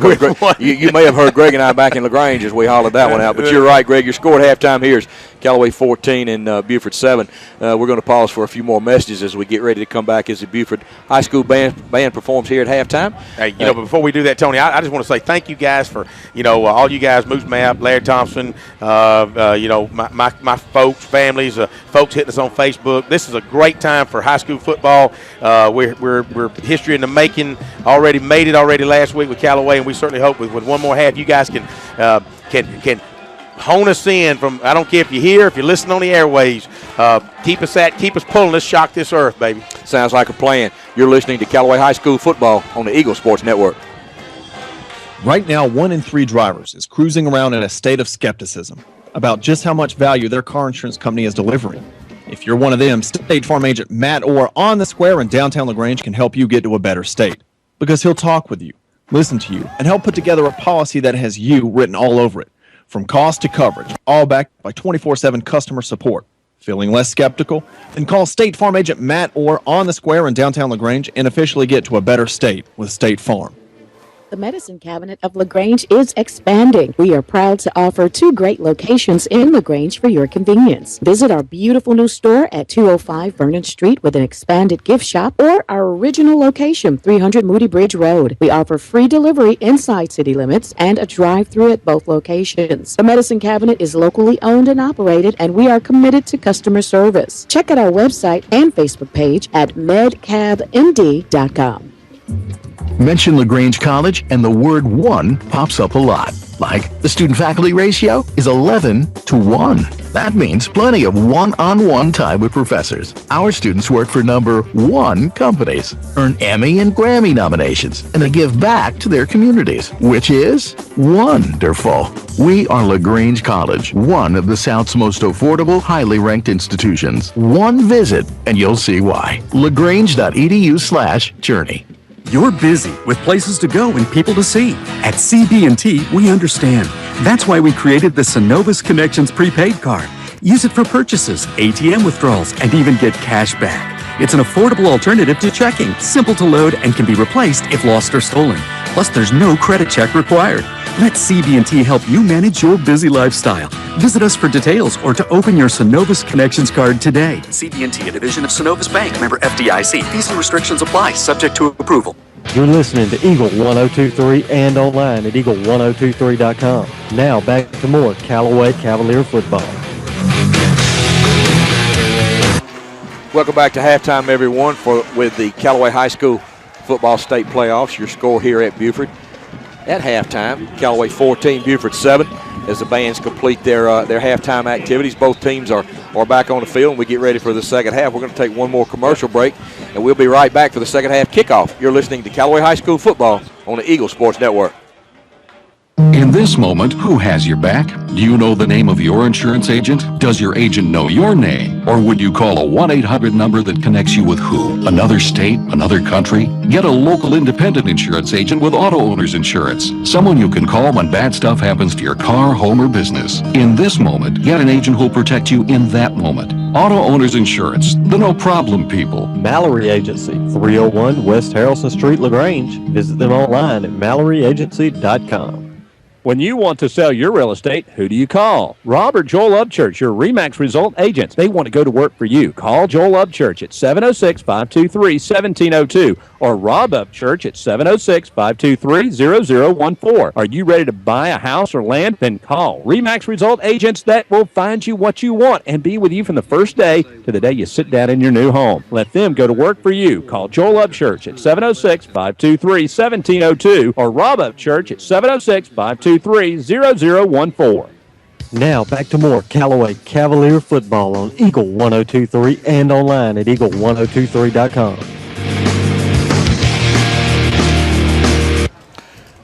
You may have heard Greg and I back in LaGrange as we hollered that one out. But you're right, Greg. Your score at halftime here is Callaway 14 and Buford 7. We're going to pause for a few more messages as we get ready to come back as the Buford High School band performs here at halftime. Hey, but before we do that, Tony, I just want to say thank you guys for, all you guys, Moose Map, Larry Thompson, my folks, families, folks hitting us on Facebook. This is a great time for high school football. We're history in the making. Already made it last week with Callaway, and we certainly hope with one more half you guys can hone us in from, I don't care if you're here, if you're listening on the airwaves, keep us pulling, let's shock this earth, baby. Sounds like a plan. You're listening to Callaway High School football on the Eagle Sports Network. Right now, 1 in 3 drivers is cruising around in a state of skepticism about just how much value their car insurance company is delivering. If you're one of them, State Farm agent Matt Orr on the Square in downtown LaGrange can help you get to a better state, because he'll talk with you, listen to you, and help put together a policy that has you written all over it, from cost to coverage, all backed by 24/7 customer support. Feeling less skeptical? Then call State Farm agent Matt Orr on the Square in downtown LaGrange and officially get to a better state with State Farm. The Medicine Cabinet of LaGrange is expanding. We are proud to offer 2 great locations in LaGrange for your convenience. Visit our beautiful new store at 205 Vernon Street with an expanded gift shop, or our original location, 300 Moody Bridge Road. We offer free delivery inside city limits and a drive-through at both locations. The Medicine Cabinet is locally owned and operated, and we are committed to customer service. Check out our website and Facebook page at medcabmd.com. Mention LaGrange College and the word 1 pops up a lot. Like the student-faculty ratio is 11 to 1. That means plenty of one-on-one time with professors. Our students work for number one companies, earn Emmy and Grammy nominations, and they give back to their communities, which is wonderful. We are LaGrange College, one of the South's most affordable, highly ranked institutions. One visit, and you'll see why. lagrange.edu/journey. You're busy with places to go and people to see. At CB&T, we understand. That's why we created the Synovus Connections prepaid card. Use it for purchases, ATM withdrawals, and even get cash back. It's an affordable alternative to checking, simple to load, and can be replaced if lost or stolen. Plus, there's no credit check required. Let CB&T help you manage your busy lifestyle. Visit us for details or to open your Synovus Connections card today. CB&T, a division of Synovus Bank, member FDIC. Fees and restrictions apply, subject to approval. You're listening to Eagle 102.3 and online at eagle1023.com. Now back to more Callaway Cavalier football. Welcome back to halftime, everyone, with the Callaway High School football state playoffs. Your score here at Buford at halftime: Callaway 14, Buford 7. As the bands complete their halftime activities, both teams are back on the field, and we get ready for the second half. We're going to take one more commercial break, and we'll be right back for the second half kickoff. You're listening to Callaway High School football on the Eagle Sports Network. In this moment, who has your back? Do you know the name of your insurance agent? Does your agent know your name? Or would you call a 1-800 number that connects you with who? Another state? Another country? Get a local independent insurance agent with auto owner's insurance. Someone you can call when bad stuff happens to your car, home, or business. In this moment, get an agent who'll protect you in that moment. Auto owner's insurance, the no problem people. Mallory Agency, 301 West Harrelson Street, LaGrange. Visit them online at MalloryAgency.com. When you want to sell your real estate, who do you call? Rob or Joel Upchurch, your RE/MAX result agents. They want to go to work for you. Call Joel Upchurch at 706-523-1702 or Rob Upchurch at 706-523-0014. Are you ready to buy a house or land? Then call RE/MAX result agents that will find you what you want and be with you from the first day to the day you sit down in your new home. Let them go to work for you. Call Joel Upchurch at 706-523-1702 or Rob Upchurch at 706-523-0014. Now back to more Callaway Cavalier football on Eagle 102.3 and online at eagle1023.com.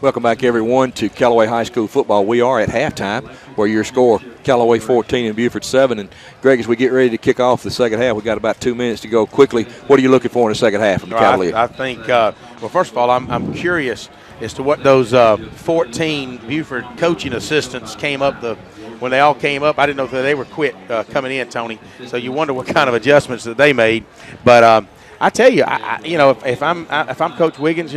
Welcome back, everyone, to Callaway High School football. We are at halftime, where your score, Callaway 14 and Buford 7. And, Greg, as we get ready to kick off the second half, we've got about 2 minutes to go quickly. What are you looking for in the second half from the Cavaliers? I think, well, first of all, I'm curious as to what those 14 Buford coaching assistants came up when they all came up. I didn't know that they were quit coming in, Tony. So you wonder what kind of adjustments that they made. But I tell you, if I'm Coach Wiggins,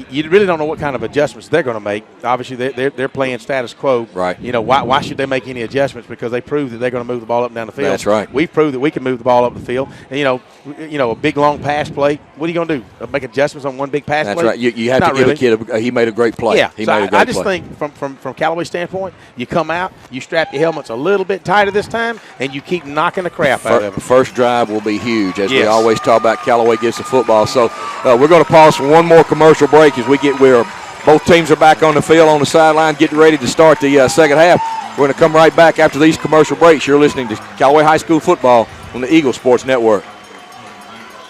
you really don't know what kind of adjustments they're going to make. Obviously, they're playing status quo. Right. Why should they make any adjustments? Because they proved that they're going to move the ball up and down the field. That's right. We've proved that we can move the ball up the field. And, a big, long pass play, what are you going to do? Make adjustments on one big pass play? That's right. You have to give a kid he made a great play. Yeah. I just think from Callaway's standpoint, you come out, you strap your helmets a little bit tighter this time, and you keep knocking the crap out of them. First drive will be huge, as we always talk about. Callaway gets the football. So we're going to pause for one more commercial break as both teams are back on the field on the sideline getting ready to start the second half. We're going to come right back after these commercial breaks. You're listening to Callaway High School football on the Eagle Sports Network.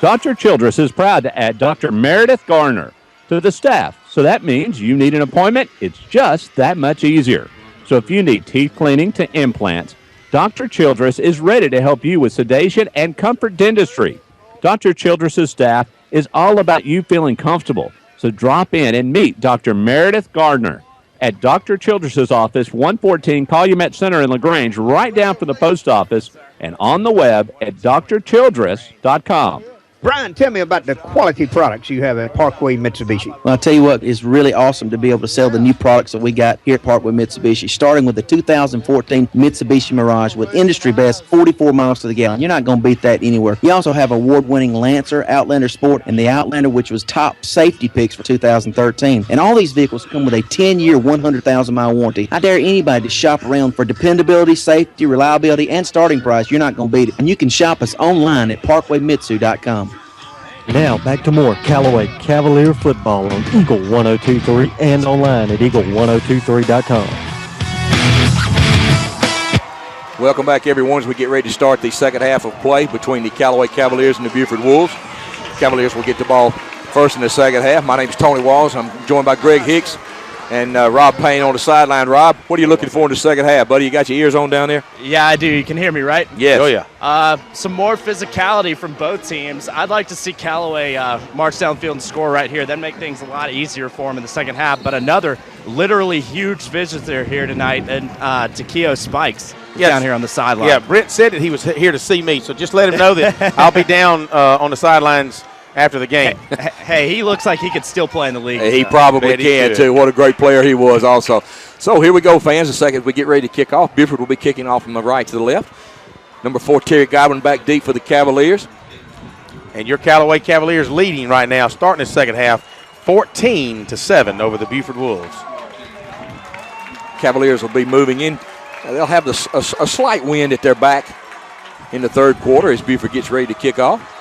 Dr. Childress is proud to add Dr. Meredith Garner to the staff. So that means you need an appointment. It's just that much easier. So if you need teeth cleaning to implants, Dr. Childress is ready to help you with sedation and comfort dentistry. Dr. Childress's staff is all about you feeling comfortable. So drop in and meet Dr. Meredith Gardner at Dr. Childress's office, 114 Calumet Center in LaGrange, right down from the post office, and on the web at drchildress.com. Brian, tell me about the quality products you have at Parkway Mitsubishi. Well, I'll tell you what, it's really awesome to be able to sell the new products that we got here at Parkway Mitsubishi, starting with the 2014 Mitsubishi Mirage with industry best 44 miles to the gallon. You're not going to beat that anywhere. You also have award-winning Lancer, Outlander Sport, and the Outlander, which was top safety picks for 2013. And all these vehicles come with a 10-year, 100,000-mile warranty. I dare anybody to shop around for dependability, safety, reliability, and starting price. You're not going to beat it. And you can shop us online at parkwaymitsu.com. Now back to more Callaway Cavalier football on Eagle 102.3 and online at eagle1023.com. Welcome back, everyone, as we get ready to start the second half of play between the Callaway Cavaliers and the Buford Wolves. Cavaliers will get the ball first in the second half. My name is Tony Walls. I'm joined by Greg Hicks and Rob Payne on the sideline. Rob, what are you looking for in the second half, buddy? You got your ears on down there? Yeah, I do. You can hear me, right? Yes. Oh, yeah. Some more physicality from both teams. I'd like to see Callaway march downfield and score right here. That'd make things a lot easier for them in the second half. But another literally huge visitor here tonight, and Takeo Spikes down here on the sideline. Yeah, Brent said that he was here to see me, so just let him know that I'll be down on the sidelines after the game. Hey, he looks like he could still play in the league. He probably can, too. What a great player he was also. So here we go, fans. The second we get ready to kick off. Buford will be kicking off from the right to the left. Number 4, Terry Godwin back deep for the Cavaliers. And your Callaway Cavaliers leading right now, starting the second half, 14-7 over the Buford Wolves. Cavaliers will be moving in. They'll have a slight wind at their back in the third quarter as Buford gets ready to kick off.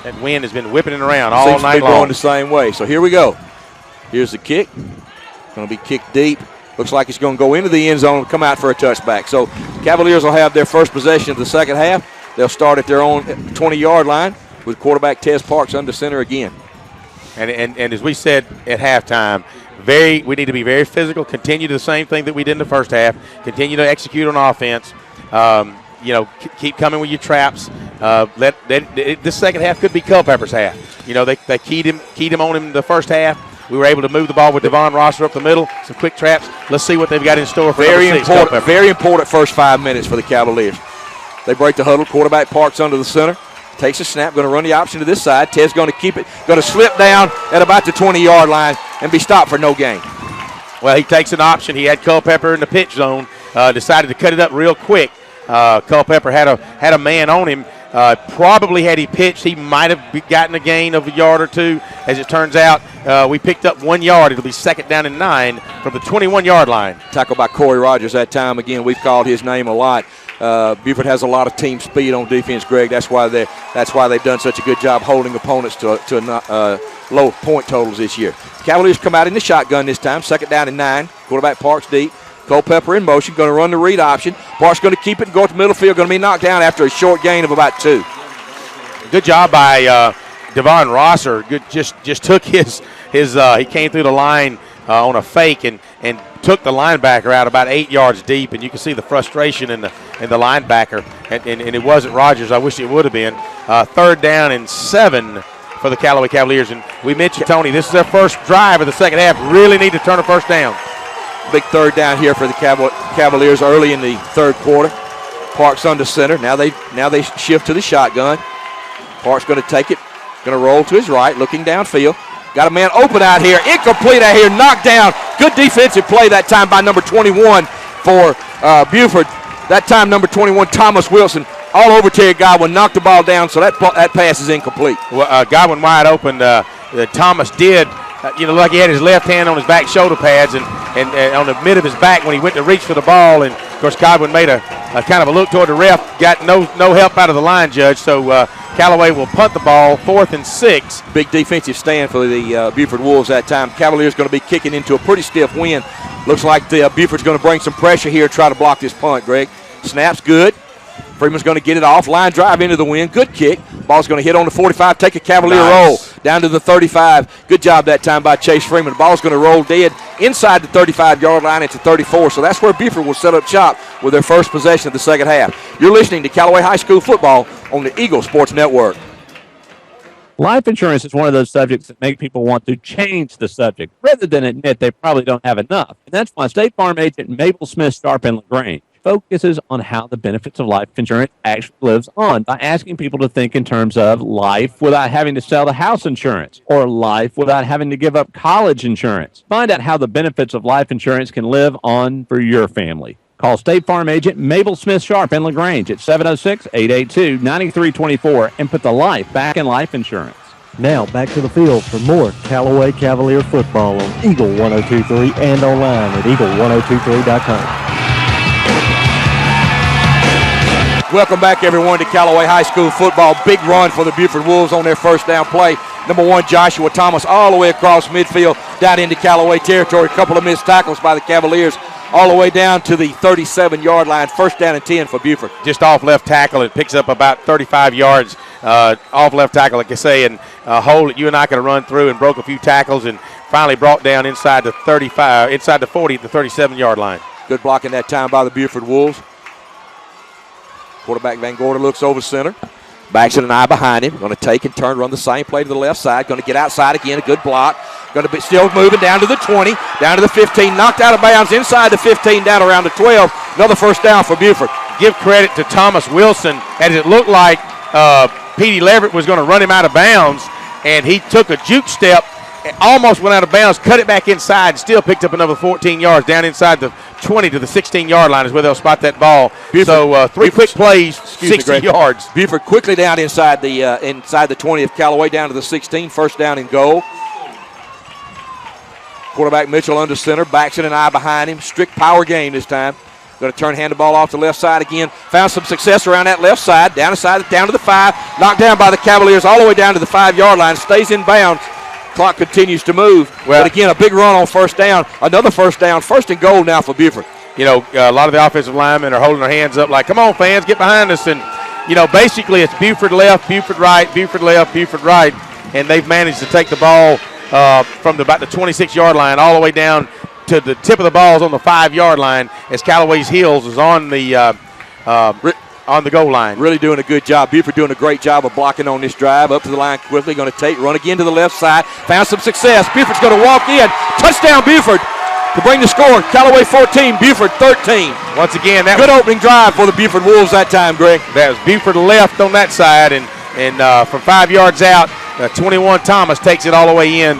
That wind has been whipping it around all Seems night to be long. going the same way. So here we go. Here's the kick. Going to be kicked deep. Looks like it's going to go into the end zone and come out for a touchback. So Cavaliers will have their first possession of the second half. They'll start at their own 20-yard line with quarterback Tez Parks under center again. And as we said at halftime, we need to be very physical, continue the same thing that we did in the first half, continue to execute on offense. Keep coming with your traps. This second half could be Culpepper's half. They keyed him on him the first half. We were able to move the ball with Devon Rosser up the middle, some quick traps. Let's see what they've got in store for very important first 5 minutes for the Cavaliers. They break the huddle. Quarterback Parks under the center. Takes a snap, going to run the option to this side. Ted's going to keep it, going to slip down at about the 20-yard line and be stopped for no gain. Well, he takes an option. He had Culpepper in the pitch zone, decided to cut it up real quick. Culpepper had a man on him. Probably had he pitched, he might have gotten a gain of a yard or two. As it turns out, we picked up 1 yard. It'll be second down and 9 from the 21-yard line. Tackled by Corey Rogers that time. Again, we've called his name a lot. Buford has a lot of team speed on defense, Greg. That's why they've done such a good job holding opponents to low point totals this year. Cavaliers come out in the shotgun this time. Second down and 9. Quarterback Parks deep. Culpepper in motion, going to run the read option. Parks going to keep it and go up the middle field. Going to be knocked down after a short gain of about 2. Good job by Devon Rosser. Just took his he came through the line on a fake and took the linebacker out about 8 yards deep, and you can see the frustration in the linebacker. And it wasn't Rogers. I wish it would have been. Third down and 7 for the Callaway Cavaliers. And we mentioned, Tony, this is their first drive of the second half. Really need to turn a first down. Big third down here for the Cavaliers early in the third quarter. Parks under center. Now they shift to the shotgun. Parks going to take it. Going to roll to his right, looking downfield. Got a man open out here. Incomplete out here. Knocked down. Good defensive play that time by number 21 for Buford. That time number 21, Thomas Wilson, all over Terry Godwin. Knocked the ball down, so that pass is incomplete. Well, Godwin wide open. Thomas did. Like he had his left hand on his back shoulder pads and on the mid of his back when he went to reach for the ball. And, of course, Godwin made a kind of a look toward the ref. Got no help out of the line judge. So Callaway will punt the ball, 4th and 6. Big defensive stand for the Buford Wolves that time. Cavaliers going to be kicking into a pretty stiff wind. Looks like the Buford's going to bring some pressure here and try to block this punt, Greg. Snap's good. Freeman's going to get it off. Line drive into the wind. Good kick. Ball's going to hit on the 45. Take a Cavalier roll down to the 35. Good job that time by Chase Freeman. The ball's going to roll dead inside the 35-yard line into 34. So that's where Buford will set up shop with their first possession of the second half. You're listening to Callaway High School football on the Eagle Sports Network. Life insurance is one of those subjects that make people want to change the subject rather than admit they probably don't have enough. And that's why State Farm agent Mabel Smith Sharp in LaGrange focuses on how the benefits of life insurance actually lives on by asking people to think in terms of life without having to sell the house insurance or life without having to give up college insurance. Find out how the benefits of life insurance can live on for your family. Call State Farm agent Mabel Smith Sharp in LaGrange at 706-882-9324 and put the life back in life insurance. Now back to the field for more Callaway Cavalier football on Eagle 102.3 and online at eagle1023.com. Welcome back, everyone, to Callaway High School football. Big run for the Buford Wolves on their first down play. number 1, Joshua Thomas, all the way across midfield down into Callaway territory. A couple of missed tackles by the Cavaliers all the way down to the 37-yard line. First down and 10 for Buford. Just off left tackle. It picks up about 35 yards off left tackle, like I say, and a hole that you and I could have run through, and broke a few tackles and finally brought down inside the 35, inside the 40 at the 37-yard line. Good blocking that time by the Buford Wolves. Quarterback Van Gorder looks over center. Backs it an eye behind him. Going to take and turn, run the same play to the left side. Going to get outside again. A good block. Going to be still moving down to the 20, down to the 15. Knocked out of bounds inside the 15, down around the 12. Another first down for Buford. Give credit to Thomas Wilson, as it looked like Petey Leverett was going to run him out of bounds, and he took a juke step, almost went out of bounds, cut it back inside, and still picked up another 14 yards down inside the 20 to the 16-yard line is where they'll spot that ball. Buford, so 3 quick plays, 60 yards. Buford quickly down inside the 20 of Callaway, down to the 16. First down and goal. Quarterback Mitchell under center, backs it an eye behind him. Strict power game this time. Going to hand the ball off to the left side again. Found some success around that left side. Down to the 5. Knocked down by the Cavaliers all the way down to the 5-yard line. Stays in bounds. Clock continues to move. Well, but again, a big run on first down. Another first down. First and goal now for Buford. You know, a lot of the offensive linemen are holding their hands up like, come on, fans, get behind us. And, you know, basically it's Buford left, Buford right, Buford left, Buford right. And they've managed to take the ball from about the 26-yard line all the way down to the tip of the balls on the 5-yard line as Callaway's heels is on the goal line. Really doing a good job. Buford doing a great job of blocking on this drive. Up to the line quickly. Going to run again to the left side. Found some success. Buford's going to walk in. Touchdown Buford to bring the score. Callaway 14, Buford 13. Once again, that good opening drive for the Buford Wolves that time, Greg. That was Buford left on that side, and from 5 yards out, 21 Thomas takes it all the way in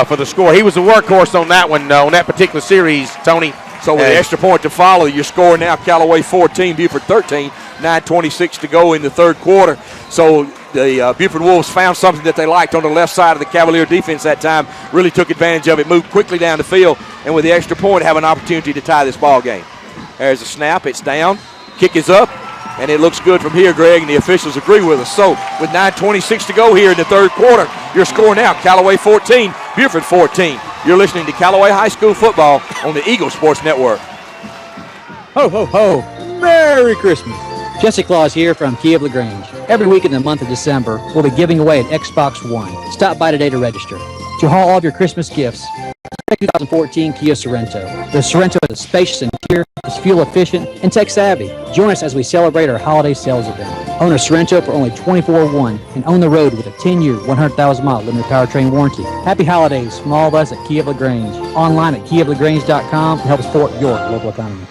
for the score. He was the workhorse on that one, on that particular series, Tony. So with the extra point to follow, your score now Callaway 14, Buford 13, 9:26 to go in the third quarter. So the Buford Wolves found something that they liked on the left side of the Cavalier defense that time, really took advantage of it, moved quickly down the field, and with the extra point have an opportunity to tie this ball game. There's a snap, it's down, kick is up, and it looks good from here, Greg, and the officials agree with us. So with 9:26 to go here in the third quarter, your score now, Callaway 14, Buford 14. You're listening to Callaway High School football on the Eagle Sports Network. Ho, ho, ho. Merry Christmas. Jesse Claus here from Key of LaGrange. Every week in the month of December, we'll be giving away an Xbox One. Stop by today to register. To haul all of your Christmas gifts, 2014 Kia Sorrento. The Sorrento is spacious interior, is fuel efficient, and tech savvy. Join us as we celebrate our holiday sales event. Own a Sorrento for only $24,100 and own the road with a 10-year, 100,000-mile limited powertrain warranty. Happy holidays from all of us at Key of LaGrange. Online at keyoflagrange.com to help support your local economy.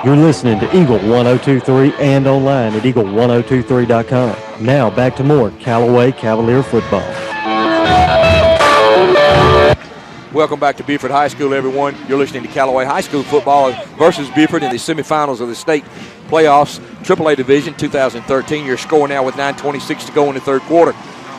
You're listening to Eagle 102.3 and online at eagle1023.com. Now back to more Callaway Cavalier football. Welcome back to Buford High School, everyone. You're listening to Callaway High School football versus Buford in the semifinals of the state playoffs, AAA Division 2013. Your score now with 9:26 to go in the third quarter.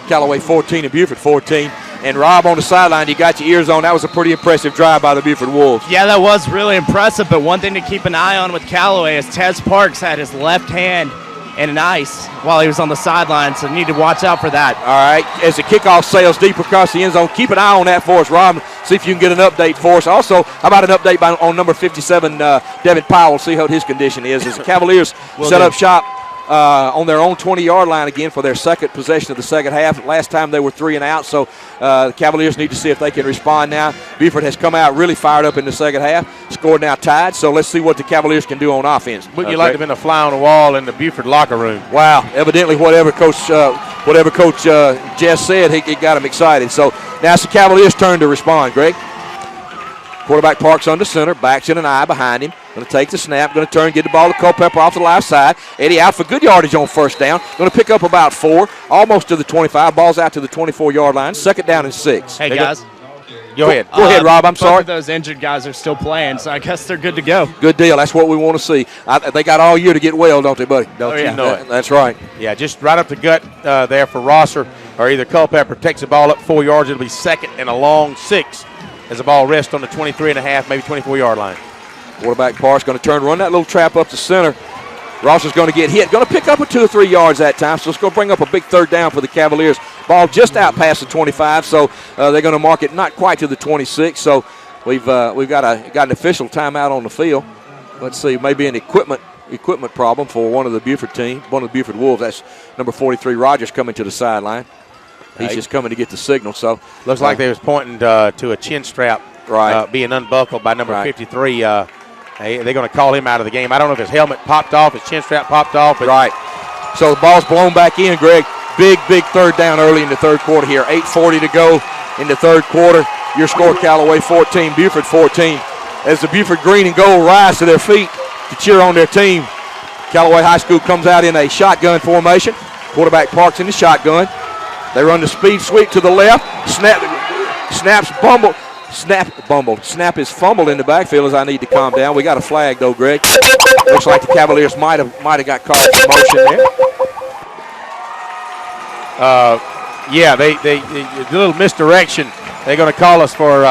Callaway 14 and Buford 14. And Rob on the sideline, you got your ears on. That was a pretty impressive drive by the Buford Wolves. Yeah, that was really impressive, but one thing to keep an eye on with Callaway is Tez Parks had his left hand in an ice while he was on the sideline, so you need to watch out for that. All right, as the kickoff sails deep across the end zone, keep an eye on that for us, Rob. See if you can get an update for us. Also, how about an update on number 57, Devin Powell, see how his condition is. As the Cavaliers set up shop on their own 20-yard line again for their second possession of the second half. Last time they were 3 and out, so the Cavaliers need to see if they can respond now. Buford has come out really fired up in the second half. Score now tied, so let's see what the Cavaliers can do on offense. Wouldn't you like to have been a fly on the wall in the Buford locker room? Wow, evidently whatever Coach Jess said, he got him excited. So now it's the Cavaliers' turn to respond, Greg. Quarterback Parks under center, backs in an eye behind him. Going to take the snap, going to turn, get the ball to Culpepper off the left side. Eddie out for good yardage on first down. Going to pick up about 4, almost to the 25. Ball's out to the 24-yard line. Second down and 6. Hey, guys. Go ahead. Go ahead, Rob. I'm sorry. Both of those injured guys are still playing, so I guess they're good to go. Good deal. That's what we want to see. They got all year to get well, don't they, buddy? Don't you know it? That's right. Yeah, just right up the gut there for Rosser, or either Culpepper takes the ball up 4 yards. It'll be second and a long 6 as the ball rests on the 23.5, maybe 24-yard line. Quarterback Parks going to turn, run that little trap up the center. Ross is going to get hit. Going to pick up a 2 or 3 yards that time, so it's going to bring up a big third down for the Cavaliers Ball just out past the 25, so they're going to mark it not quite to the 26. So we've got an official timeout on the field. Let's see, maybe an equipment problem for one of the Buford Wolves. That's number 43, Rogers, coming to the sideline. He's just coming to get the signal. So looks like they was pointing to a chin strap being unbuckled by number 53. They're going to call him out of the game. I don't know if his helmet popped off, his chin strap popped off. But So the ball's blown back in, Greg. Big third down early in the third quarter here. 8:40 to go in the third quarter. Your score, Callaway 14, Buford 14. As the Buford green and gold rise to their feet to cheer on their team, Callaway High School comes out in a shotgun formation. Quarterback parks in the shotgun. They run the speed sweep to the left. Snap is fumbled in the backfield as I need to calm down. We got a flag though, Greg. Looks like the Cavaliers might have got caught in motion there. They a little misdirection. They're going to call us for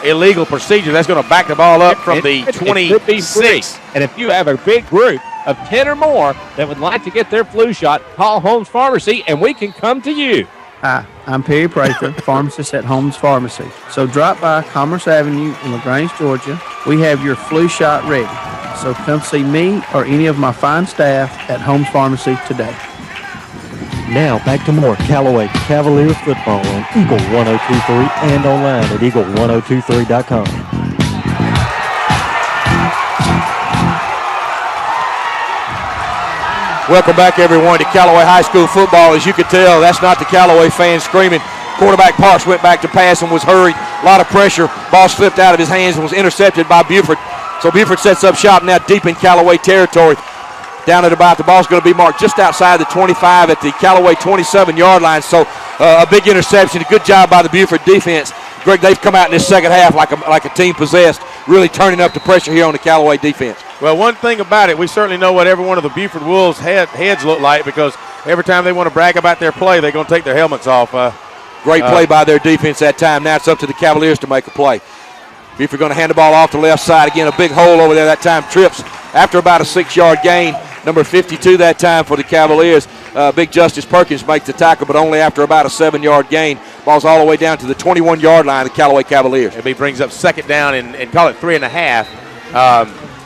illegal procedure. That's going to back the ball up from the 26. And if you have a big group of 10 or more that would like to get their flu shot, call Holmes Pharmacy and we can come to you. Hi, I'm Perry Prather, pharmacist at Holmes Pharmacy. So drop by Commerce Avenue in LaGrange, Georgia. We have your flu shot ready. So come see me or any of my fine staff at Holmes Pharmacy today. Now back to more Callaway Cavaliers football on Eagle 1023 and online at eagle1023.com. Welcome back, everyone, to Callaway High School football. As you can tell, that's not the Callaway fans screaming. Quarterback Parks went back to pass and was hurried. A lot of pressure. Ball slipped out of his hands and was intercepted by Buford. So Buford sets up shop now deep in Callaway territory. Down at about, the ball's going to be marked just outside the 25 at the Callaway 27-yard line. So a big interception. A good job by the Buford defense. Greg, they've come out in this second half like a team possessed, really turning up the pressure here on the Callaway defense. Well, one thing about it, we certainly know what every one of the Buford Wolves heads look like, because every time they want to brag about their play, they're going to take their helmets off. Great play by their defense that time. Now it's up to the Cavaliers to make a play. Buford going to hand the ball off the left side. Again, a big hole over there that time. Trips after about a 6-yard gain. Number 52 that time for the Cavaliers. Big Justice Perkins makes the tackle, but only after about a 7-yard gain. Ball's all the way down to the 21-yard line of the Callaway Cavaliers. And he brings up second down and call it 3.5.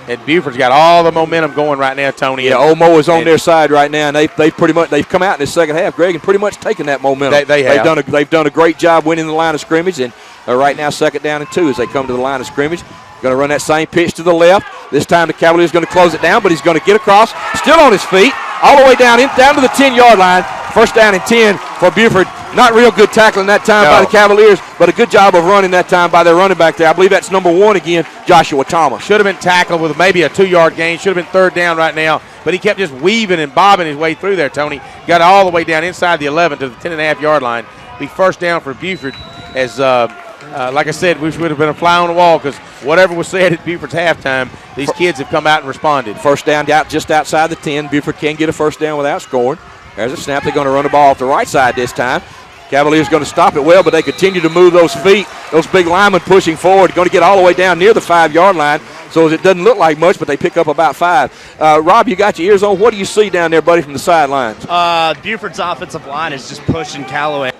And Buford's got all the momentum going right now, Tony. Yeah, Olmo is on their side right now, and they've come out in the second half, Greg, and pretty much taken that momentum. They have. They've done a great job winning the line of scrimmage, and right now second down and 2 as they come to the line of scrimmage. Going to run that same pitch to the left. This time the Cavaliers going to close it down, but he's going to get across, still on his feet, all the way down to the 10-yard line. First down and 10 for Buford. Not real good tackling that time by the Cavaliers, but a good job of running that time by their running back there. I believe that's number 1 again, Joshua Thomas. Should have been tackled with maybe a 2-yard gain. Should have been third down right now, but he kept just weaving and bobbing his way through there, Tony. Got all the way down inside the 11 to the 10.5-yard line. Be first down for Buford as like I said, we would have been a fly on the wall, because whatever was said at Buford's halftime, these kids have come out and responded. First down out just outside the 10. Buford can't get a first down without scoring. There's a snap. They're going to run the ball off the right side this time. Cavaliers going to stop it well, but they continue to move those feet. Those big linemen pushing forward, going to get all the way down near the 5-yard line. So it doesn't look like much, but they pick up about 5. Rob, you got your ears on. What do you see down there, buddy, from the sidelines? Buford's offensive line is just pushing Callaway.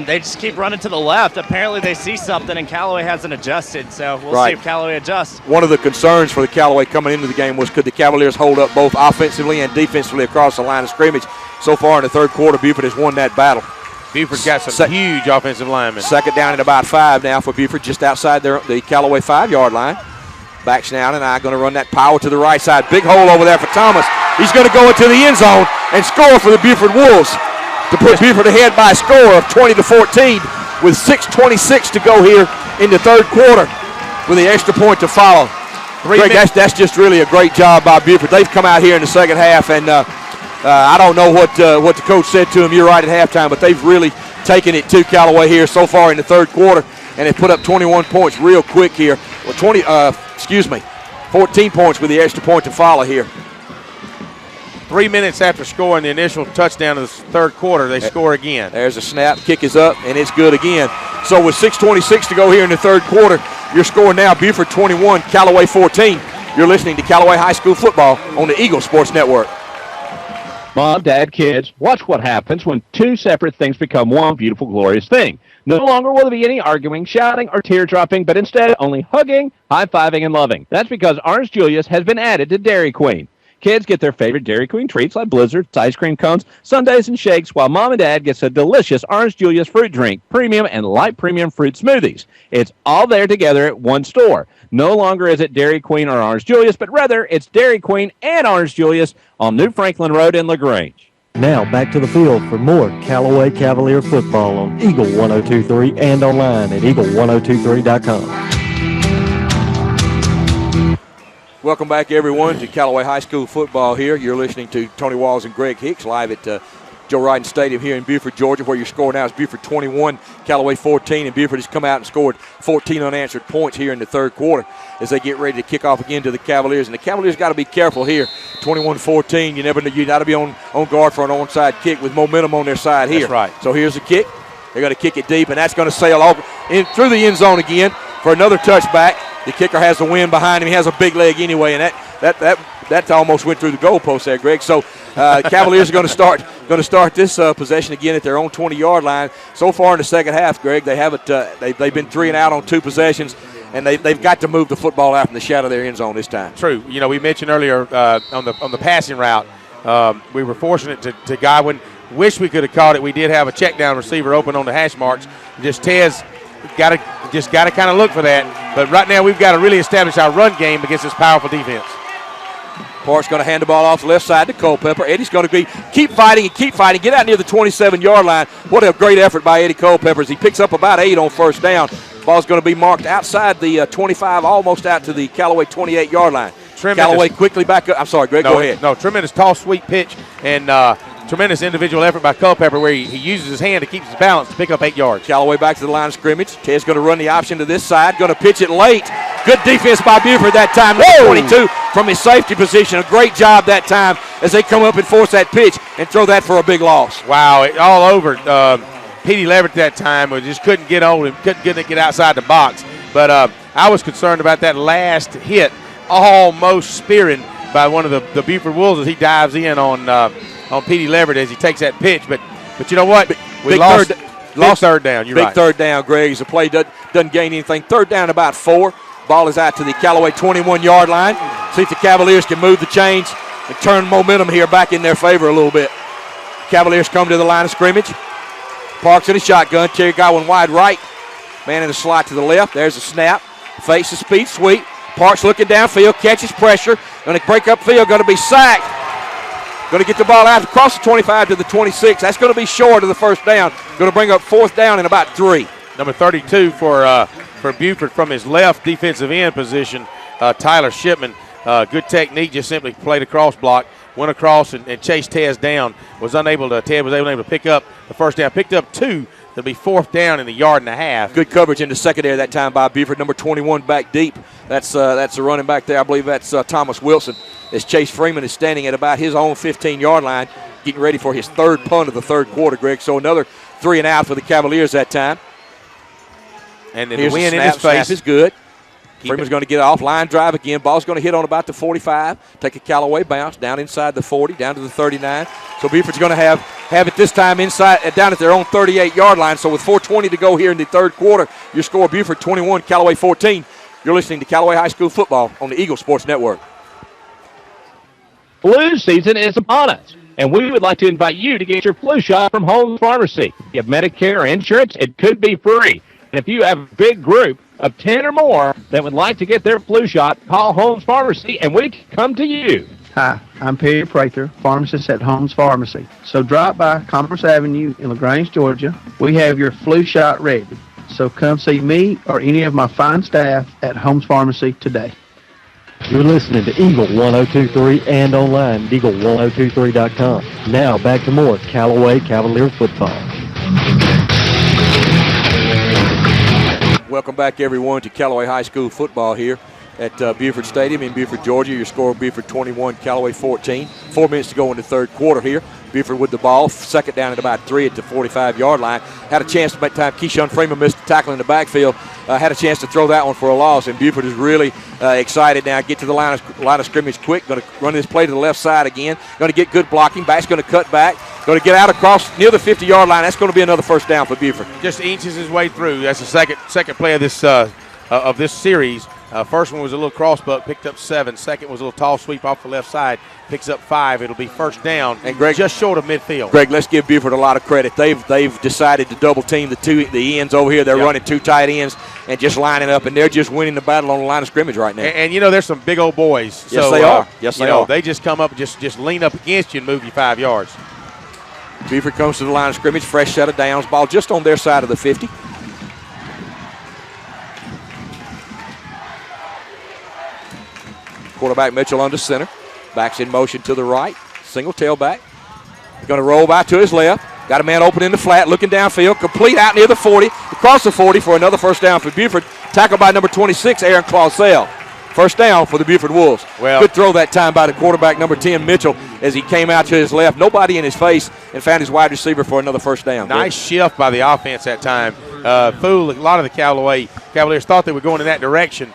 They just keep running to the left. Apparently they see something, and Callaway hasn't adjusted, so we'll see if Callaway adjusts. One of the concerns for the Callaway coming into the game was, could the Cavaliers hold up both offensively and defensively across the line of scrimmage? So far in the third quarter, Buford has won that battle. Buford's got some huge offensive linemen. Second down and about 5 now for Buford, just outside the Callaway 5-yard line. Backs now, and going to run that power to the right side. Big hole over there for Thomas. He's going to go into the end zone and score for the Buford Wolves to put Buford ahead by a score of 20-14 with 6:26 to go here in the third quarter with the extra point to follow. Greg, that's just really a great job by Buford. They've come out here in the second half, and I don't know what the coach said to him. You're right at halftime, but they've really taken it to Callaway here so far in the third quarter, and they put up 21 points real quick here. Well, 14 points with the extra point to follow here. 3 minutes after scoring the initial touchdown of the third quarter, they score again. There's a snap, kick is up, and it's good again. So with 6:26 to go here in the third quarter, your score now, Buford 21, Callaway 14. You're listening to Callaway High School football on the Eagle Sports Network. Mom, Dad, kids, watch what happens when two separate things become one beautiful, glorious thing. No longer will there be any arguing, shouting, or tear-dropping, but instead only hugging, high-fiving, and loving. That's because Orange Julius has been added to Dairy Queen. Kids get their favorite Dairy Queen treats like blizzards, ice cream cones, sundaes, and shakes, while Mom and Dad gets a delicious Orange Julius fruit drink, premium and light premium fruit smoothies. It's all there together at one store. No longer is it Dairy Queen or Orange Julius, but rather it's Dairy Queen and Orange Julius on New Franklin Road in LaGrange. Now back to the field for more Callaway Cavalier football on Eagle 102.3 and online at eagle1023.com. Welcome back, everyone, to Callaway High School football here. You're listening to Tony Walls and Greg Hicks live at Joe Ryden Stadium here in Buford, Georgia, where your score now is Buford 21, Callaway 14, and Buford has come out and scored 14 unanswered points here in the third quarter as they get ready to kick off again to the Cavaliers. And the Cavaliers got to be careful here. 21-14, you never know. You got to be on guard for an onside kick with momentum on their side here. That's right. So here's the kick. They're going to kick it deep, and that's going to sail over through the end zone again for another touchback. The kicker has the wind behind him. He has a big leg anyway, and that almost went through the goalpost there, Greg. So Cavaliers are going to start this possession again at their own 20-yard line. So far in the second half, Greg, they haven't. They've been 3 and out on 2 possessions, and they've got to move the football out from the shadow of their end zone this time. True. You know, we mentioned earlier on the passing route, we were fortunate to Godwin. Wish we could have caught it. We did have a check down receiver open on the hash marks. Just Tez got to kind of look for that. But right now we've got to really establish our run game against this powerful defense. Park's going to hand the ball off the left side to Culpepper. Eddie's going to keep fighting. Get out near the 27-yard line. What a great effort by Eddie Culpepper as he picks up about 8 on first down. Ball's going to be marked outside the 25, almost out to the Callaway 28-yard line. Callaway quickly back up. I'm sorry, Greg, go ahead. No, tremendous toss, sweep pitch, and tremendous individual effort by Culpepper where he uses his hand to keep his balance to pick up 8 yards. Callaway back to the line of scrimmage. Ted's going to run the option to this side, going to pitch it late. Good defense by Buford that time. 22 from his safety position. A great job that time as they come up and force that pitch and throw that for a big loss. Wow, all over. Petey Leverett that time just couldn't get on him, couldn't get outside the box. But I was concerned about that last hit, almost spearing by one of the Buford Wolves as he dives in on Petey Leverett as he takes that pitch. But you know what? We lost third down. You're right. Big third down, Greg. As the play doesn't gain anything. Third down about 4. Ball is out to the Callaway 21-yard line. See if the Cavaliers can move the chains and turn momentum here back in their favor a little bit. Cavaliers come to the line of scrimmage. Parks in a shotgun. Terry Godwin wide right. Man in the slot to the left. There's a snap. Fakes the speed sweep. Parks looking downfield. Catches pressure. Going to break up field. Going to be sacked. Going to get the ball out across the 25 to the 26. That's going to be short of the first down. Going to bring up 4th down in about 3. Number 32 for Buford from his left defensive end position, Tyler Shipman. Good technique, just simply played a cross block, went across and chased Tez down. Ted was able to pick up the first down. Picked up 2. It'll be 4th down in the 1.5 yards. Good coverage in the secondary that time by Buford. Number 21 back deep. That's the running back there. I believe that's Thomas Wilson. As Chase Freeman is standing at about his own 15-yard line, getting ready for his 3rd punt of the 3rd quarter, Greg. So another 3 and out for the Cavaliers that time. And the wind in his face. Snap is good. Freeman's going to get off. Line drive again. Ball's going to hit on about the 45. Take a Callaway bounce down inside the 40, down to the 39. So Buford's going to have it this time inside down at their own 38-yard line. So with 4:20 to go here in the 3rd quarter, your score Buford 21, Callaway 14. You're listening to Callaway High School football on the Eagle Sports Network. Flu season is upon us, and we would like to invite you to get your flu shot from Holmes Pharmacy. If you have Medicare or insurance, it could be free. And if you have a big group of 10 or more that would like to get their flu shot, call Holmes Pharmacy, and we can come to you. Hi, I'm Perry Prather, pharmacist at Holmes Pharmacy. So drop by Commerce Avenue in LaGrange, Georgia. We have your flu shot ready. So come see me or any of my fine staff at Holmes Pharmacy today. You're listening to Eagle 102.3 and online at eagle1023.com. Now back to more Callaway Cavalier football. Welcome back, everyone, to Callaway High School football here at Buford Stadium in Buford, Georgia. Your score, Buford 21, Callaway 14. 4 minutes to go in the 3rd quarter here. Buford with the ball, 2nd down at about 3 at the 45-yard line. Had a chance to make time. Keyshawn Freeman missed the tackle in the backfield. had a chance to throw that one for a loss, and Buford is really excited now. Get to the line of scrimmage quick. Going to run this play to the left side again. Going to get good blocking. Back's going to cut back. Going to get out across near the 50-yard line. That's going to be another first down for Buford. Just inches his way through. That's the second play of this series. First one was a little cross buck, picked up 7. Second was a little tall sweep off the left side, picks up 5. It'll be first down, and Greg, just short of midfield. Greg, let's give Buford a lot of credit. They've decided to double team the ends over here. They're running 2 tight ends and just lining up, and they're just winning the battle on the line of scrimmage right now. And there's some big old boys. Yes, so, they are. Yes, they are. They just come up and just lean up against you and move you 5 yards. Buford comes to the line of scrimmage, fresh set of downs, ball just on their side of the 50. Quarterback Mitchell under center. Backs in motion to the right. Single tailback. Going to roll by to his left. Got a man open in the flat, looking downfield. Complete out near the 40. Across the 40 for another first down for Buford. Tackled by number 26, Aaron Clausell. First down for the Buford Wolves. Well, good throw that time by the quarterback, number 10, Mitchell, as he came out to his left. Nobody in his face, and found his wide receiver for another first down. Nice shift by the offense that time. Fooled a lot of the Cavaliers thought they were going in that direction.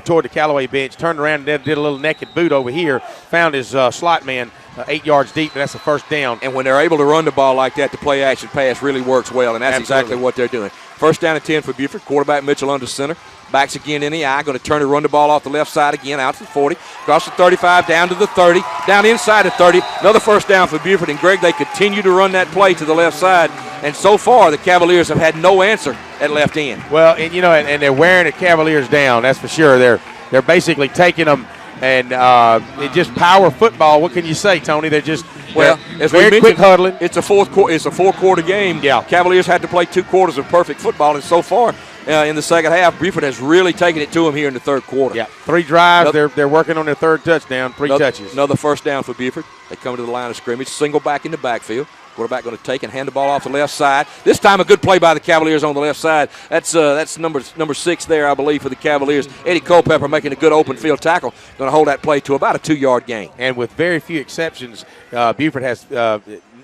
Toward the Callaway bench, turned around and did a little naked boot over here, found his slot man 8 yards deep, and that's a first down. And when they're able to run the ball like that, the play action pass really works well, and that's exactly what they're doing. First down and 10 for Buford. Quarterback Mitchell under center. Backs again in the eye. Going to turn and run the ball off the left side again, out to the 40. Across the 35, down to the 30. Down inside the 30. Another first down for Buford. And, Greg, they continue to run that play to the left side. And so far, the Cavaliers have had no answer at left end. Well, and they're wearing the Cavaliers down, that's for sure. They're basically taking them, and it's just power football. What can you say, Tony? They're just as very we mentioned, quick huddling. It's a four-quarter game. Yeah. Cavaliers had to play 2 quarters of perfect football, and so far in the second half, Buford has really taken it to them here in the third quarter. Yeah, 3 drives. They're working on their third touchdown. 3 touches. Another first down for Buford. They come to the line of scrimmage, single back in the backfield. Quarterback going to take and hand the ball off the left side. This time a good play by the Cavaliers on the left side. That's number 6 there, I believe, for the Cavaliers. Eddie Culpepper making a good open field tackle. Going to hold that play to about a 2-yard gain. And with very few exceptions, Buford has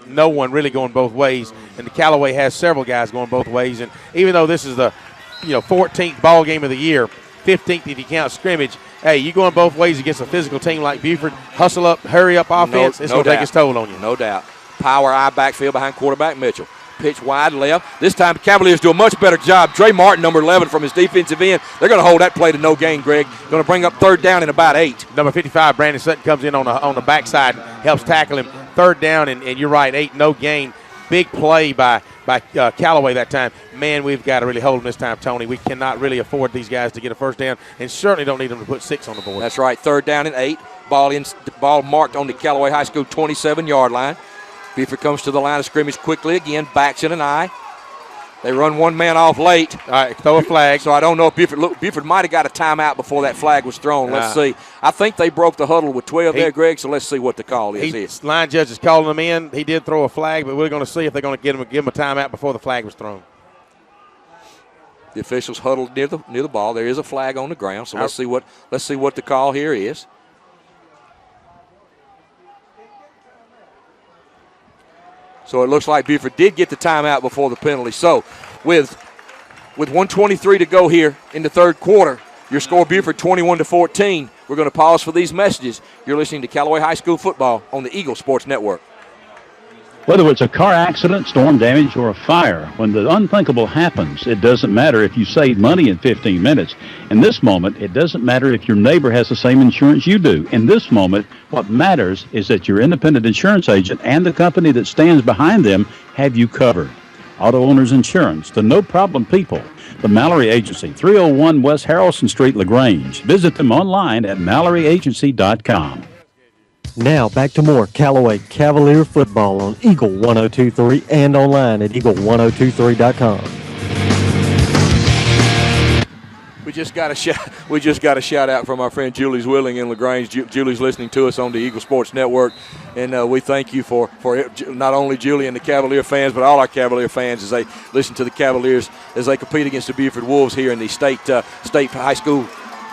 no one really going both ways, and the Callaway has several guys going both ways. And even though this is the 14th ball game of the year, 15th if you count scrimmage, hey, you going both ways against a physical team like Buford, hustle up, hurry up offense, it's going to take its toll on you. No doubt. Power eye backfield behind quarterback Mitchell. Pitch wide left. This time the Cavaliers do a much better job. Trey Martin, number 11, from his defensive end. They're going to hold that play to no gain, Greg. Going to bring up third down in about 8. Number 55, Brandon Sutton, comes in on the backside, helps tackle him. Third down, and you're right, 8, no gain. Big play by Callaway that time. Man, we've got to really hold them this time, Tony. We cannot really afford these guys to get a first down, and certainly don't need them to put 6 on the board. That's right, third down and 8. Ball marked on the Callaway High School 27-yard line. Buford comes to the line of scrimmage quickly again, backs in an eye. They run one man off late. All right, throw a flag. So I don't know if Buford might have got a timeout before that flag was thrown. Let's see. I think they broke the huddle with 12 there, Greg, so let's see what the call is. Line judge is calling them in. He did throw a flag, but we're going to see if they're going to give him a timeout before the flag was thrown. The officials huddled near the ball. There is a flag on the ground, so let's see what the call here is. So it looks like Buford did get the timeout before the penalty. So with 1:23 to go here in the third quarter, your score Buford 21-14. We're going to pause for these messages. You're listening to Callaway High School football on the Eagle Sports Network. Whether it's a car accident, storm damage, or a fire, when the unthinkable happens, it doesn't matter if you save money in 15 minutes. In this moment, it doesn't matter if your neighbor has the same insurance you do. In this moment, what matters is that your independent insurance agent and the company that stands behind them have you covered. Auto Owners Insurance, the no-problem people. The Mallory Agency, 301 West Harrelson Street, LaGrange. Visit them online at MalloryAgency.com. Now back to more Callaway Cavalier football on Eagle 102.3 and online at Eagle1023.com. We just got a shout out from our friend Julie's Willing in LaGrange. Julie's listening to us on the Eagle Sports Network, and we thank you for not only Julie and the Cavalier fans, but all our Cavalier fans as they listen to the Cavaliers as they compete against the Buford Wolves here in the state high school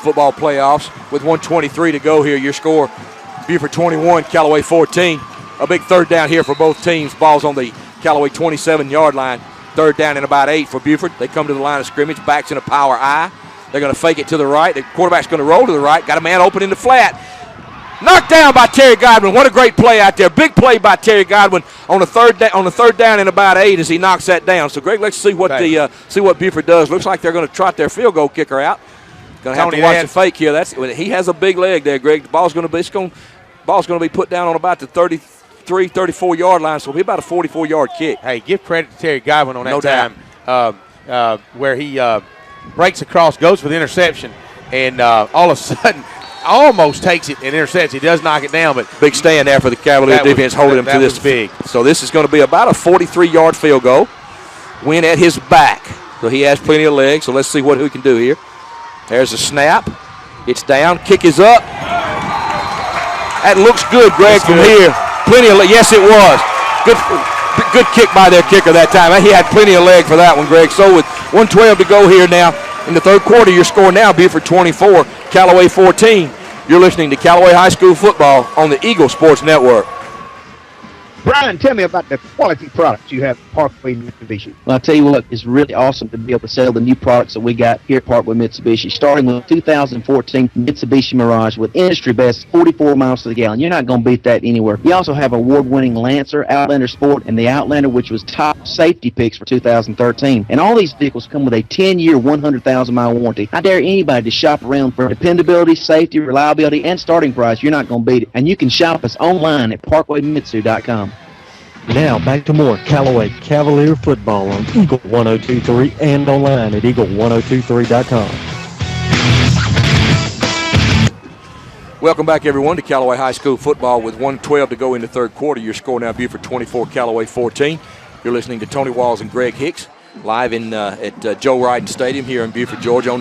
football playoffs. With 1:23 to go here, your score: Buford 21, Callaway 14. A big third down here for both teams. Ball's on the Callaway 27-yard line. third down and about 8 for Buford. They come to the line of scrimmage. Backs in a power I. They're going to fake it to the right. The quarterback's going to roll to the right. Got a man open in the flat. Knocked down by Terry Godwin. What a great play out there. Big play by Terry Godwin on the third down and about 8 as he knocks that down. So, Greg, let's see what Buford does. Looks like they're going to trot their field goal kicker out. Going to have to watch the fake here. He has a big leg there, Greg. The ball's going to be put down on about the 33, 34-yard line, so it'll be about a 44-yard kick. Hey, give credit to Terry Godwin on that time where he breaks across, goes for the interception, and all of a sudden almost takes it and intercepts. He does knock it down, but big stand there for the Cavalier defense holding him to this. Big. So this is going to be about a 43-yard field goal. Win at his back. So he has plenty of legs, so let's see what he can do here. There's a snap. It's down. Kick is up. That looks good, Greg, from here. Plenty of yes, it was. Good kick by their kicker that time. He had plenty of leg for that one, Greg. So with 1:12 to go here now in the third quarter, your score now Buford 24, Callaway 14. You're listening to Callaway High School football on the Eagle Sports Network. Brian, tell me about the quality products you have at Parkway Mitsubishi. Well, I'll tell you what, it's really awesome to be able to sell the new products that we got here at Parkway Mitsubishi, starting with 2014 Mitsubishi Mirage with industry best 44 miles to the gallon. You're not going to beat that anywhere. We also have award-winning Lancer, Outlander Sport, and the Outlander, which was top safety picks for 2013. And all these vehicles come with a 10-year, 100,000-mile warranty. I dare anybody to shop around for dependability, safety, reliability, and starting price. You're not going to beat it. And you can shop us online at parkwaymitsu.com. Now back to more Callaway Cavalier football on Eagle 1023 and online at eagle1023.com. Welcome back, everyone, to Callaway High School football with 1:12 to go in the third quarter. Your score now Buford 24, Callaway 14. You're listening to Tony Walls and Greg Hicks live at Joe Ryden Stadium here in Buford, Georgia.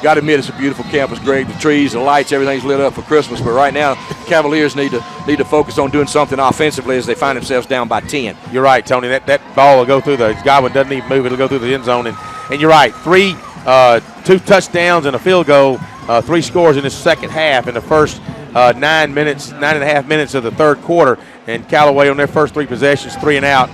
Got to admit, it's a beautiful campus, Greg. The trees, the lights, everything's lit up for Christmas. But right now, Cavaliers need to focus on doing something offensively as they find themselves down by 10. You're right, Tony. That ball will go through the Godwin doesn't even move. It'll go through the end zone. And you're right. 2 touchdowns and a field goal. 3 scores in the second half in the first 9.5 minutes of the third quarter. And Callaway on their first 3 possessions, 3 and out.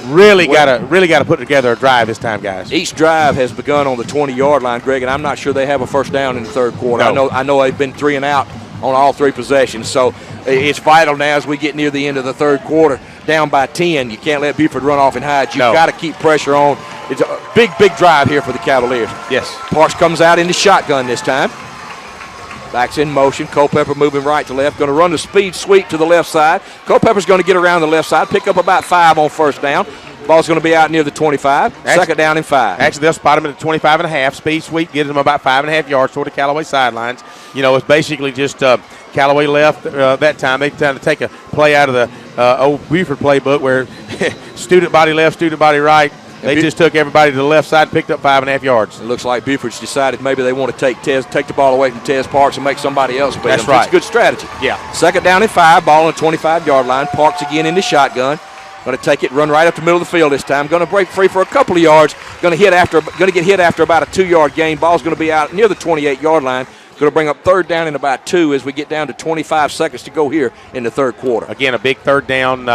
Really got to put together a drive this time, guys. Each drive has begun on the 20-yard line, Greg, and I'm not sure they have a first down in the third quarter. No. I know they've been 3 and out on all 3 possessions. So it's vital now as we get near the end of the third quarter, down by 10. You can't let Buford run off and hide. You've got to keep pressure on. It's a big drive here for the Cavaliers. Yes. Parks comes out in the shotgun this time. Backs in motion. Culpepper moving right to left. Going to run the speed sweep to the left side. Culpepper's going to get around the left side, pick up about 5 on first down. Ball's going to be out near the 25. Second down and 5. Actually, they'll spot him at the 25 and a half. Speed sweep gives him about 5.5 yards toward the Callaway sidelines. You know, it's basically just Callaway left that time. They tried to take a play out of the old Buford playbook where student body left, student body right. They just took everybody to the left side and picked up 5.5 yards. It looks like Buford's decided maybe they want to take the ball away from Tez Parks and make somebody else beat That's him. right. It's a good strategy. Yeah. Second down and 5, ball on the 25-yard line. Parks again in the shotgun. Going to take it, run right up the middle of the field this time. Going to break free for a couple of yards. Going to get hit after about a 2-yard gain. Ball's going to be out near the 28-yard line. Going to bring up third down in about 2 as we get down to 25 seconds to go here in the third quarter. Again, a big third down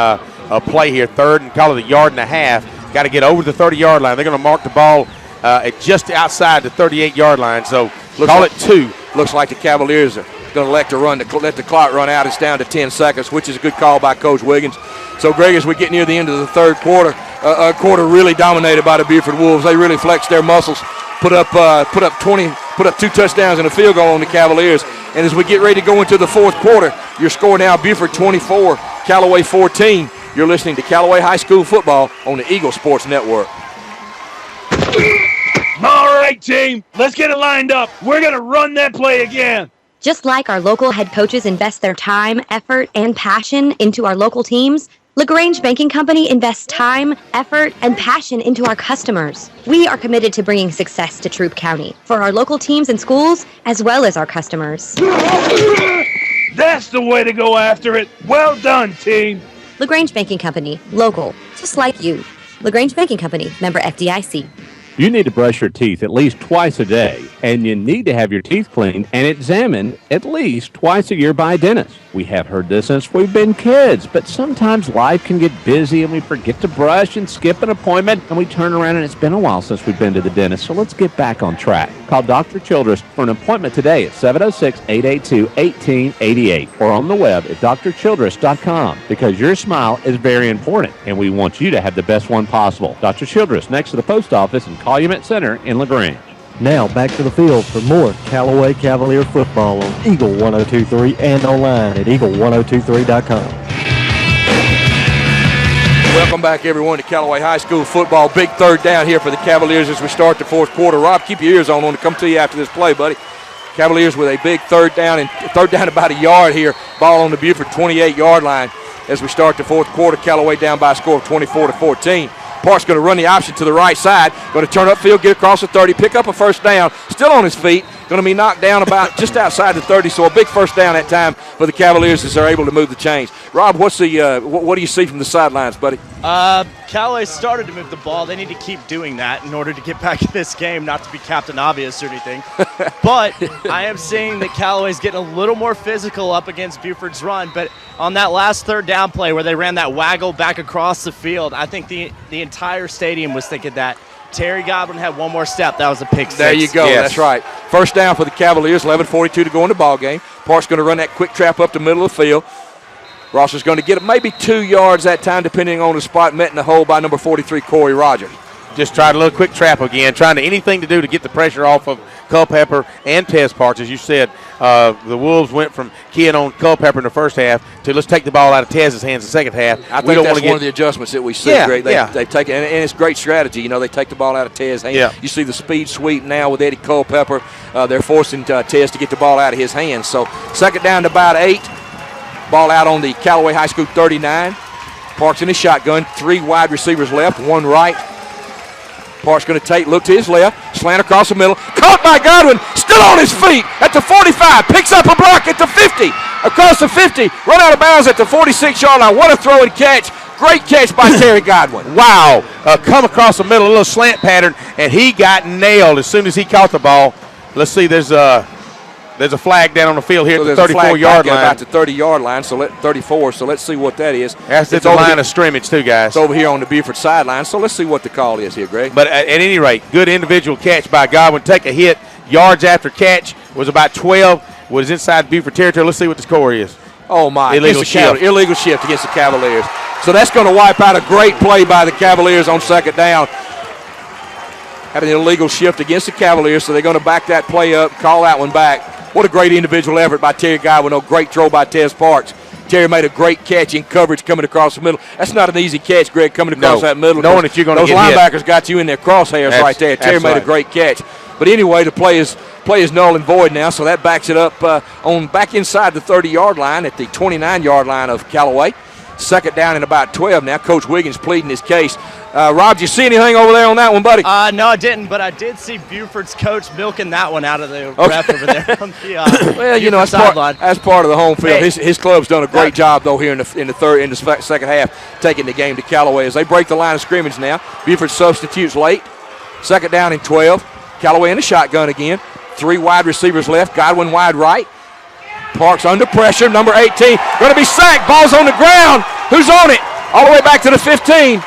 play here. Third and call it a yard and a half. Got to get over the 30-yard line. They're going to mark the ball at just outside the 38-yard line. So call it 2. Looks like the Cavaliers are going to let the clock run out. It's down to 10 seconds, which is a good call by Coach Wiggins. So, Greg, as we get near the end of the third quarter, a quarter really dominated by the Buford Wolves. They really flexed their muscles, put up 2 touchdowns and a field goal on the Cavaliers. And as we get ready to go into the fourth quarter, your score now Buford 24, Callaway 14. You're listening to Callaway High School football on the Eagle Sports Network. All right, team, let's get it lined up. We're going to run that play again. Just like our local head coaches invest their time, effort, and passion into our local teams, LaGrange Banking Company invests time, effort, and passion into our customers. We are committed to bringing success to Troup County for our local teams and schools, as well as our customers. That's the way to go after it. Well done, team. LaGrange Banking Company, local, just like you. LaGrange Banking Company, member FDIC. You need to brush your teeth at least twice a day, and you need to have your teeth cleaned and examined at least twice a year by a dentist. We have heard this since we've been kids, but sometimes life can get busy and we forget to brush and skip an appointment, and we turn around and it's been a while since we've been to the dentist, so let's get back on track. Call Dr. Childress for an appointment today at 706-882-1888 or on the web at drchildress.com, because your smile is very important and we want you to have the best one possible. Dr. Childress, next to the post office in Calumet Center in LaGrange. Now back to the field for more Callaway Cavalier football on Eagle 102.3 and online at eagle1023.com. Welcome back, everyone, to Callaway High School football. Big third down here for the Cavaliers as we start the fourth quarter. Rob, keep your ears on. I want to come to you after this play, buddy. Cavaliers with a big third down about a yard here. Ball on the Buford 28-yard line as we start the fourth quarter. Callaway down by a score of 24-14. Park's going to run the option to the right side. Going to turn upfield, get across the 30, pick up a first down. Still on his feet. Going to be knocked down about just outside the 30, so a big first down that time for the Cavaliers as they're able to move the chains. Rob, what do you see from the sidelines, buddy? Callaway started to move the ball. They need to keep doing that in order to get back in this game, not to be Captain Obvious or anything. But I am seeing that Callaway's getting a little more physical up against Buford's run. But on that last third down play where they ran that waggle back across the field, I think the entire stadium was thinking that Terry Godwin had one more step. That was a pick six. There you go. Yes. That's right. First down for the Cavaliers, 11:42 to go in the ball game. Park's going to run that quick trap up the middle of the field. Ross is going to get it maybe 2 yards that time, depending on the spot, met in the hole by number 43, Corey Rogers. Just tried a little quick trap again, trying to anything to do to get the pressure off of Culpepper and Tez Parks. As you said, the Wolves went from keying on Culpepper in the first half to let's take the ball out of Tez's hands in the second half. I think that's one of the adjustments that we see. They've taken, and it's great strategy. You know, they take the ball out of Tez's hands. Yeah. You see the speed sweep now with Eddie Culpepper. They're forcing Tez to get the ball out of his hands. So second down to about 8. Ball out on the Callaway High School 39. Parks in his shotgun. 3 wide receivers left, 1 right. Parks going to look to his left, slant across the middle, caught by Godwin, still on his feet at the 45, picks up a block at the 50, across the 50, run out of bounds at the 46-yard line. What a throw and catch. Great catch by Terry Godwin. Wow. Come across the middle, a little slant pattern, and he got nailed as soon as he caught the ball. Let's see, there's a flag down on the field here at the 34-yard line. About the 30-yard line, 34, so let's see what that is. That's the line of scrimmage too, guys. It's over here on the Buford sideline, so let's see what the call is here, Greg. But at any rate, good individual catch by Godwin. Take a hit. Yards after catch was about 12. Was inside Buford territory. Let's see what the score is. Oh, my. Illegal shift. Illegal shift against the Cavaliers. So that's going to wipe out a great play by the Cavaliers on second down. Had an illegal shift against the Cavaliers, so they're going to back that play up, call that one back. What a great individual effort by Terry Godwin. A great throw by Tez Parks. Terry made a great catch in coverage coming across the middle. That's not an easy catch, Greg, coming across that middle. Knowing that you're going to get hit. Those linebackers got you in their crosshairs right there. Terry made a great catch. But anyway, the play is null and void now, so that backs it up on back inside the 30-yard line at the 29-yard line of Callaway. Second down and about 12 now. Coach Wiggins pleading his case. Rob, did you see anything over there on that one, buddy? No, I didn't, but I did see Buford's coach milking that one out of the ref over there on the well, you know, that's part of the home field. Hey. His club's done a great job, though, here in the second half, taking the game to Callaway as they break the line of scrimmage now. Buford substitutes late. Second down and 12. Callaway in the shotgun again. 3 wide receivers left. Godwin wide right. Parks under pressure, number 18, going to be sacked. Ball's on the ground. Who's on it? All the way back to the 15.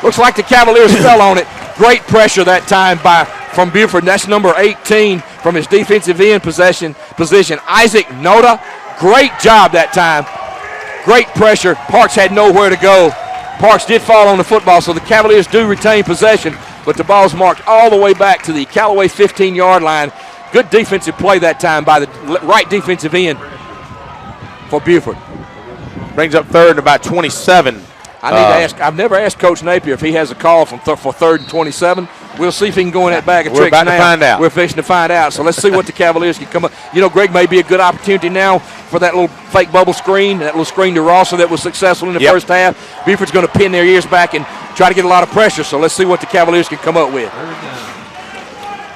Looks like the Cavaliers fell on it. Great pressure that time from Buford. That's number 18 from his defensive end position. Isaac Noda. Great job that time. Great pressure. Parks had nowhere to go. Parks did fall on the football, so the Cavaliers do retain possession, but the ball's marked all the way back to the Callaway 15-yard line. Good defensive play that time by the right defensive end for Buford. Brings up third and about 27. I need to ask. I've never asked Coach Napier if he has a call for third and 27. We'll see if he can go in that bag of tricks now. We're about to find out. We're fixing to find out. So let's see what the Cavaliers can come up. You know, Greg, may be a good opportunity now for that little fake bubble screen, that little screen to Rosser that was successful in the first half. Buford's going to pin their ears back and try to get a lot of pressure. So let's see what the Cavaliers can come up with.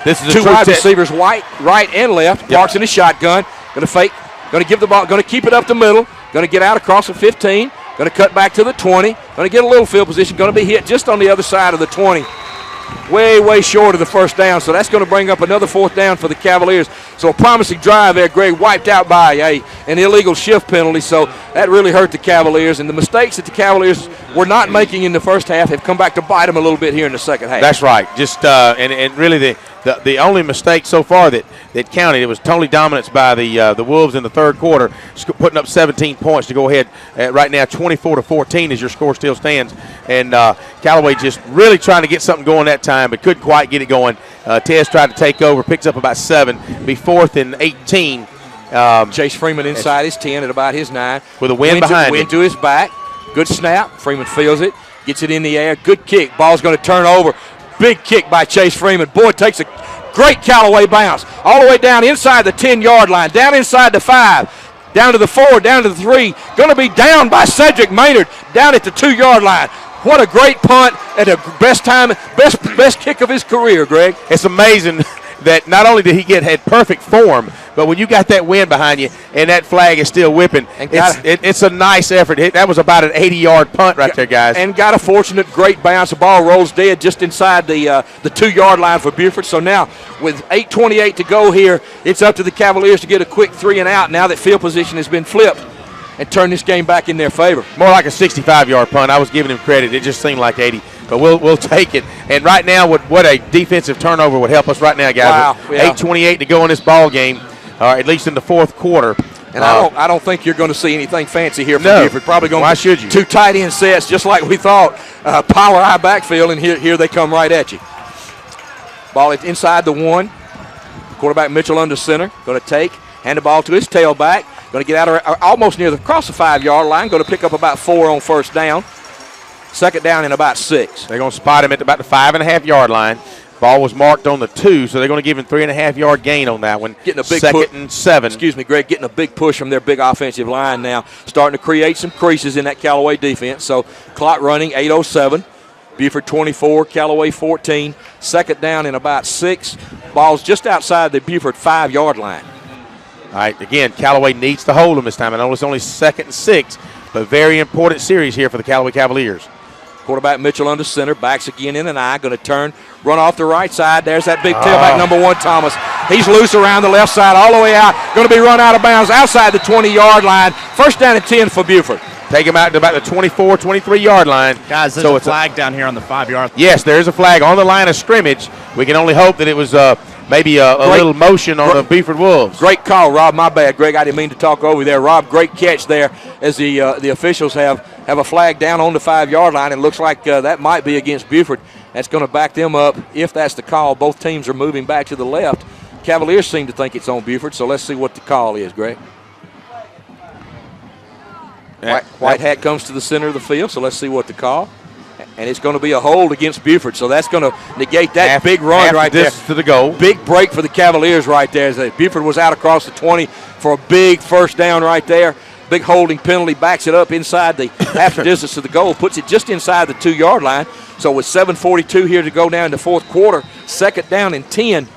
This is 2 wide receivers, right and left. Yep. Parks in the shotgun. Going to fake. Going to give the ball. Going to keep it up the middle. Going to get out across the 15. Going to cut back to the 20. Going to get a little field position. Going to be hit just on the other side of the 20. way short of the first down. So that's going to bring up another 4th down for the Cavaliers. So a promising drive there, Greg, wiped out by an illegal shift penalty. So that really hurt the Cavaliers. And the mistakes that the Cavaliers were not making in the first half have come back to bite them a little bit here in the second half. That's right. Just and really the only mistake so far that counted, it was totally dominance by the Wolves in the third quarter, putting up 17 points to go ahead. Right now, 24-14 as your score still stands. And Callaway just really trying to get something going that time, but couldn't quite get it going. Tez tried to take over, picks up about 7, be 4th and 18. Chase Freeman inside his 10 at about his 9. With a wind behind him. Wind to his back. Good snap. Freeman feels it. Gets it in the air. Good kick. Ball's going to turn over. Big kick by Chase Freeman. Boy, takes a great Callaway bounce. All the way down inside the 10-yard line. Down inside the 5. Down to the 4. Down to the 3. Going to be down by Cedric Maynard. Down at the 2-yard line. What a great punt and a best kick of his career, Greg. It's amazing that not only did he had perfect form, but when you got that wind behind you and that flag is still whipping, it's a nice effort. That was about an 80-yard punt right there, guys. And got a fortunate, great bounce. The ball rolls dead just inside the 2-yard line for Buford. So now with 8:28 to go here, it's up to the Cavaliers to get a quick 3 and out now that field position has been flipped and turn this game back in their favor. More like a 65-yard punt. I was giving him credit. It just seemed like 80. But we'll take it. And right now, what a defensive turnover would help us right now, guys. Wow, yeah. 8:28 to go in this ball game, at least in the fourth quarter. And I don't think you're going to see anything fancy here from Buford. Probably going. Why should you? 2 tight end sets, just like we thought. Power high backfield, and here they come right at you. Ball inside the 1. Quarterback Mitchell under center. Going to hand the ball to his tailback. Going to get out almost near across the 5-yard line. Going to pick up about 4 on first down. Second down and about 6. They're going to spot him at about the 5.5-yard line. Ball was marked on the 2, so they're going to give him 3.5-yard gain on that one. Getting a big second and 7. Excuse me, Greg. Getting a big push from their big offensive line now. Starting to create some creases in that Callaway defense. So clock running, 8:07. Buford 24, Callaway 14. Second down and about 6. Ball's just outside the Buford 5-yard line. All right, again, Callaway needs to hold them this time. I know it's only 2nd and 6, but very important series here for the Callaway Cavaliers. Quarterback Mitchell under center, backs again in and I, going to turn, run off the right side. There's that big tailback, number 1, Thomas. He's loose around the left side, all the way out. Going to be run out of bounds outside the 20-yard line. First down and 10 for Buford. Take him out to about the 24, 23-yard line. Guys, there's a flag down here on the 5-yard line. Yes, there is a flag on the line of scrimmage. We can only hope that it was maybe a little motion on the Buford Wolves. Great call, Rob. My bad, Greg. I didn't mean to talk over there. Rob, great catch there as the officials have a flag down on the 5-yard line. It looks like that might be against Buford. That's going to back them up if that's the call. Both teams are moving back to the left. Cavaliers seem to think it's on Buford, so let's see what the call is, Greg. White hat comes to the center of the field, so let's see what the call. And it's going to be a hold against Buford, so that's going to negate that big run right there. To the goal. Big break for the Cavaliers right there. As Buford was out across the 20 for a big first down right there. Big holding penalty, backs it up inside the half the distance to the goal, puts it just inside the 2-yard line. So with 7:42 here to go down in the fourth quarter, second down and 10.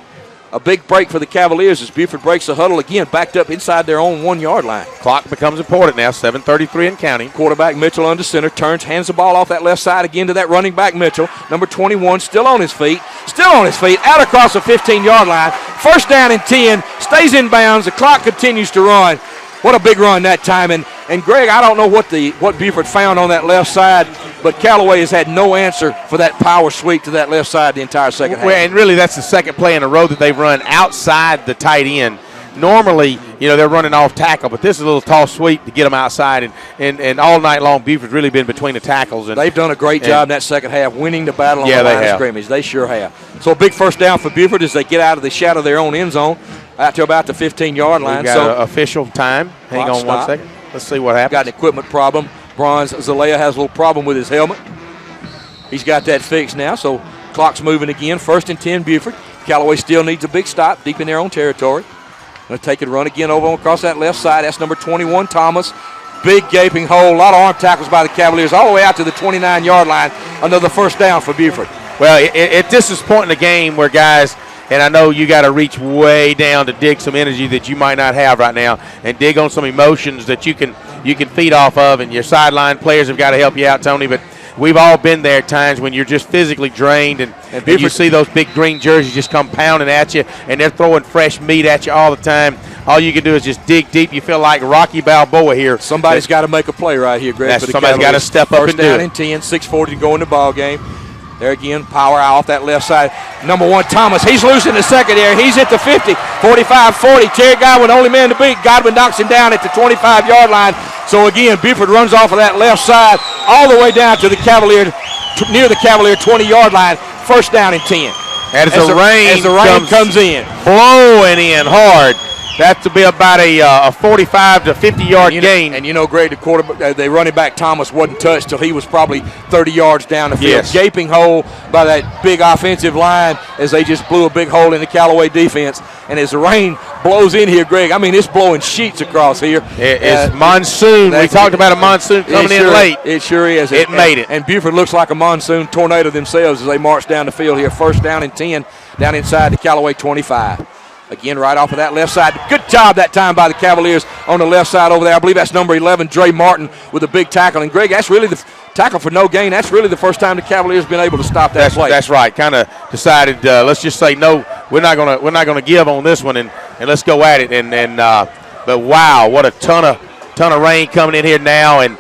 A big break for the Cavaliers as Buford breaks the huddle again, backed up inside their own 1-yard line. Clock becomes important now, 7:33 and counting. Quarterback Mitchell under center, turns, hands the ball off that left side again to that running back Mitchell. Number 21, still on his feet, out across the 15-yard line. First down and 10, stays in bounds, the clock continues to run. What a big run that time. And Greg, I don't know what Buford found on that left side, but Callaway has had no answer for that power sweep to that left side the entire second half. And really that's the second play in a row that they've run outside the tight end. Normally, they're running off tackle, but this is a little toss sweep to get them outside. And all night long, Buford's really been between the tackles. And they've done a great job in that second half, winning the battle on the line of scrimmage. They sure have. So a big first down for Buford as they get out of the shadow of their own end zone out to about the 15-yard line. We've got an official time. Hang on 1 second. Let's see what happens. Got an equipment problem. Bronze Zalea has a little problem with his helmet. He's got that fixed now, so clock's moving again. First and 10, Buford. Callaway still needs a big stop deep in their own territory. Going to take it, run again over across that left side. That's number 21, Thomas. Big gaping hole. A lot of arm tackles by the Cavaliers all the way out to the 29-yard line. Another first down for Buford. Well, at this point in the game where guys, and I know you got to reach way down to dig some energy that you might not have right now and dig on some emotions that you can feed off of, and your sideline players have got to help you out, Tony. But we've all been there at times when you're just physically drained, and you see those big green jerseys just come pounding at you, and they're throwing fresh meat at you all the time. All you can do is just dig deep. You feel like Rocky Balboa here. Somebody's got to make a play right here, Greg. Somebody's got to step up and do it. First down and 10, 6:40 to go in the ball game. There again, power off that left side. Number 1, Thomas. He's loose in the secondary. He's at the 50, 45, 40. Terry Godwin, only man to beat. Godwin knocks him down at the 25-yard line. So again, Buford runs off of that left side all the way down to the Cavalier, near the Cavalier 20-yard line. First down and 10. As the rain comes in. Blowing in hard. That's to be about a 45 to 50-yard gain. And Greg, the quarterback, the running back Thomas wasn't touched till he was probably 30 yards down the field. Yes. Gaping hole by that big offensive line as they just blew a big hole in the Callaway defense. And as the rain blows in here, Greg, I mean, it's blowing sheets across here. It's monsoon. We talked about a monsoon coming in late. It sure is. It made it. And Buford looks like a monsoon tornado themselves as they march down the field here. First down and 10 down inside the Callaway 25. Again, right off of that left side. Good job that time by the Cavaliers on the left side over there. I believe that's number 11, Dre Martin, with a big tackle. And, Greg, that's really the tackle for no gain. That's really the first time the Cavaliers have been able to stop that play. That's right. Kind of decided, let's just say, no, we're not gonna give on this one, and let's go at it. But, wow, what a ton of rain coming in here now. And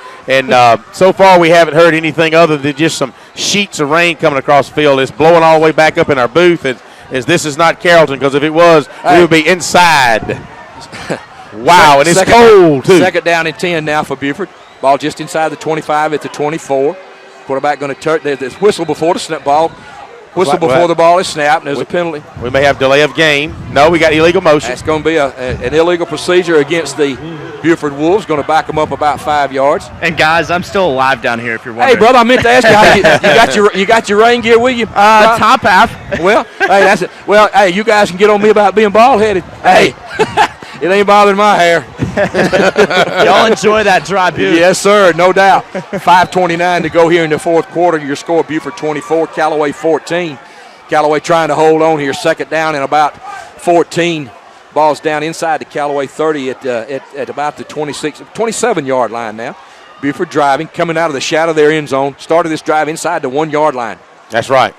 so far we haven't heard anything other than just some sheets of rain coming across the field. It's blowing all the way back up in our booth. This is not Carrollton, because if it was, we would be inside. Wow, and it's cold, too. Second down and 10 now for Buford. Ball just inside the 25 at the 24. Quarterback going to turn. There's whistle before the snap ball. Whistle before the ball is snapped, and there's a penalty. We may have delay of game. No, we got illegal motion. That's going to be an illegal procedure against the Buford Wolves. Going to back them up about 5 yards. And, guys, I'm still alive down here if you're wondering. Hey, brother, I meant to ask you, you got your rain gear with you? Top half. Well, hey, that's it. Well, hey, you guys can get on me about being bald-headed. Hey, it ain't bothering my hair. Y'all enjoy that dry Butte. Yes, sir, no doubt. 5:29 to go here in the fourth quarter. Your score, Buford 24, Callaway 14. Callaway trying to hold on here. Second down and about 14. Ball's down inside the Callaway 30 at about the 27-yard line now. Buford driving, coming out of the shadow of their end zone. Started this drive inside the 1-yard line. That's right.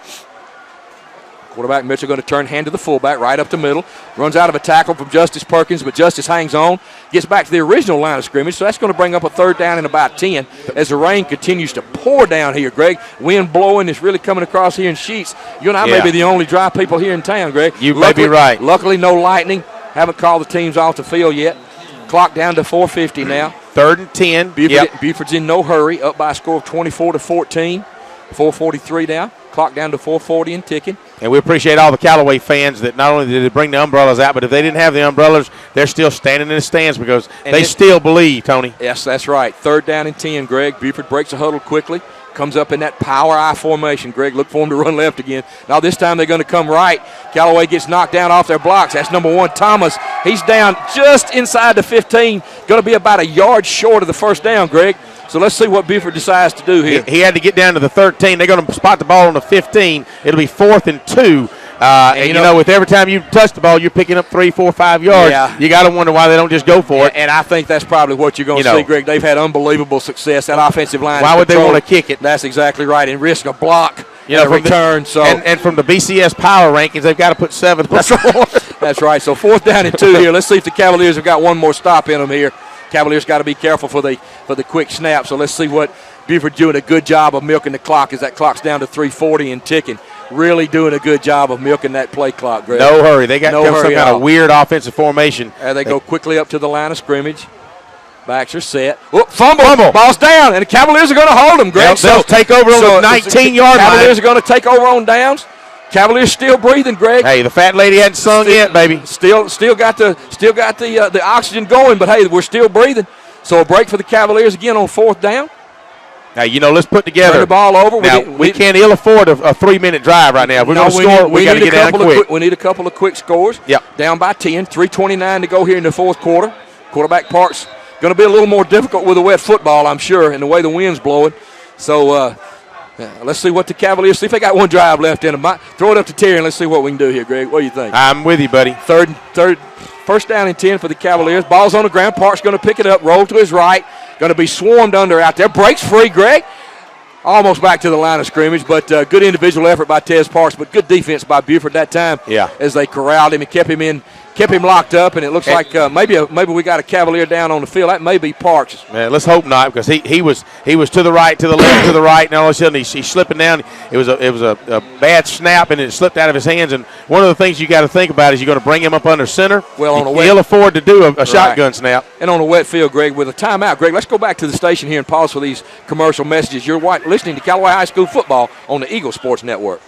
Quarterback Mitchell going to turn hand to the fullback, right up the middle. Runs out of a tackle from Justice Perkins, but Justice hangs on. Gets back to the original line of scrimmage, so that's going to bring up a third down and about 10 as the rain continues to pour down here, Greg. Wind blowing is really coming across here in sheets. You and I may be the only dry people here in town, Greg. You may be right. Luckily, no lightning. Haven't called the teams off the field yet. Clock down to 4:50 now. Third and 10. Buford's in no hurry, up by a score of 24-14. 4:43 now. Clock down to 4:40 and ticking. And we appreciate all the Callaway fans that not only did they bring the umbrellas out, but if they didn't have the umbrellas, they're still standing in the stands because they still believe, Tony. Yes, that's right. Third down and 10, Greg. Buford breaks a huddle quickly. Comes up in that power I formation. Greg, look for them to run left again. Now this time they're going to come right. Callaway gets knocked down off their blocks. That's number 1, Thomas. He's down just inside the 15. Going to be about a yard short of the first down, Greg. So let's see what Buford decides to do here. He had to get down to the 13. They're going to spot the ball on the 15. It'll be 4th and 2. And you know, with every time you touch the ball, you're picking up 3, 4, 5 yards. Yeah. You got to wonder why they don't just go for it. And I think that's probably what you're going to see, Greg. They've had unbelievable success. That offensive line. Why would they want to kick it? That's exactly right. And risk a block, a return. And from the BCS power rankings, they've got to put 7. That's right. That's right. So 4th down and 2 here. Let's see if the Cavaliers have got one more stop in them here. Cavaliers got to be careful for the quick snap. So let's see what Buford doing a good job of milking the clock as that clock's down to 3:40 and ticking. Really doing a good job of milking that play clock, Greg. No hurry. They got some kind of weird offensive formation. They go quickly up to the line of scrimmage. Backs are set. Oh, fumble. Ball's down, and the Cavaliers are going to hold them, Greg. They'll take over on the 19-yard line. Cavaliers are going to take over on downs. Cavaliers still breathing, Greg. Hey, the fat lady hadn't sung yet, baby. Still got the oxygen going, but hey, we're still breathing. So a break for the Cavaliers again on 4th down. Now, let's put together. Turn the ball over. Now, we can't ill afford a 3-minute drive right now. If we're going to score, we got to get down quick. We need a couple of quick scores. Yep. Down by 10, 3:29 to go here in the fourth quarter. Quarterback Parks going to be a little more difficult with a wet football, I'm sure, and the way the wind's blowing. So let's see what the Cavaliers, see if they got one drive left in them. Throw it up to Terry and let's see what we can do here, Greg. What do you think? I'm with you, buddy. First down and 10 for the Cavaliers. Ball's on the ground. Parks going to pick it up, roll to his right. Going to be swarmed under out there. Breaks free, Greg. almost back to the line of scrimmage, but good individual effort by Tez Parks, but good defense by Buford that time. Yeah. As they corralled him and kept him locked up, and it looks like maybe we got a Cavalier down on the field. That may be Parks. Man, let's hope not, because he was to the right, to the left, to the right, and all of a sudden he's slipping down. It was a bad snap, and it slipped out of his hands. And one of the things you got to think about is you're going to bring him up under center. Well, on a wet, he'll afford to do a shotgun snap. And on a wet field, Greg, with a timeout. Greg, let's go back to the station here and pause for these commercial messages. You're listening to Callaway High School football on the Eagle Sports Network.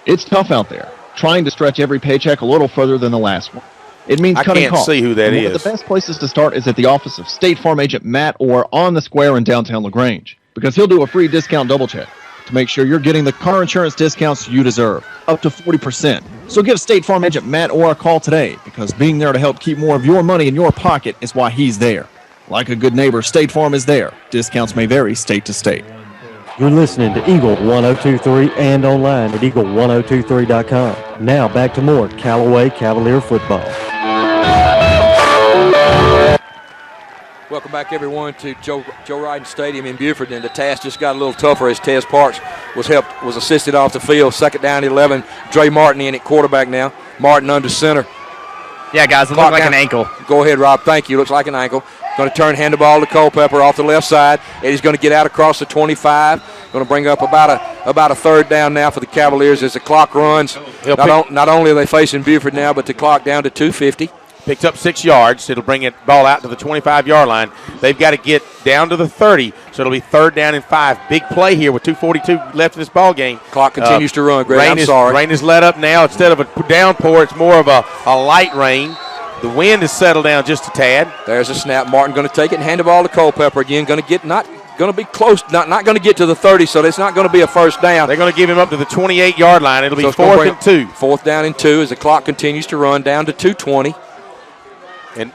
It's tough out there, trying to stretch every paycheck a little further than the last one. It means cutting costs. I can't see who that is. One of the best places to start is at the office of State Farm agent Matt Orr on the square in downtown LaGrange, because he'll do a free discount double check to make sure you're getting the car insurance discounts you deserve, up to 40%. So give State Farm agent Matt Orr a call today, because being there to help keep more of your money in your pocket is why he's there. Like a good neighbor, State Farm is there. Discounts may vary state to state. You're listening to Eagle 102.3 and online at eagle1023.com. Now back to more Callaway Cavalier football. Welcome back, everyone, to Joe Ryden Stadium in Buford, and the task just got a little tougher as Tez Parks was assisted off the field. Second down, 11. Dre Martin in at quarterback now. Martin under center. Yeah, guys, it looked like an ankle. Go ahead, Rob. Thank you. Looks like an ankle. Going to hand the ball to Culpepper off the left side. Eddie's going to get out across the 25. Going to bring up about a third down now for the Cavaliers as the clock runs. Not only are they facing Buford now, but the clock down to 2:50. Picked up 6 yards. It'll bring it ball out to the 25-yard line. They've got to get down to the 30, so it'll be 3rd down and 5. Big play here with 2:42 left in this ball game. Clock continues to run, Greg. Rain is let up now. Instead of a downpour, it's more of a light rain. The wind has settled down just a tad. There's a snap. Martin going to take it and hand the ball to Culpepper again. Going to get not going to be close, not going to get to the 30, so it's not going to be a first down. They're going to give him up to the 28-yard line. It'll be 4th and 2. 4th down and 2 as the clock continues to run down to 2:20.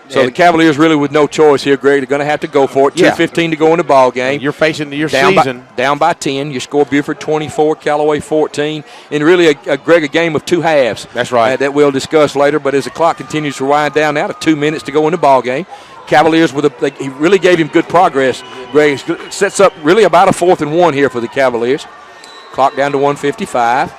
So the Cavaliers really with no choice here, Greg. They're going to have to go for it. 2:15 to go in the ball game. You're facing your season. Down by 10. You score Buford 24, Callaway 14. And really, a game of 2 halves. That's right. That we'll discuss later. But as the clock continues to wind down now to 2 minutes to go in the ball game, Cavaliers he really gave him good progress. Greg sets up really about a 4th and 1 here for the Cavaliers. Clock down to 1:55.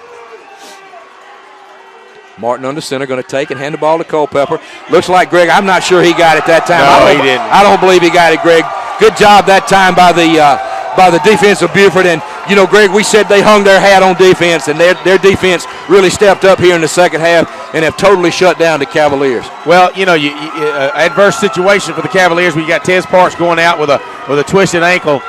Martin under center, going to take and hand the ball to Culpepper. Looks like, Greg, I'm not sure he got it that time. No, he didn't. I don't believe he got it, Greg. Good job that time by the defense of Buford. And, Greg, we said they hung their hat on defense, and their defense really stepped up here in the second half and have totally shut down the Cavaliers. Well, adverse situation for the Cavaliers. We got Tez Parks going out with a twisted ankle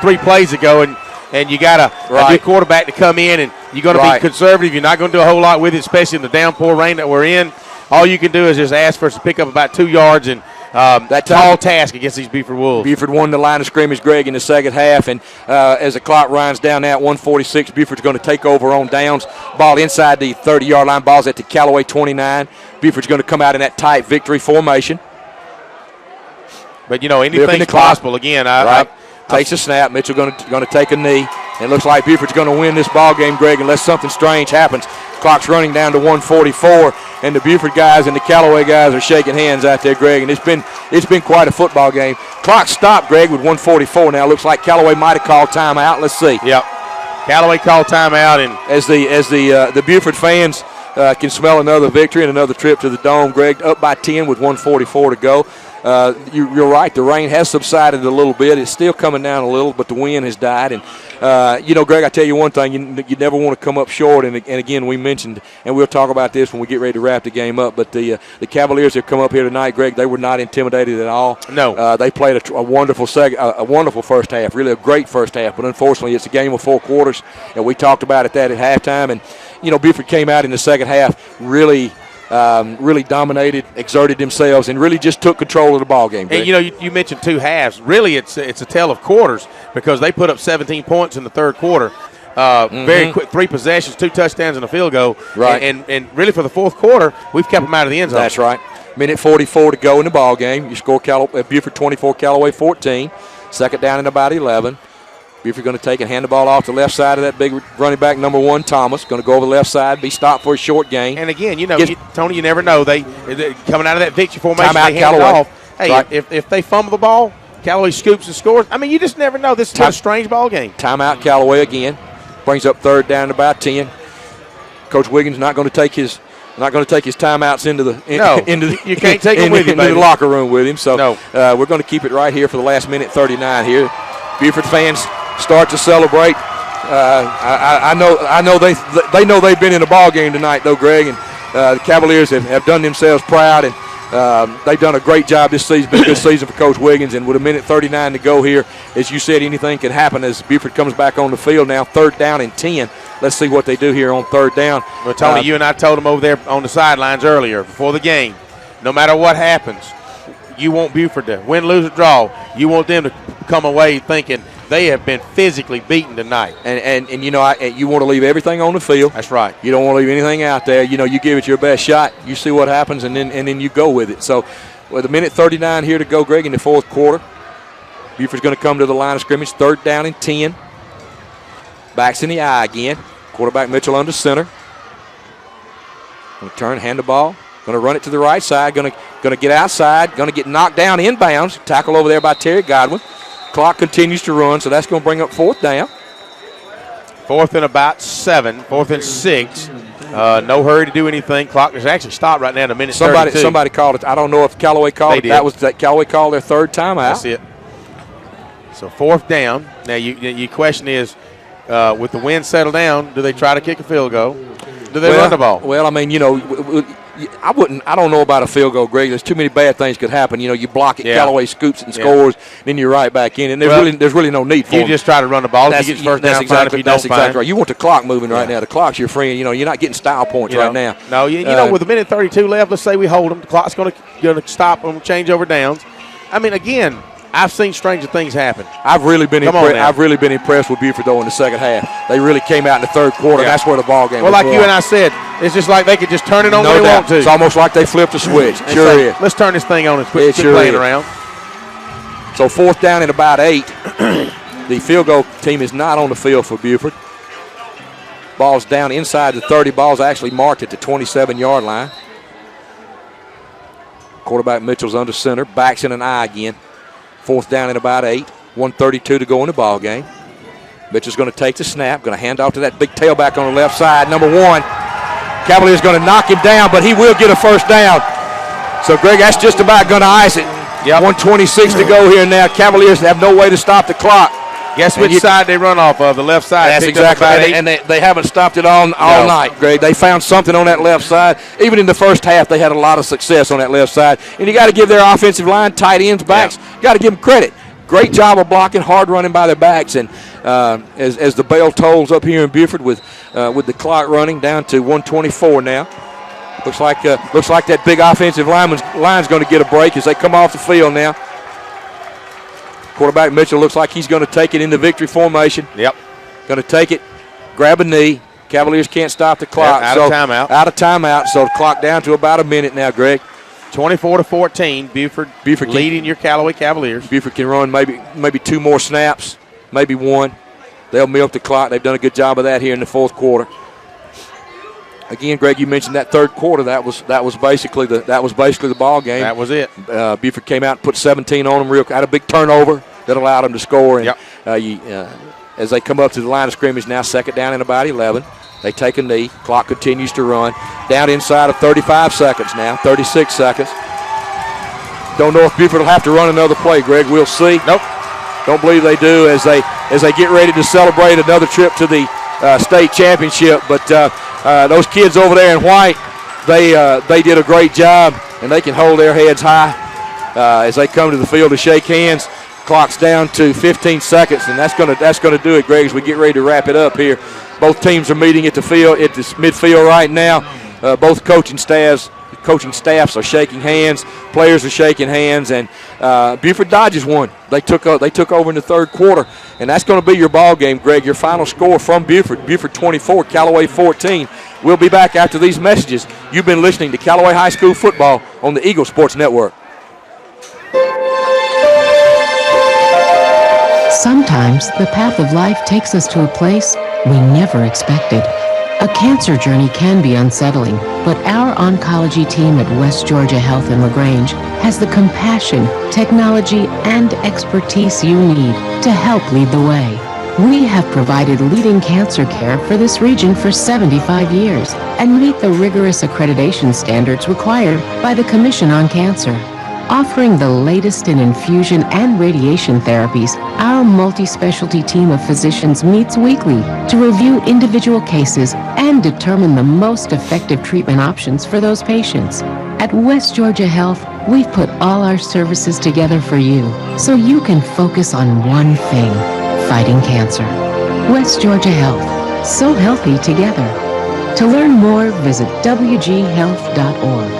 3 plays ago, and you got a new quarterback to come in, and you're going to be conservative. You're not going to do a whole lot with it, especially in the downpour rain that we're in. All you can do is just ask for us to pick up about 2 yards, and that tall task against these Buford Wolves. Buford won the line of scrimmage, Greg, in the second half, and as the clock runs down now at 1:46, Buford's going to take over on downs. Ball inside the 30-yard line. Ball's at the Callaway 29. Buford's going to come out in that tight victory formation. But, anything's possible. Again, takes a snap. Mitchell going to take a knee. And it looks like Buford's going to win this ball game, Greg, unless something strange happens. Clock's running down to 1:44, and the Buford guys and the Callaway guys are shaking hands out there, Greg. And it's been quite a football game. Clock stopped, Greg, with 1:44 now. Looks like Callaway might have called timeout. Let's see. Yep. Callaway called timeout, and as the Buford fans can smell another victory and another trip to the Dome, Greg, up by 10 with 1:44 to go. You're right. The rain has subsided a little bit. It's still coming down a little, but the wind has died. And, Greg, I tell you one thing. You never want to come up short. And again, we mentioned, and we'll talk about this when we get ready to wrap the game up, but the Cavaliers have come up here tonight, Greg. They were not intimidated at all. No. They played a wonderful a wonderful first half, really a great first half. But unfortunately, it's a game of 4 quarters, and we talked about it at halftime. And, Buford came out in the second half really dominated, exerted themselves, and really just took control of the ball game. And you mentioned 2 halves. Really, it's a tale of quarters because they put up 17 points in the third quarter. Very quick, 3 possessions, 2 touchdowns, and a field goal. Right. And really for the fourth quarter, we've kept them out of the end zone. That's right. Minute 44 to go in the ball game. You score Buford 24, Callaway 14. Second down and about 11. Buford going to take and hand the ball off the left side of that big running back, number 1, Thomas. Going to go over the left side, be stopped for a short gain. And again, Tony, you never know. They coming out of that victory formation, timeout, they hand Callaway. it off. Hey, if they fumble the ball, Callaway scoops and scores. I mean, you just never know. This is a strange ball game. Timeout, Callaway again. Brings up third down to about 10. Coach Wiggins not going to take his timeouts into the you can't take them with you, into the locker room with him. So we're going to keep it right here for the last minute 39 here. Buford fans start to celebrate. I know they know they've been in a ball game tonight, though, Greg, and the Cavaliers have done themselves proud, and they've done a great job this season. Been a good season for Coach Wiggins, and with a minute 39 to go here, as you said, anything can happen as Buford comes back on the field now. 3rd down and 10. Let's see what they do here on 3rd down. Well, Tony, you and I told them over there on the sidelines earlier before the game, no matter what happens, you want Buford to win, lose, or draw. You want them to come away thinking they have been physically beaten tonight. And you know, you want to leave everything on the field. That's right. You don't want to leave anything out there. You know, you give it your best shot. You see what happens, and then you go with it. So with a minute 39 here to go, Greg, in the 4th quarter, Buford's going to come to the line of scrimmage. 3rd down and 10. Backs in the eye again. Quarterback Mitchell under center. Going to turn, hand the ball. Going to run it to the right side. Going to get outside. Going to get knocked down inbounds. Tackle over there by Terry Godwin. Clock continues to run, so that's going to bring up 4th down. 4th and about 7. 4th and 6. No hurry to do anything. Clock is actually stopped right now at a minute 32. Somebody called it. I don't know if Callaway called it. That Callaway called their 3rd timeout. That's it. So 4th down. Now your question is, with the wind settled down, do they try to kick a field goal? Do they run the ball? Well, I mean, you know, I don't know about a field goal, Greg. There's too many bad things could happen. You know, you block it, Callaway scoops and scores, then you're right back in, and there's really no need for you. Just try to run the ball. If you get first down, that's exactly right. You want the clock moving right now. The clock's your friend. You know, you're not getting style points right now. No, you know, with a minute 32 left, let's say we hold them. The clock's going to stop them, change over downs. I mean, again, I've seen stranger things happen. I've really been impressed with Buford, though, in the second half. They really came out in the 3rd quarter. That's where the ball game was like won. You and I said, it's just like they could just turn it on when they want to. It's almost like they flipped a switch. Sure is. Let's turn this thing on and quit playing around. So 4th down and about 8. The field goal team is not on the field for Buford. Ball's down inside the 30. Ball's actually marked at the 27-yard line. Quarterback Mitchell's under center. Backs in an eye again. 4th down and about 8. 1:32 to go in the ball game. Mitchell's going to take the snap. Going to hand off to that big tailback on the left side, number 1. Cavalier's going to knock him down, but he will get a first down. So, Greg, that's just about going to ice it. 1:26 to go here now. Cavaliers have no way to stop the clock. Guess which side they run off of? The left side. That's exactly right. And they haven't stopped it all night, Greg. They found something on that left side. Even in the first half, they had a lot of success on that left side. And you got to give their offensive line, tight ends, backs, got to give them credit. Great job of blocking, hard running by their backs. And as the bell tolls up here in Buford with the clock running down to 1:24 now. Looks like that big offensive line's going to get a break as they come off the field now. Quarterback Mitchell looks like he's going to take it into victory formation. Yep. Going to take it, grab a knee. Cavaliers can't stop the clock. Out of timeout. Out of timeout, so the clock down to about a minute now, Greg. 24-14, Buford leading your Callaway Cavaliers. Buford can run maybe 2 more snaps, maybe 1. They'll milk the clock. They've done a good job of that here in the 4th quarter. Again, Greg, you mentioned that 3rd quarter. That was basically the ball game. That was it. Buford came out and put 17 on them. Had a big turnover that allowed them to score. And as they come up to the line of scrimmage now, 2nd down and about 11. They take a knee. Clock continues to run. Down inside of 35 seconds now, 36 seconds. Don't know if Buford will have to run another play, Greg. We'll see. Nope. Don't believe they do as they get ready to celebrate another trip to the state championship. But those kids over there in white, they did a great job, and they can hold their heads high as they come to the field to shake hands. Clock's down to 15 seconds, and that's gonna do it, Greg, as we get ready to wrap it up here. Both teams are meeting at the midfield right now. Both coaching staffs are shaking hands. Players are shaking hands, and Buford Dodgers won. They took over in the 3rd quarter, and that's going to be your ball game, Greg. Your final score from Buford 24, Callaway 14. We'll be back after these messages. You've been listening to Callaway High School football on the Eagle Sports Network. Sometimes the path of life takes us to a place we never expected. A cancer journey can be unsettling, but our oncology team at West Georgia Health in LaGrange has the compassion, technology, and expertise you need to help lead the way. We have provided leading cancer care for this region for 75 years and meet the rigorous accreditation standards required by the Commission on Cancer. Offering the latest in infusion and radiation therapies, our multi-specialty team of physicians meets weekly to review individual cases and determine the most effective treatment options for those patients. At West Georgia Health, we've put all our services together for you, so you can focus on one thing: fighting cancer. West Georgia Health, so healthy together. To learn more, visit wghealth.org.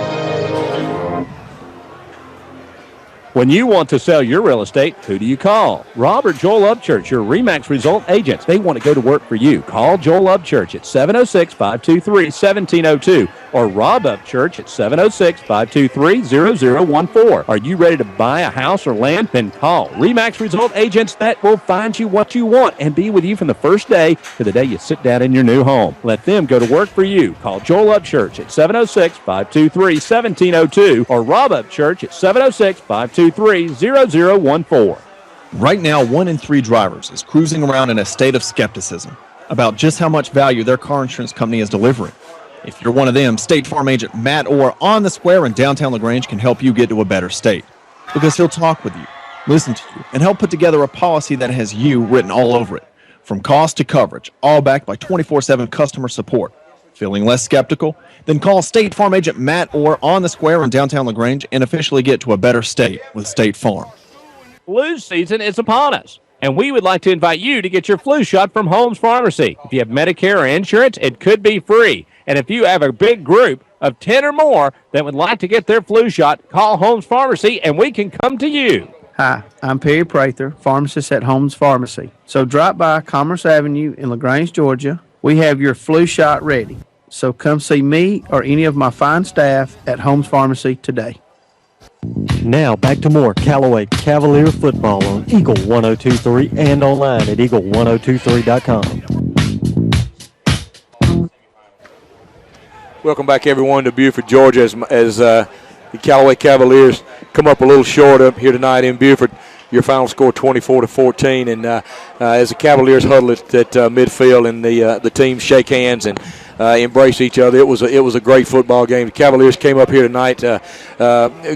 When you want to sell your real estate, who do you call? Rob or Joel Upchurch, your RE/MAX result agents. They want to go to work for you. Call Joel Upchurch at 706-523-1702 or Rob Upchurch at 706-523-0014. Are you ready to buy a house or land? Then call RE/MAX result agents that will find you what you want and be with you from the first day to the day you sit down in your new home. Let them go to work for you. Call Joel Upchurch at 706-523-1702 or Rob Upchurch at 706-523-0014. Right now, 1 in 3 drivers is cruising around in a state of skepticism about just how much value their car insurance company is delivering. If you're one of them, State Farm agent Matt Orr on the Square in downtown LaGrange can help you get to a better state, because he'll talk with you, listen to you, and help put together a policy that has you written all over it, from cost to coverage, all backed by 24/7 customer support. Feeling less skeptical? Then call State Farm agent Matt Orr on the Square in downtown LaGrange and officially get to a better state with State Farm. Flu season is upon us, and we would like to invite you to get your flu shot from Holmes Pharmacy. If you have Medicare or insurance, it could be free. And if you have a big group of 10 or more that would like to get their flu shot, call Holmes Pharmacy and we can come to you. Hi, I'm Perry Prather, pharmacist at Holmes Pharmacy. So drop by Commerce Avenue in LaGrange, Georgia. We have your flu shot ready. So come see me or any of my fine staff at Holmes Pharmacy today. Now back to more Callaway Cavalier football on Eagle 1023 and online at eagle1023.com. Welcome back, everyone, to Buford, Georgia, as the Callaway Cavaliers come up a little short up here tonight in Buford. Your final score 24-14, and as the Cavaliers huddle at midfield and the teams shake hands and embrace each other, it was a great football game. The Cavaliers came up here tonight,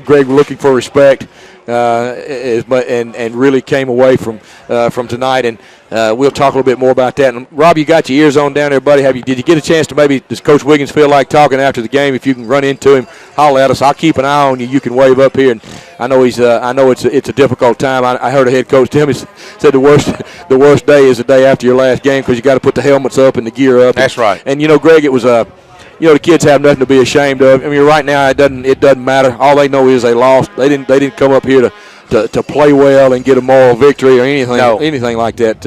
Greg, looking for respect, and really came away from tonight. And we'll talk a little bit more about that. And Rob, you got your ears on down there, buddy. Did you get a chance to does Coach Wiggins feel like talking after the game? If you can run into him, holler at us. I'll keep an eye on you. You can wave up here. And I know it's a difficult time. I heard a head coach tell me, said the worst day is the day after your last game because you got to put the helmets up and the gear up. That's right. And Greg, it was the kids have nothing to be ashamed of. I mean, right now it doesn't matter. All they know is they lost. They didn't come up here to play well and get a moral victory or anything like that.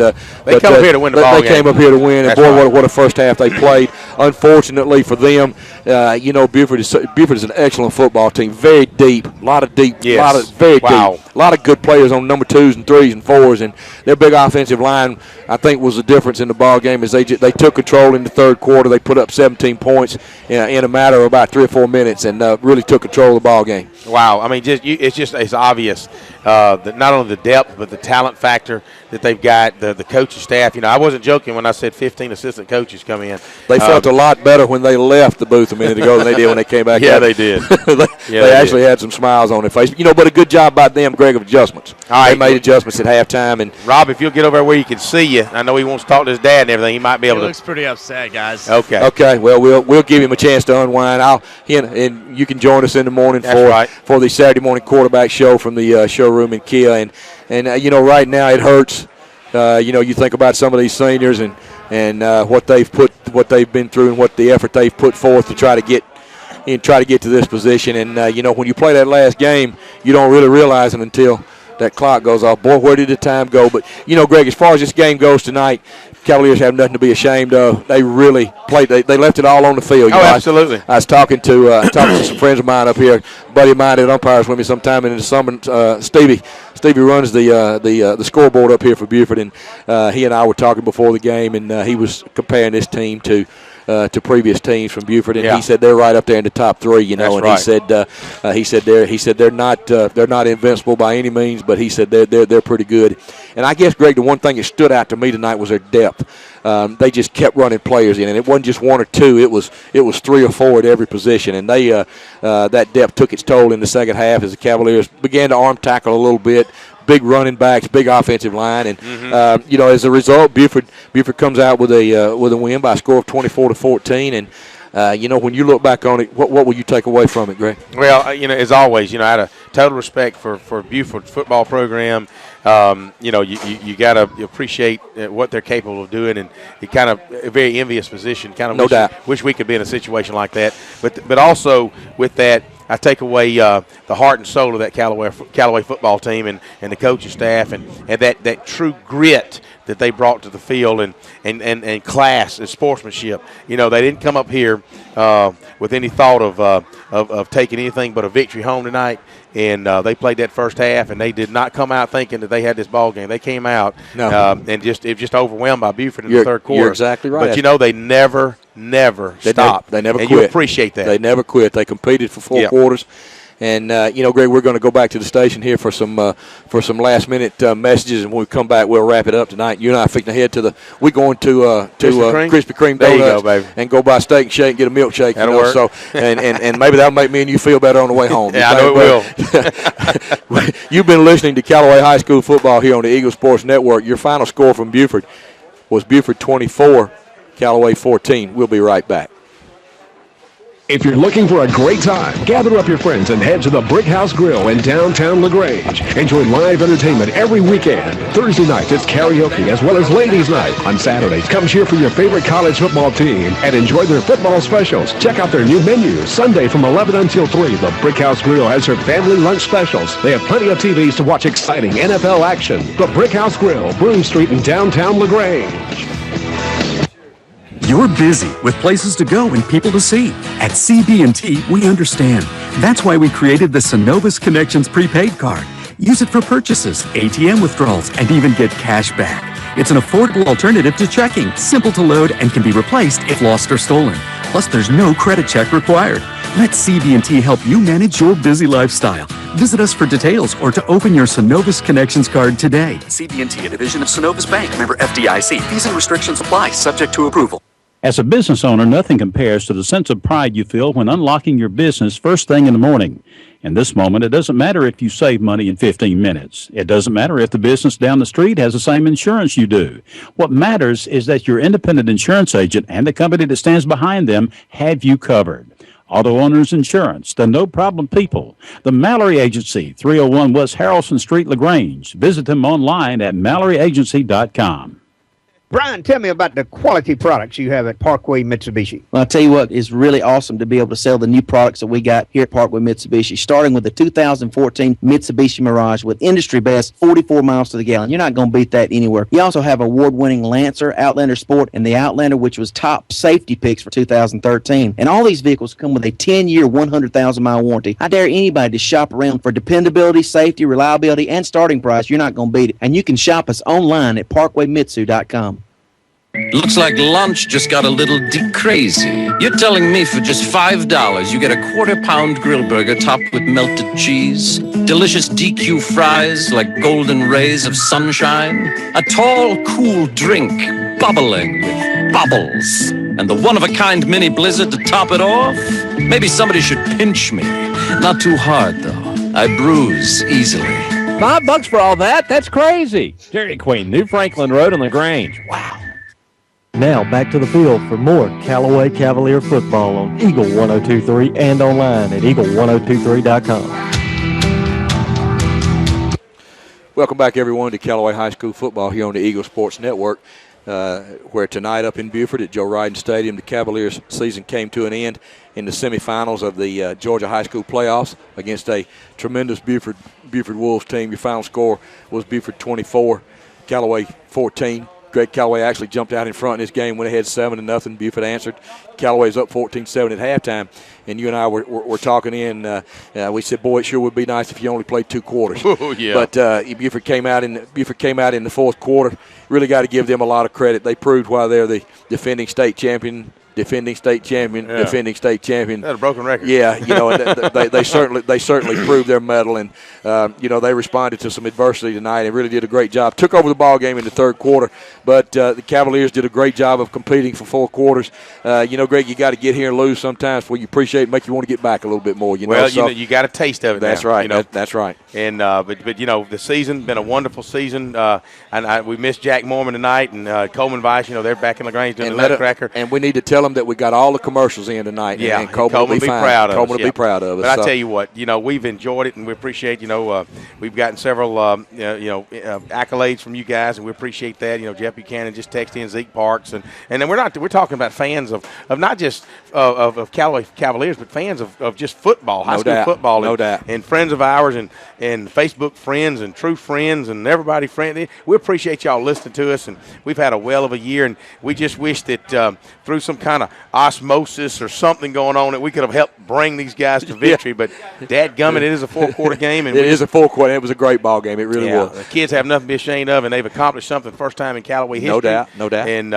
They come up here to win the ball game. They came up here to win, and That's boy, right. what a first half they played. Unfortunately for them, Buford is an excellent football team. Very deep, a lot of deep, Yes. very Wow. deep. A lot of good players on number 2s and 3s and 4s, and their big offensive line, I think, was the difference in the ball game. As they took control in the third quarter, they put up 17 points in a matter of about 3 or 4 minutes, and really took control of the ball game. Wow, I mean, it's obvious that not only the depth but the talent factor that they've got, the coaching staff. I wasn't joking when I said 15 assistant coaches come in. They felt a lot better when they left the booth a minute ago than they did when they came back. Yeah, out. they did. They actually had some smiles on their face. But a good job by them, Greg, of adjustments. All right. They made adjustments at halftime. And Rob, if you'll get over there where you can see you, I know he wants to talk to his dad and everything. He might be able He to. looks pretty upset, guys. Okay. Okay. Well, we'll give him a chance to unwind. And you can join us in the morning for the Saturday morning quarterback show from the showroom in Kia. And right now it hurts. You think about some of these seniors and what they've been through and what the effort they've put forth to try to get to this position. And when you play that last game, you don't really realize it until that clock goes off. Boy, where did the time go? But Greg, as far as this game goes tonight, Cavaliers have nothing to be ashamed of. They really played. They left it all on the field. Absolutely. I was talking to some friends of mine up here. A buddy of mine that umpires with me sometime in the summer. Stevie runs the scoreboard up here for Buford, and he and I were talking before the game, and he was comparing this team to to previous teams from Buford, and Yeah. he said they're right up there in the top three. You know, That's and right. he said they're not invincible by any means, but he said they're pretty good. And I guess, Greg, the one thing that stood out to me tonight was their depth. They just kept running players in, and it wasn't just one or two. It was 3 or 4 at every position, and they that depth took its toll in the second half as the Cavaliers began to arm tackle a little bit. Big running backs, big offensive line, and as a result, Buford comes out with a win by a score of 24-14. And when you look back on it, what will you take away from it, Greg? Well, as always, I had a total respect for Buford's football program. You got to appreciate what they're capable of doing, and you kind of a very envious position. Kind of No doubt. Wish we could be in a situation like that. But also with that, I take away the heart and soul of that Callaway football team and the coaching staff and that true grit that they brought to the field and class and sportsmanship. They didn't come up here with any thought of taking anything but a victory home tonight. And they played that first half, and they did not come out thinking that they had this ball game. They came out and just overwhelmed by Buford in the third quarter. You're exactly right. But they never stopped. They never and quit. You appreciate that. They never quit. They competed for 4 quarters. And Greg, we're going to go back to the station here for some last minute messages, and when we come back, we'll wrap it up tonight. You and I are fixing to head to we're going to Krispy Kreme There you Donuts go, baby. and go buy Steak and Shake and get a milkshake. That'll work. So and maybe that'll make me and you feel better on the way home. Yeah, I know it will. You've been listening to Callaway High School football here on the Eagle Sports Network. Your final score from Buford was Buford 24, Callaway 14. We'll be right back. If you're looking for a great time, gather up your friends and head to the Brick House Grill in downtown LaGrange. Enjoy live entertainment every weekend. Thursday nights, it's karaoke as well as ladies' night. On Saturdays, come cheer for your favorite college football team and enjoy their football specials. Check out their new menu. Sunday from 11 until 3, the Brick House Grill has their family lunch specials. They have plenty of TVs to watch exciting NFL action. The Brick House Grill, Broome Street in downtown LaGrange. You're busy with places to go and people to see. At CB&T, we understand. That's why we created the Synovus Connections prepaid card. Use it for purchases, ATM withdrawals, and even get cash back. It's an affordable alternative to checking, simple to load, and can be replaced if lost or stolen. Plus, there's no credit check required. Let CB&T help you manage your busy lifestyle. Visit us for details or to open your Synovus Connections card today. CB&T, a division of Synovus Bank, member FDIC. Fees and restrictions apply, subject to approval. As a business owner, nothing compares to the sense of pride you feel when unlocking your business first thing in the morning. In this moment, it doesn't matter if you save money in 15 minutes. It doesn't matter if the business down the street has the same insurance you do. What matters is that your independent insurance agent and the company that stands behind them have you covered. Auto Owners Insurance, the no-problem people. The Mallory Agency, 301 West Harrelson Street, LaGrange. Visit them online at MalloryAgency.com. Brian, tell me about the quality products you have at Parkway Mitsubishi. Well, I'll tell you what, it's really awesome to be able to sell the new products that we got here at Parkway Mitsubishi, starting with the 2014 Mitsubishi Mirage with industry best 44 miles to the gallon. You're not going to beat that anywhere. You also have award-winning Lancer, Outlander Sport, and the Outlander, which was top safety picks for 2013. And all these vehicles come with a 10-year, 100,000-mile warranty. I dare anybody to shop around for dependability, safety, reliability, and starting price. You're not going to beat it. And you can shop us online at parkwaymitsu.com. Looks like lunch just got a little crazy. You're telling me for just $5 you get a quarter-pound grill burger topped with melted cheese, delicious DQ fries like golden rays of sunshine, a tall, cool drink bubbling with bubbles, and the one-of-a-kind mini blizzard to top it off? Maybe somebody should pinch me. Not too hard, though. I bruise easily. $5 for all that? That's crazy. Dairy Queen, New Franklin Road in LaGrange. Wow. Now back to the field for more Callaway Cavalier football on Eagle 102.3 and online at eagle1023.com. Welcome back, everyone, to Callaway High School football here on the Eagle Sports Network, where tonight up in Buford at Joe Ryden Stadium, the Cavaliers' season came to an end in the semifinals of the Georgia High School playoffs against a tremendous Buford Wolves team. Your final score was Buford 24, Callaway 14. Greg Callaway actually jumped out in front in this game, went ahead 7-0. Buford answered. Callaway's up 14-7 at halftime. And you and I were talking in. We said, boy, it sure would be nice if you only played 2 quarters. Oh, yeah. But Buford came out in the fourth quarter. Really got to give them a lot of credit. They proved why they're the defending state champion defending state champion. That's a broken record. Yeah, they certainly proved their mettle, and they responded to some adversity tonight and really did a great job. Took over the ball game in the third quarter, but the Cavaliers did a great job of competing for 4 quarters. Greg, you got to get here and lose sometimes where you appreciate it, make you want to get back a little bit more. You got a taste of it. That's now, right. That's right. And but the season been a wonderful season. And we missed Jack Mormon tonight and Coleman Vice. They're back in LaGrange doing the Nutcracker. And we need to tell them that we got all the commercials in tonight. Yeah, and Coleman will be proud of us. Coleman will be proud of us. But I tell you what, we've enjoyed it and we appreciate. We've gotten several accolades from you guys, and we appreciate that. Jeff Buchanan just texted in Zeke Parks, and then we're talking about fans of not just of Callaway Cavaliers, but fans of just football, high school football, no doubt, and friends of ours, and Facebook friends and true friends and everybody friends. We appreciate y'all listening to us, and we've had a well of a year, and we just wish that through some kind of osmosis or something going on that we could have helped bring these guys to victory. But dadgummit, it is a 4-quarter game, and it is a 4-quarter. It was a great ball game. It really was. The kids have nothing to be ashamed of, and they've accomplished something first time in Callaway history. No doubt. And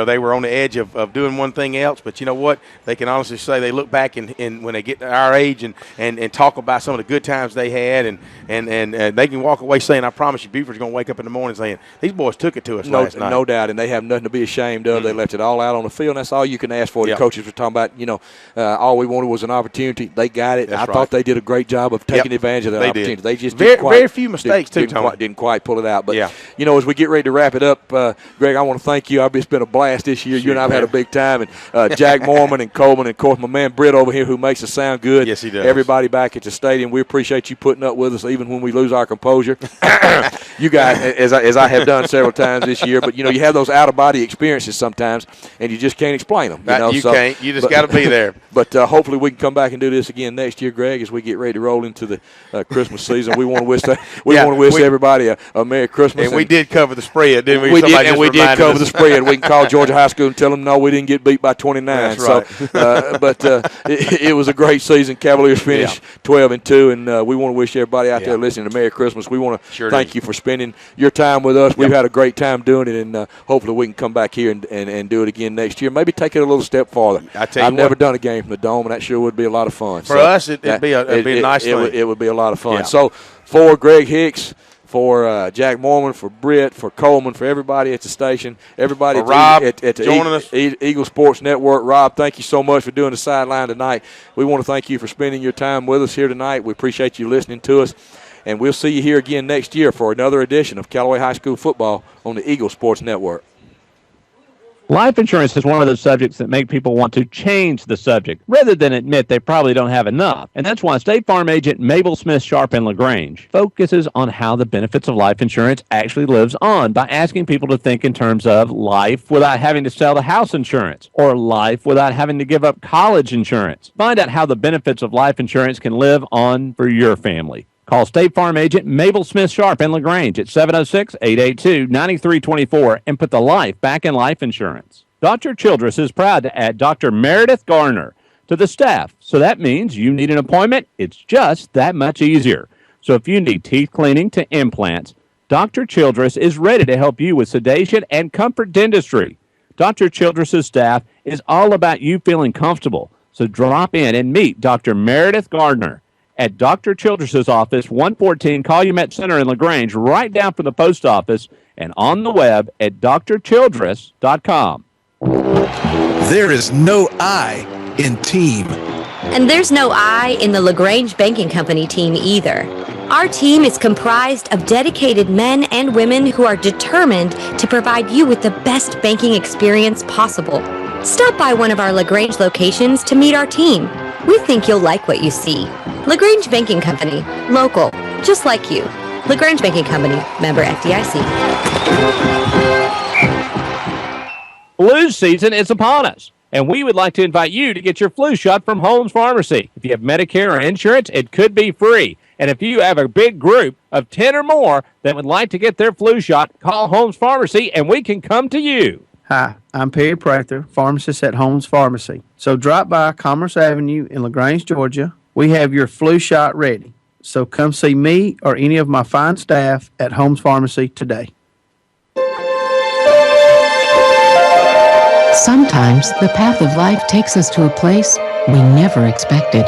they were on the edge of doing one thing else, but you know what? They can honestly say they look back and when they get to our age and talk about some of the good times they had, and they can walk away saying, I promise you, Buford's going to wake up in the morning saying, these boys took it to us last night. No doubt, and they have nothing to be ashamed of. They left it all out on the field, and that's all you can ask for. The coaches were talking about, all we wanted was an opportunity. They got it. I thought they did a great job of taking advantage of that opportunity. Did. They just very few mistakes, didn't quite pull it out. But, as we get ready to wrap it up, Greg, I want to thank you. It's been a blast this year. You and I have had a big time. And Jack Mormon and Coleman, and, of course, my man Britt over here who makes us sound good. Yes, he does. Everybody back at the stadium, we appreciate you putting up with us even when we lose our composure. You guys, as I have done several times this year, but, you have those out-of-body experiences sometimes, and you just can't explain them. You can't. You just got to be there. But hopefully we can come back and do this again next year, Greg, as we get ready to roll into the Christmas season. We want to wish everybody a Merry Christmas. And we did cover the spread, didn't we? We did cover the spread. We can call Georgia High School and tell them, no, we didn't get beat by 29. That's right. So, it was a great season. Cavaliers finished 12-2, and we want to wish everybody out there listening a Merry Christmas. We want to thank you for spending your time with us. We've had a great time doing it, and hopefully we can come back here and do it again next year. Maybe take it a little step farther. I've never done a game from the Dome, and that sure would be a lot of fun. For us, it'd be a nice thing. It would be a lot of fun. Yeah. So, for Greg Hicks, for Jack Mormon, for Britt, for Coleman, for everybody at the station, everybody Rob at the joining us. Eagle Sports Network. Rob, thank you so much for doing the sideline tonight. We want to thank you for spending your time with us here tonight. We appreciate you listening to us, and we'll see you here again next year for another edition of Callaway High School Football on the Eagle Sports Network. Life insurance is one of those subjects that make people want to change the subject rather than admit they probably don't have enough. And that's why State Farm agent Mabel Smith Sharp in LaGrange focuses on how the benefits of life insurance actually lives on by asking people to think in terms of life without having to sell the house insurance or life without having to give up college insurance. Find out how the benefits of life insurance can live on for your family. Call State Farm agent Mabel Smith Sharp in LaGrange at 706-882-9324 and put the life back in life insurance. Dr. Childress is proud to add Dr. Meredith Garner to the staff. So that means you need an appointment. It's just that much easier. So if you need teeth cleaning to implants, Dr. Childress is ready to help you with sedation and comfort dentistry. Dr. Childress's staff is all about you feeling comfortable. So drop in and meet Dr. Meredith Gardner at Dr. Childress's office, 114 Calumet Center in LaGrange, right down from the post office, and on the web at drchildress.com. There is no I in team. And there's no I in the LaGrange Banking Company team either. Our team is comprised of dedicated men and women who are determined to provide you with the best banking experience possible. Stop by one of our LaGrange locations to meet our team. We think you'll like what you see. LaGrange Banking Company, local, just like you. LaGrange Banking Company, member FDIC. Flu season is upon us, and we would like to invite you to get your flu shot from Holmes Pharmacy. If you have Medicare or insurance, it could be free. And if you have a big group of 10 or more that would like to get their flu shot, call Holmes Pharmacy, and we can come to you. Hi, I'm Perry Prather, pharmacist at Holmes Pharmacy. So drop by Commerce Avenue in LaGrange, Georgia. We have your flu shot ready. So come see me or any of my fine staff at Holmes Pharmacy today. Sometimes the path of life takes us to a place we never expected.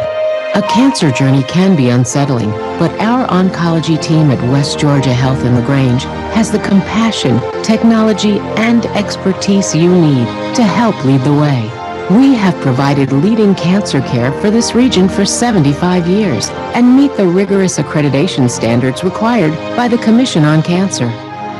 A cancer journey can be unsettling, but our oncology team at West Georgia Health in LaGrange has the compassion, technology, and expertise you need to help lead the way. We have provided leading cancer care for this region for 75 years and meet the rigorous accreditation standards required by the Commission on Cancer.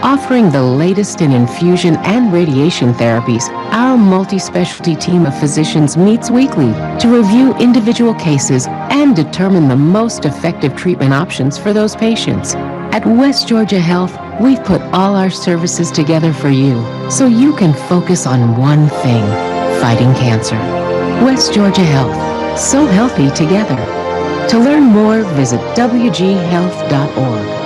Offering the latest in infusion and radiation therapies, our multi-specialty team of physicians meets weekly to review individual cases and determine the most effective treatment options for those patients. At West Georgia Health, we've put all our services together for you so you can focus on one thing: fighting cancer. West Georgia Health. So healthy together. To learn more, visit wghealth.org.